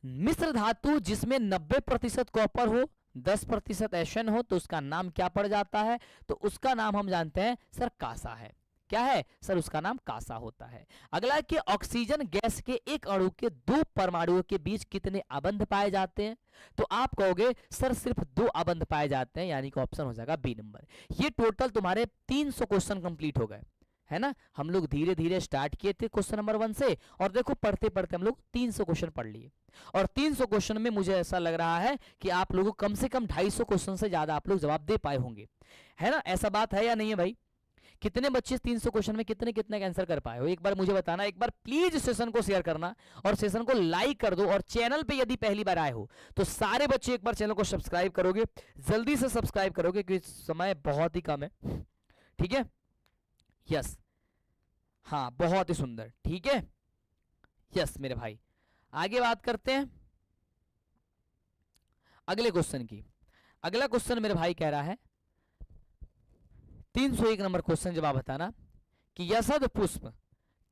मिश्र धातु जिसमें 90% कॉपर हो, 10% एशन हो, तो उसका नाम क्या पड़ जाता है? तो उसका नाम हम जानते हैं सर कांसा है। क्या है सर? उसका नाम कांसा होता है। अगला कि ऑक्सीजन गैस के एक अणु के 2 परमाणुओं के बीच कितने आबंध पाए जाते हैं? तो आप कहोगे सर सिर्फ 2 आबंध पाए जाते हैं, यानी कि ऑप्शन हो जाएगा बी नंबर। ये टोटल तुम्हारे 300 क्वेश्चन कंप्लीट हो गए, है ना। हम लोग धीरे धीरे स्टार्ट किए थे क्वेश्चन नंबर 1 से, और देखो पढ़ते पढ़ते हम लोग 300 क्वेश्चन पढ़ लिए। और 300 क्वेश्चन में मुझे ऐसा लग रहा है कि आप लोगों को कम से कम 250 क्वेश्चन से ज्यादा आप लोग जवाब दे पाए होंगे, है ना। ऐसा बात है या नहीं है भाई? कितने बच्चे 300 क्वेश्चन में कितने कितने का आंसर कर पाए हो, एक बार मुझे बताना। एक बार प्लीज सेशन को शेयर करना और सेशन को लाइक कर दो। और चैनल पे यदि पहली बार आए हो तो सारे बच्चे एक बार चैनल को सब्सक्राइब करोगे, जल्दी से सब्सक्राइब करोगे क्योंकि समय बहुत ही कम है। ठीक है, यस, हाँ बहुत ही सुंदर, ठीक है, यस मेरे भाई। आगे बात करते हैं अगले क्वेश्चन की। अगला क्वेश्चन मेरे भाई कह रहा है 301 नंबर क्वेश्चन, जवाब बताना कि यसद पुष्प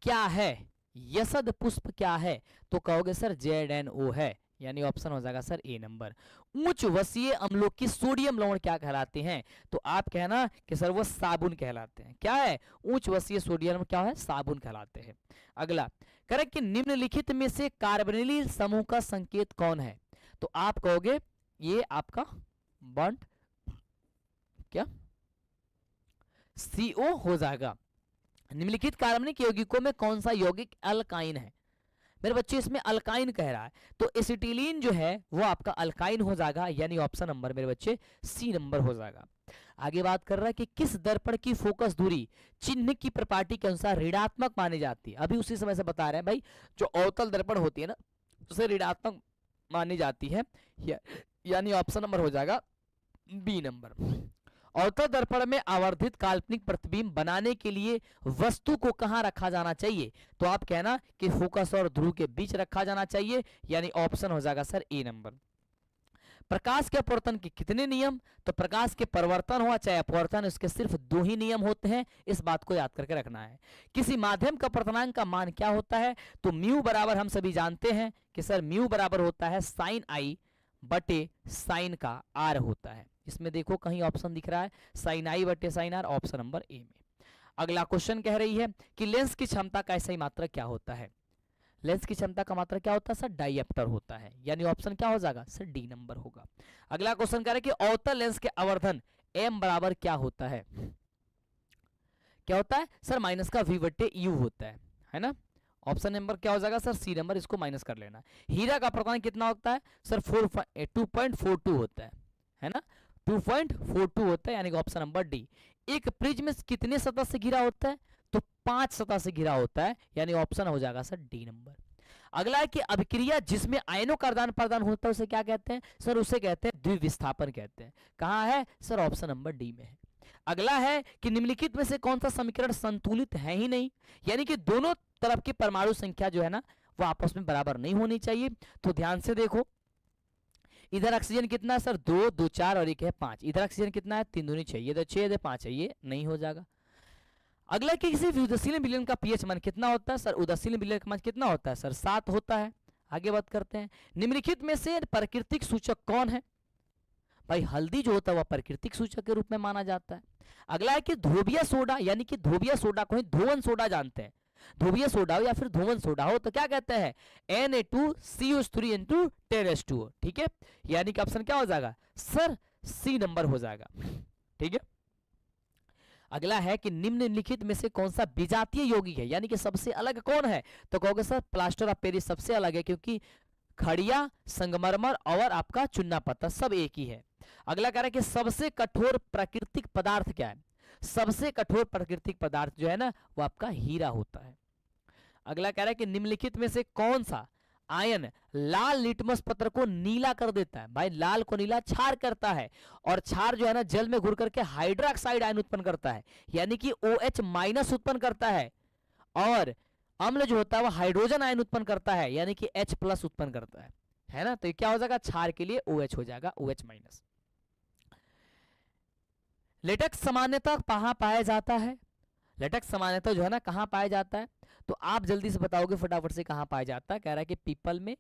क्या है। यसद पुष्प क्या है, तो कहोगे सर ZNO है, यानी ऑप्शन हो जाएगा सर ए नंबर। उच्च वसीय अम्लों की सोडियम लवण क्या कहलाते हैं, तो आप कहना कि सर वो साबुन कहलाते हैं। क्या है, उच्च वसीय सोडियम क्या है, साबुन कहलाते हैं। अगला करेक्ट कि निम्नलिखित में से कार्बोनिल समूह का संकेत कौन है, तो आप कहोगे ये आपका बॉन्ड क्या CO हो जाएगा। निम्नलिखित कार्बनिक यौगिकों में कौन सा यौगिक अल्काइन है, मेरे बच्चे इसमें अल्काइन कह रहा है, तो एसिटिलीन जो है वो आपका अल्काइन हो जाएगा, यानी ऑप्शन नंबर मेरे बच्चे C नंबर हो जाएगा। आगे बात कर रहा है कि किस दर्पण की फोकस दूरी चिन्ह की प्रॉपर्टी के अनुसार ऋणात्मक मानी जाती है। अभी उसी समय से बता रहे हैं भाई, जो अवतल दर्पण होती है ना उसे ऋणात्मक मानी जाती है, यानी ऑप्शन नंबर हो जाएगा B नंबर। अवतल दर्पण में आवर्धित काल्पनिक प्रतिबिंब बनाने के लिए वस्तु को कहां रखा जाना चाहिए, तो आप कहना कि फोकस और ध्रुव के बीच रखा जाना चाहिए, यानी ऑप्शन हो जाएगा सर ए नंबर। प्रकाश के अपवर्तन के कितने नियम, तो प्रकाश के परिवर्तन हुआ चाहे अपवर्तन, उसके सिर्फ 2 ही नियम होते हैं, इस बात को याद करके रखना है। किसी माध्यम का अपवर्तनांक का मान क्या होता है, तो म्यू बराबर हम सभी जानते हैं कि सर म्यू बराबर होता है साइन आई बटे साइन का आर होता है। इसमें देखो कहीं ऑप्शन दिख रहा है साइन आई बटे sine r, option number A में। अगला क्वेश्चन कह रही है कि लेंस की क्षमता का ऐसा ही मात्रा क्या होता है। लेंस की क्षमता का मात्रा क्या होता है सर, डायप्टर होता है, यानी ऑप्शन क्या हो जाएगा सर डी नंबर होगा। अगला क्वेश्चन कह रहा है कि अवतल लेंस के आवर्धन m बराबर क्या होता है, क्या होता है सर माइनस का v बटे u होता है ना। ऑप्शन नंबर क्या हो जाएगा सर सी नंबर, इसको माइनस कर लेना। हीरा का अपवर्तन कितना होता है सर 2.42 होता है ना, 2.42 होता है, यानी कि ऑप्शन नंबर डी। एक प्रिज्म कितने सतह से घिरा होता है, तो 5 सतह से घिरा होता है, यानी ऑप्शन हो जाएगा सर डी नंबर। अगला है कि अभिक्रिया जिसमें आयनों का आदान प्रदान होता है उसे क्या कहते हैं, सर उसे कहते हैं द्विविस्थापन कहते हैं। कहाँ है सर, ऑप्शन नंबर डी में है। अगला है कि निम्नलिखित में से कौन सा समीकरण संतुलित है ही नहीं, यानी कि दोनों तरफ की परमाणु संख्या जो है ना वो आपस में बराबर नहीं होनी चाहिए। तो ध्यान से देखो, इधर ऑक्सीजन कितना है सर 2, 2 4 और 1 है 5, इधर ऑक्सीजन कितना है 3 दूनी 6, ये तो 6 5 है, ये नहीं हो जाएगा। अगला कि किसी उदासीन विलयन का पीएच मान कितना होता है, सर उदासीन विलयन का मान कितना होता है सर 7 होता है। आगे बात करते हैं, निम्नलिखित में से प्राकृतिक सूचक कौन है, भाई हल्दी जो होता है वह प्राकृतिक सूचक के रूप में माना जाता है। अगला है कि धोबिया सोडा, यानी कि धोबिया सोडा को ही धोवन सोडा जानते हैं, धोबिया सोडा हो या फिर धोवन सोडा हो तो क्या कहते हैं Na2CO3 10H2O, ठीक है, यानी कि ऑप्शन क्या हो जाएगा सर सी नंबर हो जाएगा, ठीक है। अगला है कि निम्नलिखित में से कौन सा विजातीय यौगिक है, यानी कि सबसे अलग कौन है, तो कहोगे सर प्लास्टर ऑफ पेरिस सबसे अलग है, क्योंकि खड़िया संगमरमर और आपका चुन्ना पत्थर सब एक ही है। अगला कह रहा है कि सबसे कठोर प्राकृतिक पदार्थ क्या है, सबसे कठोर प्राकृतिक पदार्थ जो है ना वो आपका हीरा होता है। अगला कह रहा है कि निम्नलिखित में से कौन सा आयन लाल लिटमस पत्र को नीला कर देता है, भाई लाल को नीला क्षार करता है, और क्षार जो है ना जल में घुल करके हाइड्रोक्साइड आयन उत्पन्न करता है, यानी कि OH माइनस उत्पन्न करता है, और अम्ल जो होता है वो हाइड्रोजन आयन उत्पन्न करता है, यानी कि H प्लस उत्पन्न करता है ना। तो ये क्या हो जाएगा, क्षार के लिए OH हो जाएगा, OH माइनस। लेटेक्स सामान्यतः कहाँ पाया जाता है, लेटेक्स सामान्यतः जो है ना कहाँ पाया जाता है, तो आप जल्दी से बताओगे फटाफट से कहाँ पाया जाता है। कह रहा है कि पीपल में,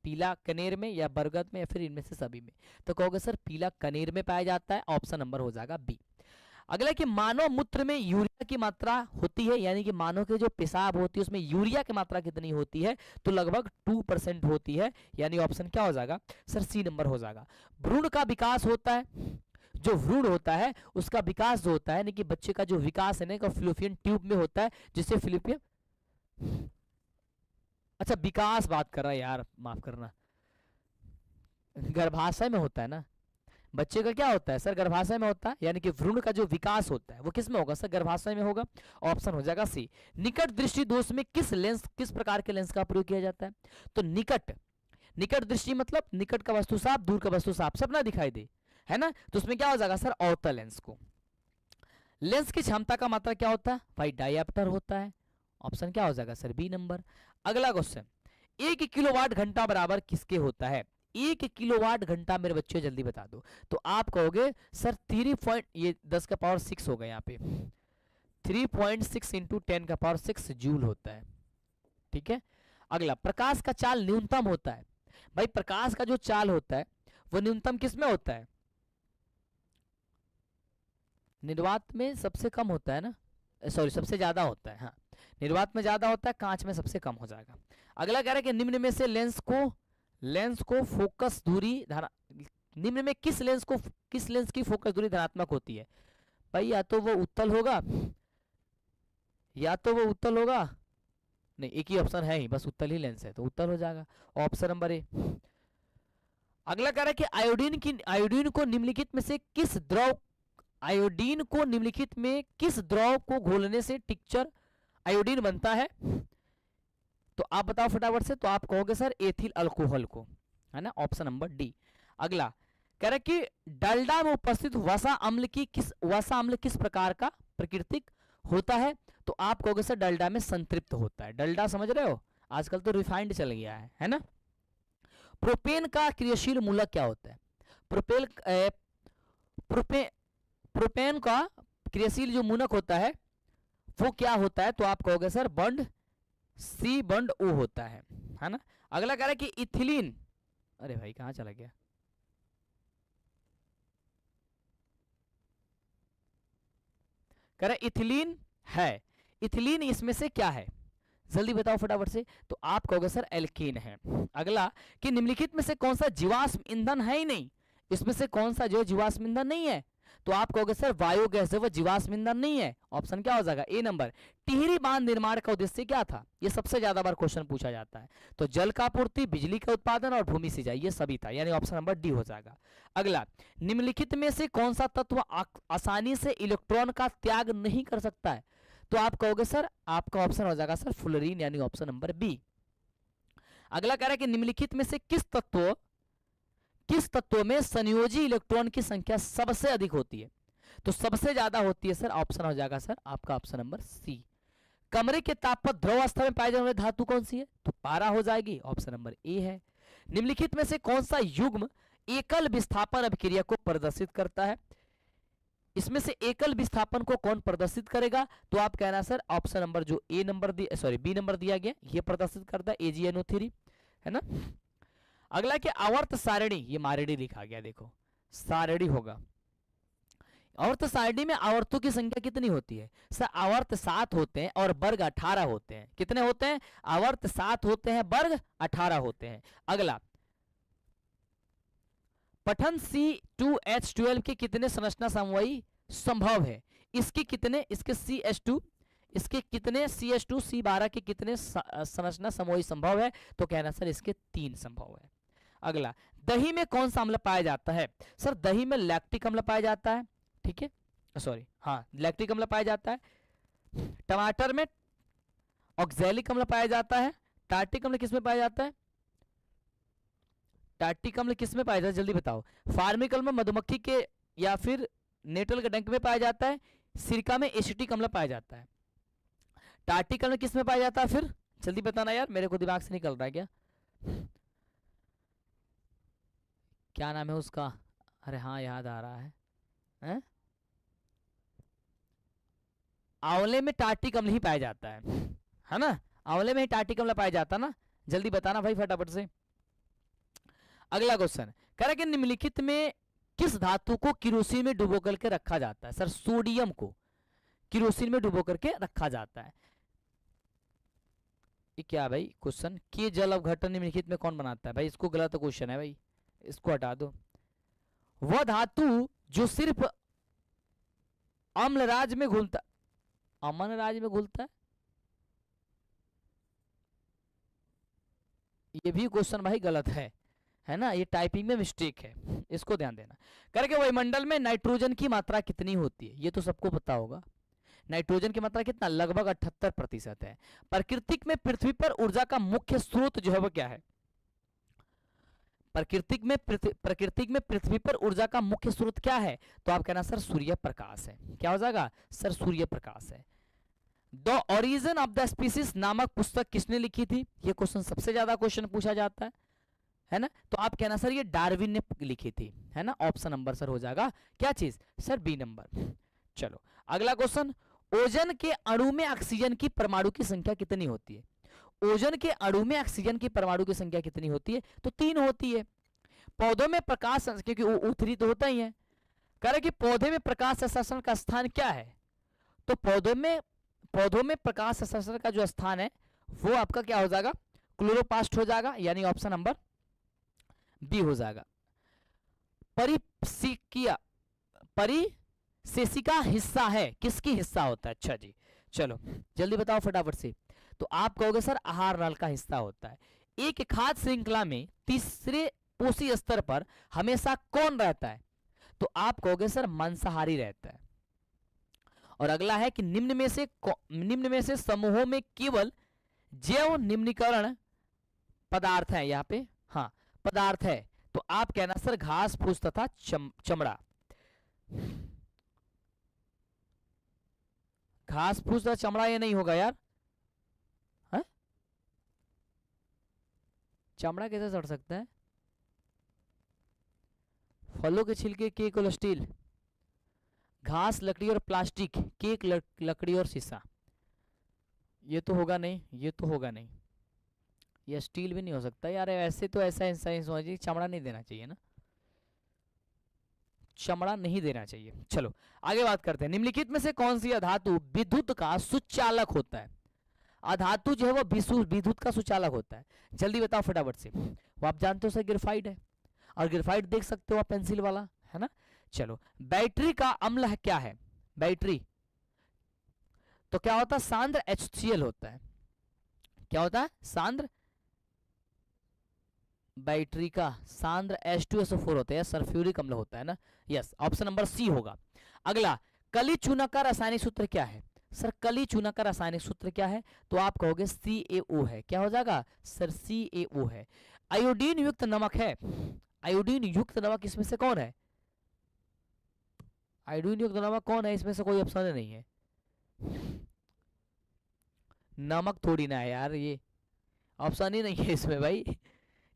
पीला कनेर में, या बरगद में, या फिर इनमें से सभी में, तो कहोगे सर पीला कनेर में पाया जाता है, ऑप्शन नंबर हो जाएगा बी। अगला कि मानव मूत्र में यूरिया की मात्रा होती है, यानी कि मानव के जो पेशाब होती है उसमें यूरिया की मात्रा कितनी होती है, तो लगभग 2% होती है, यानी ऑप्शन क्या हो जाएगा सर सी नंबर हो जाएगा। भ्रूण का विकास होता है, जो भ्रूण होता है उसका विकास जो होता है, यानी कि बच्चे का जो विकास है ना फिलोपियन ट्यूब में होता है, जिससे फिलिपियन, अच्छा विकास बात कर रहा है यार, माफ करना, गर्भाशय में होता है ना, बच्चे का क्या होता है सर, गर्भाशय में होता है, यानी कि भ्रूण का जो विकास होता है वो किस में होगा सर, गर्भाशय में होगा। ऑप्शन हो जाएगा सी। निकट दृष्टि दोष में किस प्रकार के लेंस का प्रयोग किया जाता है, तो निकट दृष्टि मतलब निकट का वस्तु साफ, दूर का वस्तु साफ, सब ना दिखाई दे, है ना, तो उसमें क्या हो जाएगा सर, अवतल लेंस को। लेंस की क्षमता का मात्रा क्या होता है भाई, डायप्टर होता है। ऑप्शन क्या हो जाएगा सर, बी नंबर। अगला क्वेश्चन, 1 किलोवाट घंटा बराबर किसके होता है, 1 किलोवाट घंटा, मेरे बच्चों जल्दी बता दो। तो आप कहोगे सर 10 हो गया यहाँ पे, 3.6 इंटू 10 जूल होता है, ठीक है। अगला, प्रकाश का चाल न्यूनतम होता है, भाई प्रकाश का जो चाल होता है वो न्यूनतम किस में होता है, निर्वात में सबसे कम होता है ना, सॉरी सबसे ज्यादा होता है, हाँ निर्वात में ज्यादा होता है, कांच में सबसे कम हो जाएगा। अगला कह रहा है कि निम्न में से लेंस को फोकस दूरी निम्न में किस लेंस की फोकस दूरी धनात्मक होती है, भाई या तो वो उत्तल होगा, नहीं एक ही ऑप्शन है ही, बस उत्तल ही लेंस है तो उत्तल हो जाएगा, ऑप्शन नंबर ए। अगला कह रहा है कि आयोडीन को निम्नलिखित में किस द्रव को घोलने से टिक्चर आयोडीन बनता है, तो आप बताओ फटाफट से, तो आप कहोगे सर एथिल अल्कोहल को, है ना, ऑप्शन नंबर डी। अगला कह रहा है कि डालडा में उपस्थित वसा अम्ल किस प्रकार का प्राकृतिक होता है, तो आप कहोगे सर डालडा में संतृप्त होता है। डालडा समझ रहे हो, आजकल तो रिफाइंड चल गया है ना। प्रोपेन का क्रियाशील मूलक क्या होता है, प्रोपेन का क्रियाशील जो मूलक होता है वो क्या होता है, तो आप कहोगे सर बंड O होता है ना। अगला कह रहा है कि इथिलीन, अरे भाई कहां चला गया, कह रहा है इथिलीन इसमें से क्या है, जल्दी बताओ फटाफट से, तो आप कहोगे सर एल्कीन है। अगला कि निम्नलिखित में से कौन सा जीवाश्म ईंधन है ही नहीं, इसमें से कौन सा जो जीवाश्म ईंधन नहीं है, तो आप कहोगे सर बायोगैस है, वो जीवाश्म ईंधन नहीं है, ऑप्शन क्या हो जाएगा ए नंबर। टिहरी बांध निर्माण का उद्देश्य क्या था, ये सबसे ज्यादा बार क्वेश्चन पूछा जाता है, तो जल का आपूर्ति, बिजली का उत्पादन और भूमि सिंचाई, ये सभी था, यानी ऑप्शन नंबर डी हो जाएगा। अगला, निम्नलिखित में से कौन सा तत्व आसानी से इलेक्ट्रॉन का त्याग नहीं कर सकता है, तो आप कहोगे सर आपका ऑप्शन हो जाएगा सर फ्लोरीन, यानी ऑप्शन नंबर बी। अगला कह रहा है कि निम्नलिखित में से किस तत्व में संयोजी इलेक्ट्रॉन की संख्या सबसे अधिक होती है, तो सबसे ज्यादा होती है सर, ऑप्शन हो जाएगा सर आपका ऑप्शन नंबर सी। कमरे के ताप पर द्रव अवस्था में पाई जाने वाली धातु कौन सी है, तो पारा हो जाएगी, ऑप्शन नंबर ए है। निम्नलिखित में से कौन सा युग्म एकल विस्थापन अभिक्रिया को प्रदर्शित करता है, इसमें से एकल विस्थापन को कौन प्रदर्शित करेगा, तो आप कहना सर ऑप्शन नंबर जो बी नंबर दिया गया ये प्रदर्शित करता है AgNO3, है ना। अगला कि आवर्त सारणी, ये मारणी लिखा गया, देखो सारणी होगा, आवर्त सारणी में आवर्तों की संख्या कितनी होती है सर, आवर्त 7 होते हैं और वर्ग 18 होते हैं, कितने होते हैं, आवर्त 7 होते हैं, वर्ग 18 होते हैं। अगला, पठन C2H12 के कितने संरचना समवायी संभव है, इसके कितने CH2 C12 के कितने संरचना समवायी संभव है, तो कहना सर इसके 3 संभव है। अगला, दही में कौन सा अम्ल पाया जाता है, सर दही में लैक्टिक अम्ल पाया जाता है, ठीक है, सॉरी हाँ लैक्टिक अम्ल पाया जाता है। टमाटर में ऑक्सैलिक अम्ल पाया जाता है। टार्टिक अम्ल किसमें पाया जाता है, टार्टिक अम्ल किसमें पाया जाता है, जल्दी बताओ। फार्मिक अम्ल मधुमक्खी के या फिर नेटल के डंक में पाया जाता है। सिरका में एसिटिक अम्ल पाया जाता है। टार्टिक अम्ल किसमें पाया जाता है, फिर जल्दी बताना यार, मेरे को दिमाग से निकल रहा है क्या नाम है उसका, अरे हाँ याद आ रहा है, आंवले में टार्टिक अम्ल ही पाया जाता है ना, आंवले में ही टार्टिक अम्ल पाया जाता है ना, जल्दी बताना भाई फटाफट से। अगला क्वेश्चन कह रहा कि निम्नलिखित में किस धातु को किरोसिन में डुबो करके रखा जाता है, सर सोडियम को किरोसिन में डुबो करके रखा जाता है। ये क्या भाई क्वेश्चन, के जल अवघटन निम्नलिखित में कौन बनाता है, भाई इसको गलत क्वेश्चन है भाई, इसको हटा दो। वह धातु जो सिर्फ अम्लराज में घुलता, अम्लराज में घुलता है, ये भी क्वेश्चन भाई गलत है, है ना, ये टाइपिंग में मिस्टेक है, इसको ध्यान देना। करके वायुमंडल में नाइट्रोजन की मात्रा कितनी होती है, ये तो सबको पता होगा। नाइट्रोजन की मात्रा कितना, लगभग 78% है। प्राकृतिक में पृथ्वी पर ऊर्जा का मुख्य स्रोत जो है वो क्या है? प्रकृतिक में पृथ्वी पर ऊर्जा का मुख्य स्रोत क्या है? तो आप कहना सर सूर्य प्रकाश है। क्या हो जाएगा सर? सूर्य प्रकाश है। The origin of the species नामक पुस्तक किसने लिखी थी? ये क्वेश्चन सबसे ज्यादा क्वेश्चन पूछा जाता है ना। तो आप कहना सर ये डार्विन ने लिखी थी, है ना। ऑप्शन नंबर सर हो जाएगा क्या चीज सर? B number. चलो अगला क्वेश्चन, ओजोन के अणु में ऑक्सीजन की परमाणु की संख्या कितनी होती है? ओजोन के अणु में ऑक्सीजन की परमाणु की संख्या कितनी होती है? तो 3 होती है। पौधों में प्रकाश, क्योंकि उत्तरी तो होता ही है, कह रहे कि पौधे में प्रकाश संश्लेषण का स्थान क्या है? तो पौधों में प्रकाश संश्लेषण का जो स्थान है वो आपका क्या हो जाएगा? क्लोरोप्लास्ट हो जाएगा, यानी ऑप्शन नंबर बी हो जाएगा। परिसेशिका हिस्सा है, किसकी हिस्सा होता है? अच्छा जी, चलो जल्दी बताओ फटाफट से। तो आप कहोगे सर आहार नाल का हिस्सा होता है। एक खाद्य श्रृंखला में तीसरे पोषी स्तर पर हमेशा कौन रहता है? तो आप कहोगे सर मांसाहारी रहता है। और अगला है कि निम्न में से समूहों में केवल जैव निम्नीकरण पदार्थ है, यहाँ पे हाँ पदार्थ है। तो आप कहना सर घास फूस तथा चमड़ा। घास फूस तथा चमड़ा ये नहीं होगा यार, है? चमड़ा कैसे सड़ सकता है? फलों के छिलके, केक और स्टील। घास, लकड़ी और प्लास्टिक, केक, लकड़ी और शीशा। ये तो होगा नहीं, ये तो होगा नहीं, ये स्टील भी नहीं हो सकता यार। ऐसे तो ऐसा साइंस होना चाहिए, चमड़ा नहीं देना चाहिए ना, चमड़ा नहीं देना चाहिए। चलो आगे बात करते हैं। निम्नलिखित में से कौन सी अधातु विद्युत का सुचालक होता है? अधातु जो है वो विद्युत का सुचालक होता है। जल्दी बताओ फटाफट से। वो आप जानते हो सर ग्रेफाइट है, और ग्रेफाइट देख सकते हो आप पेंसिल वाला, है ना। चलो बैटरी का अम्ल है क्या है? बैटरी तो क्या होता है? सांद्र HCl होता है। क्या होता है? सांद्र, बैटरी का सांद्र H2SO4 होता है, सल्फ्यूरिक अम्ल होता है ना। यस, ऑप्शन नंबर सी होगा। अगला, कली चूना का रासायनिक सूत्र क्या है? सर कली चूना का रासायनिक सूत्र क्या है? तो आप कहोगे CaO है। क्या हो जाएगा सर? CaO है। आयोडीन युक्त नमक है। आयोडीन युक्त नमक इसमें से कौन है? आयोडीन युक्त नमक कौन है? इसमें से कोई ऑप्शन नहीं है। नमक थोड़ी ना है यार, ये ऑप्शन ही नहीं है इसमें भाई।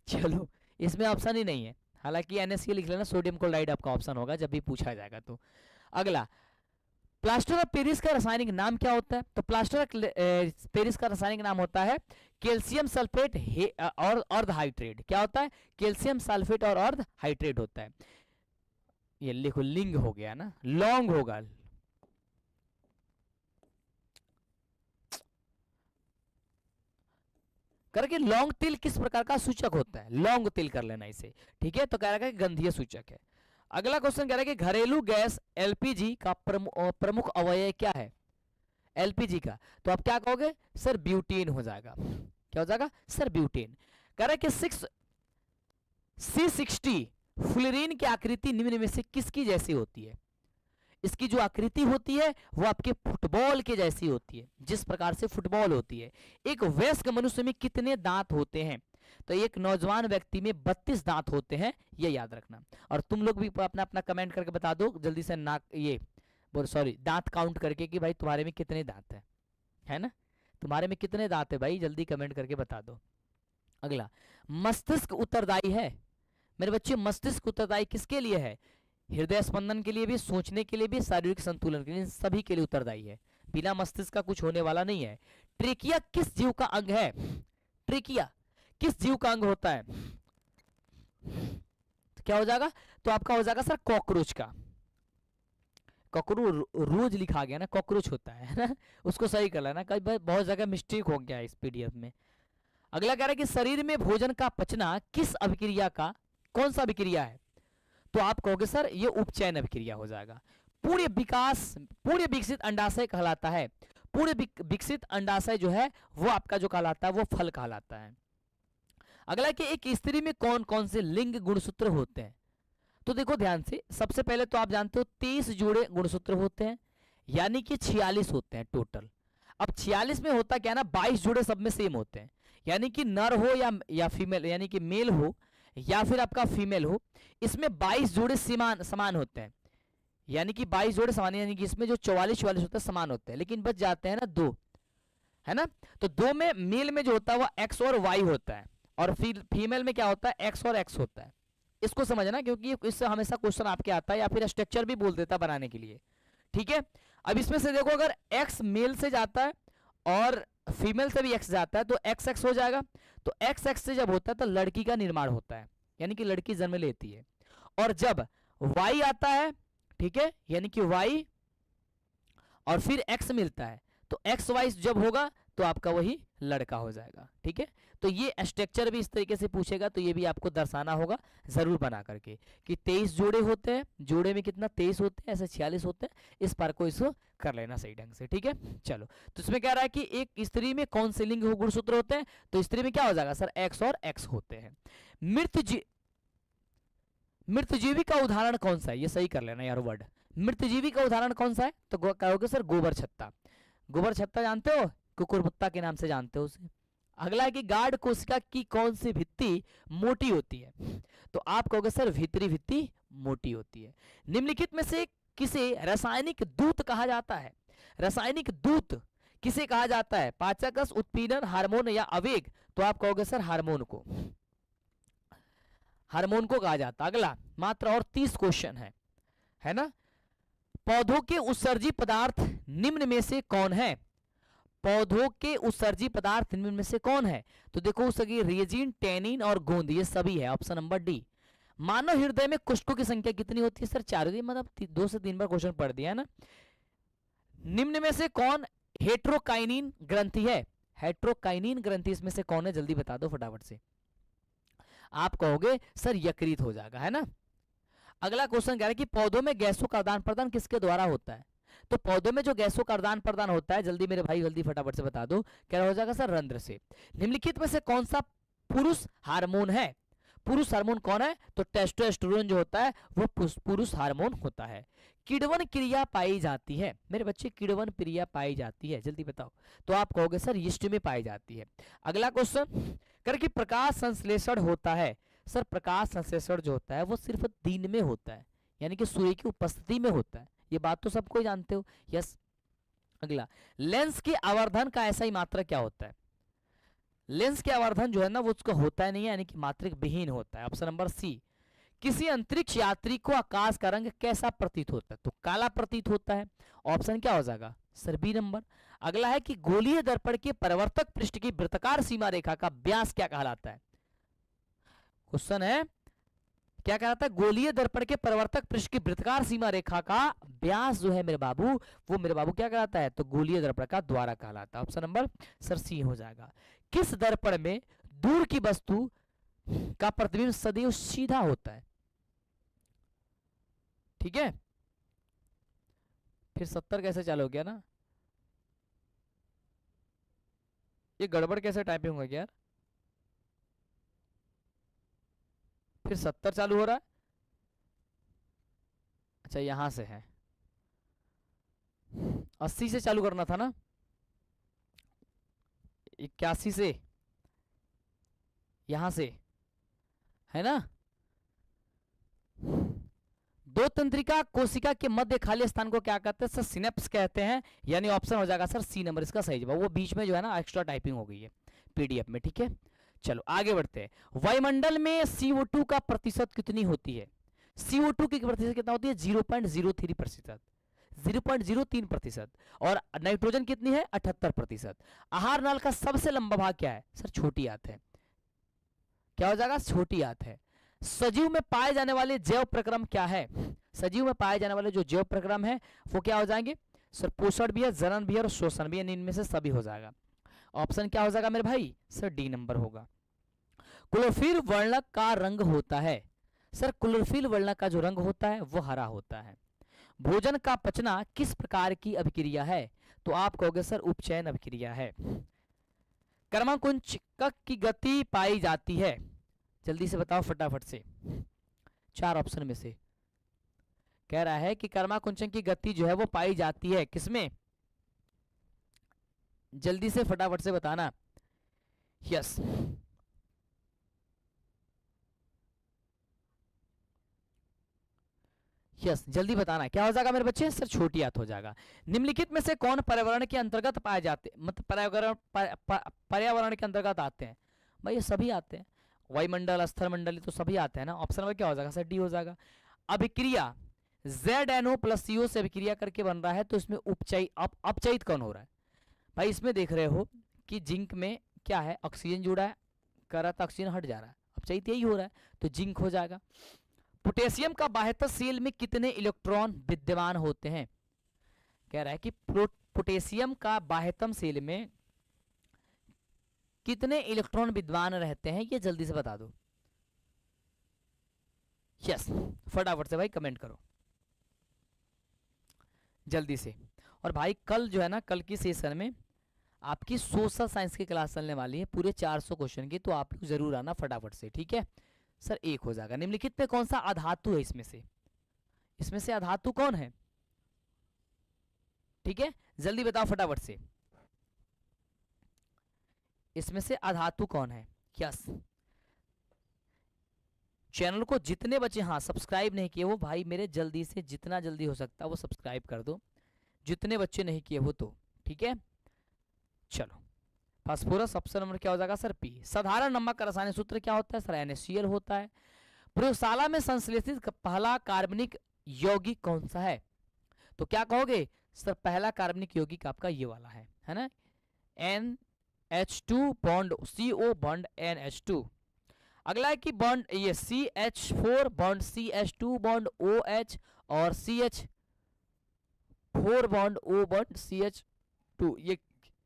चलो इसमें ऑप्शन ही नहीं है, हालांकि NaCl लिख लेना, सोडियम क्लोराइड आपका ऑप्शन होगा जब भी पूछा जाएगा तो। अगला, प्लास्टर ऑफ पेरिस का रासायनिक नाम क्या होता है? तो प्लास्टर ऑफ पेरिस का रासायनिक नाम होता है कैल्शियम सल्फेट और अर्ध हाइड्रेट। क्या होता है? कैल्शियम सल्फेट और अर्ध हाइड्रेट होता है। ये लिखो, लिंग हो गया ना, लॉन्ग होगा। करके लौंग तिल किस प्रकार का सूचक होता है? लौंग तिल कर लेना इसे, ठीक है। तो कह रहा है कि गंधीय सूचक है। अगला क्वेश्चन कह रहा है कि घरेलू गैस LPG का प्रमुख अवयव क्या है? LPG का तो आप क्या कहोगे सर? ब्यूटेन हो जाएगा। क्या हो जाएगा सर? ब्यूटेन। कह रहा है कि C60 फ्लोरीन की आकृति निम्न में से किसकी जैसी होती है? इसकी जो आकृति होती है वो आपके फुटबॉल के जैसी होती है, जिस प्रकार से फुटबॉल होती है। एक वयस्क मनुष्य में कितने दांत होते हैं? तो एक नौजवान व्यक्ति में 32 दांत होते हैं, ये याद रखना। और तुम लोग भी अपना अपना कमेंट करके बता दो जल्दी से, नाक ये सॉरी दांत काउंट करके कि भाई तुम्हारे में कितने दांत है ना। तुम्हारे में कितने दांत है भाई, जल्दी कमेंट करके बता दो। अगला, मस्तिष्क उत्तरदायी है मेरे बच्चे। मस्तिष्क उत्तरदायी किसके लिए है? हृदय स्पंदन के लिए भी, सोचने के लिए भी, शारीरिक संतुलन के लिए, सभी के लिए उत्तरदायी है। बिना मस्तिष्क का कुछ होने वाला नहीं है। ट्रेकिया किस जीव का अंग है? ट्रेकिया किस जीव का अंग होता है? तो क्या हो जाएगा? तो आपका हो जाएगा सर कॉकरोच का। कॉकरोच रोज लिखा गया ना, कॉकरोच होता है ना, उसको सही कर लेना, कई बहुत जगह मिस्टेक हो गया इस PDF में। अगला कह रहा है कि शरीर में भोजन का पचना किस अभिक्रिया का, कौन सा अभिक्रिया है? तो आप कहोगे सर ये उपचयन अभिक्रिया हो जाएगा। पूर्ण विकसित अंडाशय कहलाता है। पूर्ण विकसित अंडाशय जो है वो आपका जो कहलाता है वो फल कहलाता है। अगला कि एक स्त्री में कौन कौन से लिंग गुणसूत्र होते हैं। तो देखो ध्यान से, सबसे पहले तो आप जानते हो 23 जोड़े गुणसूत्र होते हैं, यानी कि 46 होते हैं टोटल। अब 46 में होता क्या है ना, 22 जोड़े सब में सेम होते हैं, यानी कि नर हो या फीमेल, यानी कि मेल हो या फिर आपका फीमेल हो, इसमें 22 जोड़े समान होते हैं, यानी कि 22 जोड़े समान, यानी कि इसमें जो 44 होते हैं समान होते हैं, लेकिन बच जाते हैं ना दो, है ना। तो दो में मेल में जो होता है वो एक्स और वाई होता है, और फीमेल में क्या होता है, एक्स और एक्स होता है। इसको समझना, क्योंकि इससे हमेशा क्वेश्चन आपके आता है, या फिर स्ट्रक्चर भी बोल देता बनाने के लिए, ठीक है। अब इसमें से देखो, अगर एक्स मेल से जाता है और फीमेल से भी एक्स जाता है तो एक्स एक्स हो जाएगा। तो एक्स एक्स से जब होता है तो लड़की का निर्माण होता है, यानी कि लड़की जन्म लेती है। और जब वाई आता है, ठीक है, यानी कि वाई और फिर एक्स मिलता है, तो एक्स वाई जब होगा तो आपका वही लड़का हो जाएगा, ठीक है। तो ये स्ट्रक्चर भी इस तरीके से पूछेगा, तो ये भी आपको दर्शाना होगा जरूर बना करके कि 23 जोड़े होते हैं, जोड़े में कितना 23 होते हैं, ऐसे 46 होते हैं। इस बार को इसको कर लेना सही ढंग से, ठीक है। चलो, तो इसमें कह रहा है कि एक स्त्री में कौन से लिंग गुणसूत्र होते हैं, तो स्त्री में क्या हो जाएगा सर, एक्स और एक्स होते हैं। मृतजीवी का उदाहरण कौन सा है, ये सही कर लेना यार वर्ड। मृतजीवी का उदाहरण कौन सा है, तो कहोगे सर गोबर छत्ता। गोबर छत्ता जानते हो, कुकुरमुत्ता के नाम से जानते हो उसे। अगला है कि गार्ड कोशिका की कौन सी भित्ति मोटी होती है, तो आप कहोगे सर भीतरी भित्ति मोटी होती है। निम्नलिखित में से किसे रासायनिक दूत कहा जाता है, रासायनिक दूत किसे कहा जाता है, पाचकस, उत्पीड़न, हार्मोन या आवेग, तो आप कहोगे सर हार्मोन को, हार्मोन को कहा जाता है। अगला मात्र और 30 क्वेश्चन है ना। पौधों के उत्सर्जी पदार्थ निम्न में से कौन है, पौधों के उत्सर्जी पदार्थ निम्न में से कौन है, तो देखो सभी रेजिन, टैनिन और गोंद, ये सभी है, ऑप्शन नंबर डी। मानव हृदय में कोशिकाओं की संख्या कितनी होती है, सर 4 होती है, मतलब 2 से 3 बार क्वेश्चन पढ़ दिया है ना। निम्न में से कौन हेट्रोकाइनिन ग्रंथि है, हेट्रोकाइनिन ग्रंथि इसमें से कौन है, जल्दी बता दो फटाफट से। आप कहोगे सर यकृत हो जाएगा, है ना। अगला क्वेश्चन कह रहा है कि पौधों में गैसों का आदान प्रदान किसके द्वारा होता है, तो पौधों में जो गैसों का आदान प्रदान होता है, जल्दी मेरे भाई जल्दी फटाफट से बता दो, क्या हो जाएगा सर रंध्र से। निम्नलिखित में से कौन सा पुरुष हार्मोन है, पुरुष हार्मोन कौन है, तो टेस्टोस्टेरोन जो होता है वो पुरुष हार्मोन होता है। किण्वन क्रिया पाई जाती है, मेरे बच्चे किण्वन क्रिया पाई जाती है, जल्दी बताओ, तो आप कहोगे सर यीस्ट में पाई जाती है। अगला क्वेश्चन कर कि प्रकाश संश्लेषण होता है, सर प्रकाश संश्लेषण जो होता है वो सिर्फ दिन में होता है, यानी कि सूर्य की उपस्थिति में होता है, ये बात तो सबको जानते हो, यस। अगला, लेंस के आवर्धन का ऐसा ही मात्रक क्या होता है, लेंस के आवर्धन जो है ना वो उसका होता है नहीं है, यानी कि मात्रक विहीन होता है, ऑप्शन नंबर सी। किसी अंतरिक्ष यात्री को आकाश का रंग कैसा प्रतीत होता है, तो काला प्रतीत होता है, ऑप्शन क्या हो जाएगा सर बी नंबर। अगला है कि गोलीय दर्पण के परिवर्तक पृष्ठ की वृत्ताकार सीमा रेखा का व्यास क्या कहलाता है, क्वेश्चन है क्या कहलाता है, गोलीय दर्पण के परिवर्तक पृष्ठ की वृत्ताकार सीमा रेखा का व्यास जो है मेरे बाबू, वो मेरे बाबू क्या कहलाता है, तो गोलीय दर्पण का द्वारा कहलाता है, ऑप्शन नंबर सर सी हो जाएगा। किस दर्पण में दूर की वस्तु का प्रतिबिंब सदैव सीधा होता है, ठीक है। फिर 70 कैसे चालू हो गया ना, ये गड़बड़ कैसे टाइपिंग हो गया यार, फिर 70 चालू हो रहा है, अच्छा यहां से है, 80 से चालू करना था ना, 81 से, यहां से, है ना। दो तंत्रिका कोशिका के मध्य खाली स्थान को क्या कहते हैं सर, सिनेप्स कहते हैं, यानी ऑप्शन हो जाएगा सर सी नंबर, इसका सही जवाब। वो बीच में जो है ना एक्स्ट्रा टाइपिंग हो गई है पीडीएफ में, ठीक है। चलो आगे बढ़ते हैं। वायुमंडल में CO2 का प्रतिशत कितनी होती है, CO2 की प्रतिशत कितना होती है, 0.03%, 0.03%। और नाइट्रोजन कितनी है, 78%। आहार नाल का सबसे लंबा भाग क्या है सर, छोटी आंत है, क्या हो जाएगा छोटी आंत है। सजीव में पाए जाने वाले जैव प्रक्रम क्या है, सजीव में पाए जाने वाले जो जैव प्रक्रम है वो क्या हो जाएंगे सर, पोषण भी है, जनन भी है और शोषण भी है, इनमें से सभी हो जाएगा। ऑप्शन क्या हो जाएगा मेरे भाई सर डी नंबर होगा। क्लोरोफिल वर्णक का रंग होता है, सर क्लोरोफिल वर्णक का जो रंग होता है वो हरा होता है। भोजन का पचना किस प्रकार की अभिक्रिया है, तो आप कहोगे सर उपचयन अभिक्रिया है। कर्माकुंचक की गति पाई जाती है, जल्दी से बताओ फटाफट से, 4 ऑप्शन में से। कह रहा है कि कर्माकुंचन की गति जो है वो पाई जाती है किसमें, जल्दी से फटाफट से बताना। यस, यस जल्दी बताना, क्या हो जाएगा मेरे बच्चे, सर छोटी आत हो जाएगा। निम्नलिखित में से कौन पर्यावरण के अंतर्गत पाए जाते, मतलब पर्यावरण के अंतर्गत आते हैं, भाई ये सभी आते हैं, वायुमंडल स्थल मंडल तो सभी आते हैं ना। ऑप्शन में क्या हो जाएगा सर, डी हो जाएगा। अभिक्रिया ZNO + CO से अभिक्रिया करके बन रहा है, तो इसमें अपचयित कौन हो रहा है, भाई इसमें देख रहे हो कि जिंक में क्या है, ऑक्सीजन जुड़ा है, कर रहा था ऑक्सीजन हट जा रहा है, अपचयित यही हो रहा है, तो जिंक हो जाएगा। पोटेशियम का बाह्यतः सेल में कितने इलेक्ट्रॉन विद्यमान होते हैं, कह रहा है कि पोटेशियम का बाह्यतम सेल में कितने इलेक्ट्रॉन विद्यमान रहते हैं, ये जल्दी से बता दो। यस, फटाफट से भाई कमेंट करो जल्दी से। और भाई कल जो है ना, कल की सेशन में आपकी सोशल साइंस की क्लास चलने वाली है पूरे 400 क्वेश्चन की, तो आप लोग जरूर आना फटाफट से, ठीक है सर। एक हो जाएगा। निम्नलिखित में कौन सा अधातु है इसमें से अधातु कौन है, ठीक है जल्दी बताओ फटाफट से, इसमें से अधातु कौन है। यस, चैनल को जितने बच्चे हाँ सब्सक्राइब नहीं किए वो भाई मेरे जल्दी से जितना जल्दी हो सकता है वो सब्सक्राइब कर दो, जितने बच्चे नहीं किए वो तो, ठीक है। चलो, फास्फोरस ऑप्शन नंबर क्या हो जाएगा सर, पी। साधारण नमक का रासायनिक सूत्र क्या होता है सर, NaCl होता है। प्रयोगशाला में संश्लेषित पहला कार्बनिक यौगिक कौन सा है, तो क्या कहोगे सर, पहला कार्बनिक यौगिक आपका ये वाला है ना, NH2 bond CO bond NH2। अगला है कि बॉन्ड ये CH4 bond CH2 bond OH और CH4 bond O bond CH2,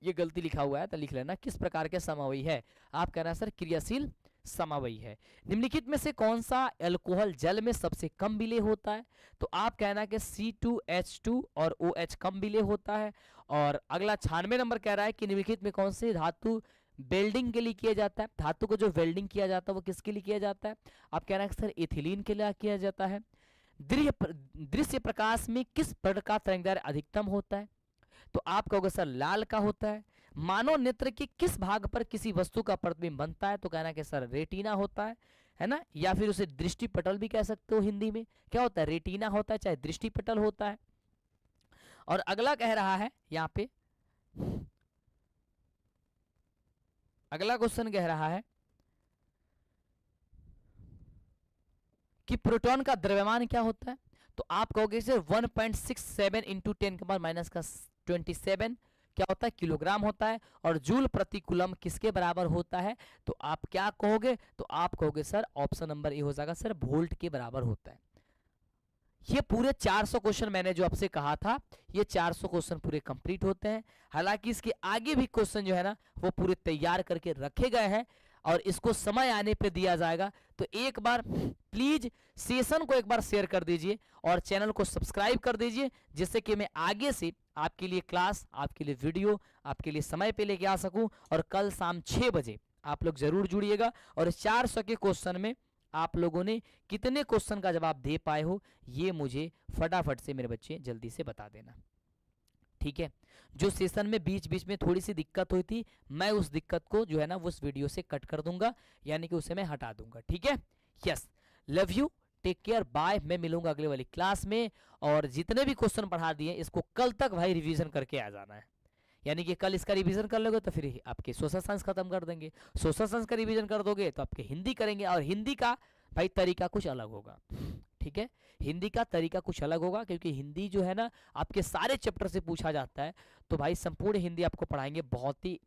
ये गलती लिखा हुआ है तो लिख लेना। किस प्रकार के समवायी है, आप कहना सर क्रियाशील समवायी है। निम्नलिखित में से कौन सा अल्कोहल जल में सबसे कम विलेय होता है, तो आप कहना कि C2H2 और OH कम विलेय होता है। और अगला 96 नंबर कह रहा है कि निम्नलिखित में कौन से धातु वेल्डिंग के लिए किया जाता है, धातु को जो वेल्डिंग किया जाता है वो किसके लिए किया जाता है, आप कहना है सर एथिलीन के लिए किया जाता है। दृश्य प्रकाश में किस वर्ण का तरंगदैर्घ्य अधिकतम होता है, तो आप कहोगे सर लाल का होता है। मानव नेत्र के किस भाग पर किसी वस्तु का प्रतिबिंब बनता है, तो कहना कि सर रेटिना होता है ना, या फिर उसे दृष्टिपटल भी कह सकते हो, हिंदी में क्या होता है, रेटिना होता है चाहे दृष्टिपटल होता है। और अगला कह रहा है यहाँ पे, अगला क्वेश्चन कह रहा है कि प्रोटॉन का द्रव्यमान क्या होता है, तो आप कहोगे सर 1.67 इंटू 10⁻⁻27 क्या होता है, किलोग्राम होता है। और जूल प्रति कूलम किसके बराबर होता है, तो आप क्या कहोगे, तो आप कहोगे सर ऑप्शन नंबर ए हो जाएगा सर, वोल्ट के बराबर होता है। ये पूरे 400 क्वेश्चन मैंने जो आपसे कहा था, ये 400 क्वेश्चन पूरे कंप्लीट होते हैं। हालांकि इसके आगे भी क्वेश्चन जो है ना वो पूरे तैयार करके रखे गए हैं और इसको समय आने पे दिया जाएगा। तो एक बार प्लीज सेशन को एक बार शेयर कर दीजिए और चैनल को सब्सक्राइब कर दीजिए, जिससे कि मैं आगे से आपके लिए क्लास, आपके लिए वीडियो, आपके लिए समय पे लेके आ सकूं। और कल शाम 6 बजे आप लोग जरूर जुड़िएगा। और इस 400 के क्वेश्चन में आप लोगों ने कितने क्वेश्चन का जवाब दे पाए हो, ये मुझे फटाफट से मेरे बच्चे जल्दी से बता देना, ठीक है। जो सेशन में बीच बीच में थोड़ी सी दिक्कत हुई थी, मैं उस दिक्कत को जो है ना उस वीडियो से कट कर दूंगा, यानी कि उसे मैं हटा दूंगा, ठीक है। Yes, love you, take care, bye. मैं मिलूंगा अगले वाली क्लास में। और जितने भी क्वेश्चन पढ़ा दिए इसको कल तक भाई रिवीजन करके आ जाना है, यानी कि कल इसका रिवीजन कर लोगे तो फिर आपके सोशल साइंस खत्म कर देंगे, सोशल साइंस का रिवीजन कर दोगे तो आपके हिंदी करेंगे। और हिंदी का भाई तरीका कुछ अलग होगा, ठीक है, हिंदी का तरीका कुछ अलग होगा, क्योंकि हिंदी जो है ना आपके सारे चैप्टर से पूछा जाता है। तो भाई संपूर्ण हिंदी आपको पढ़ाएंगे, बहुत ही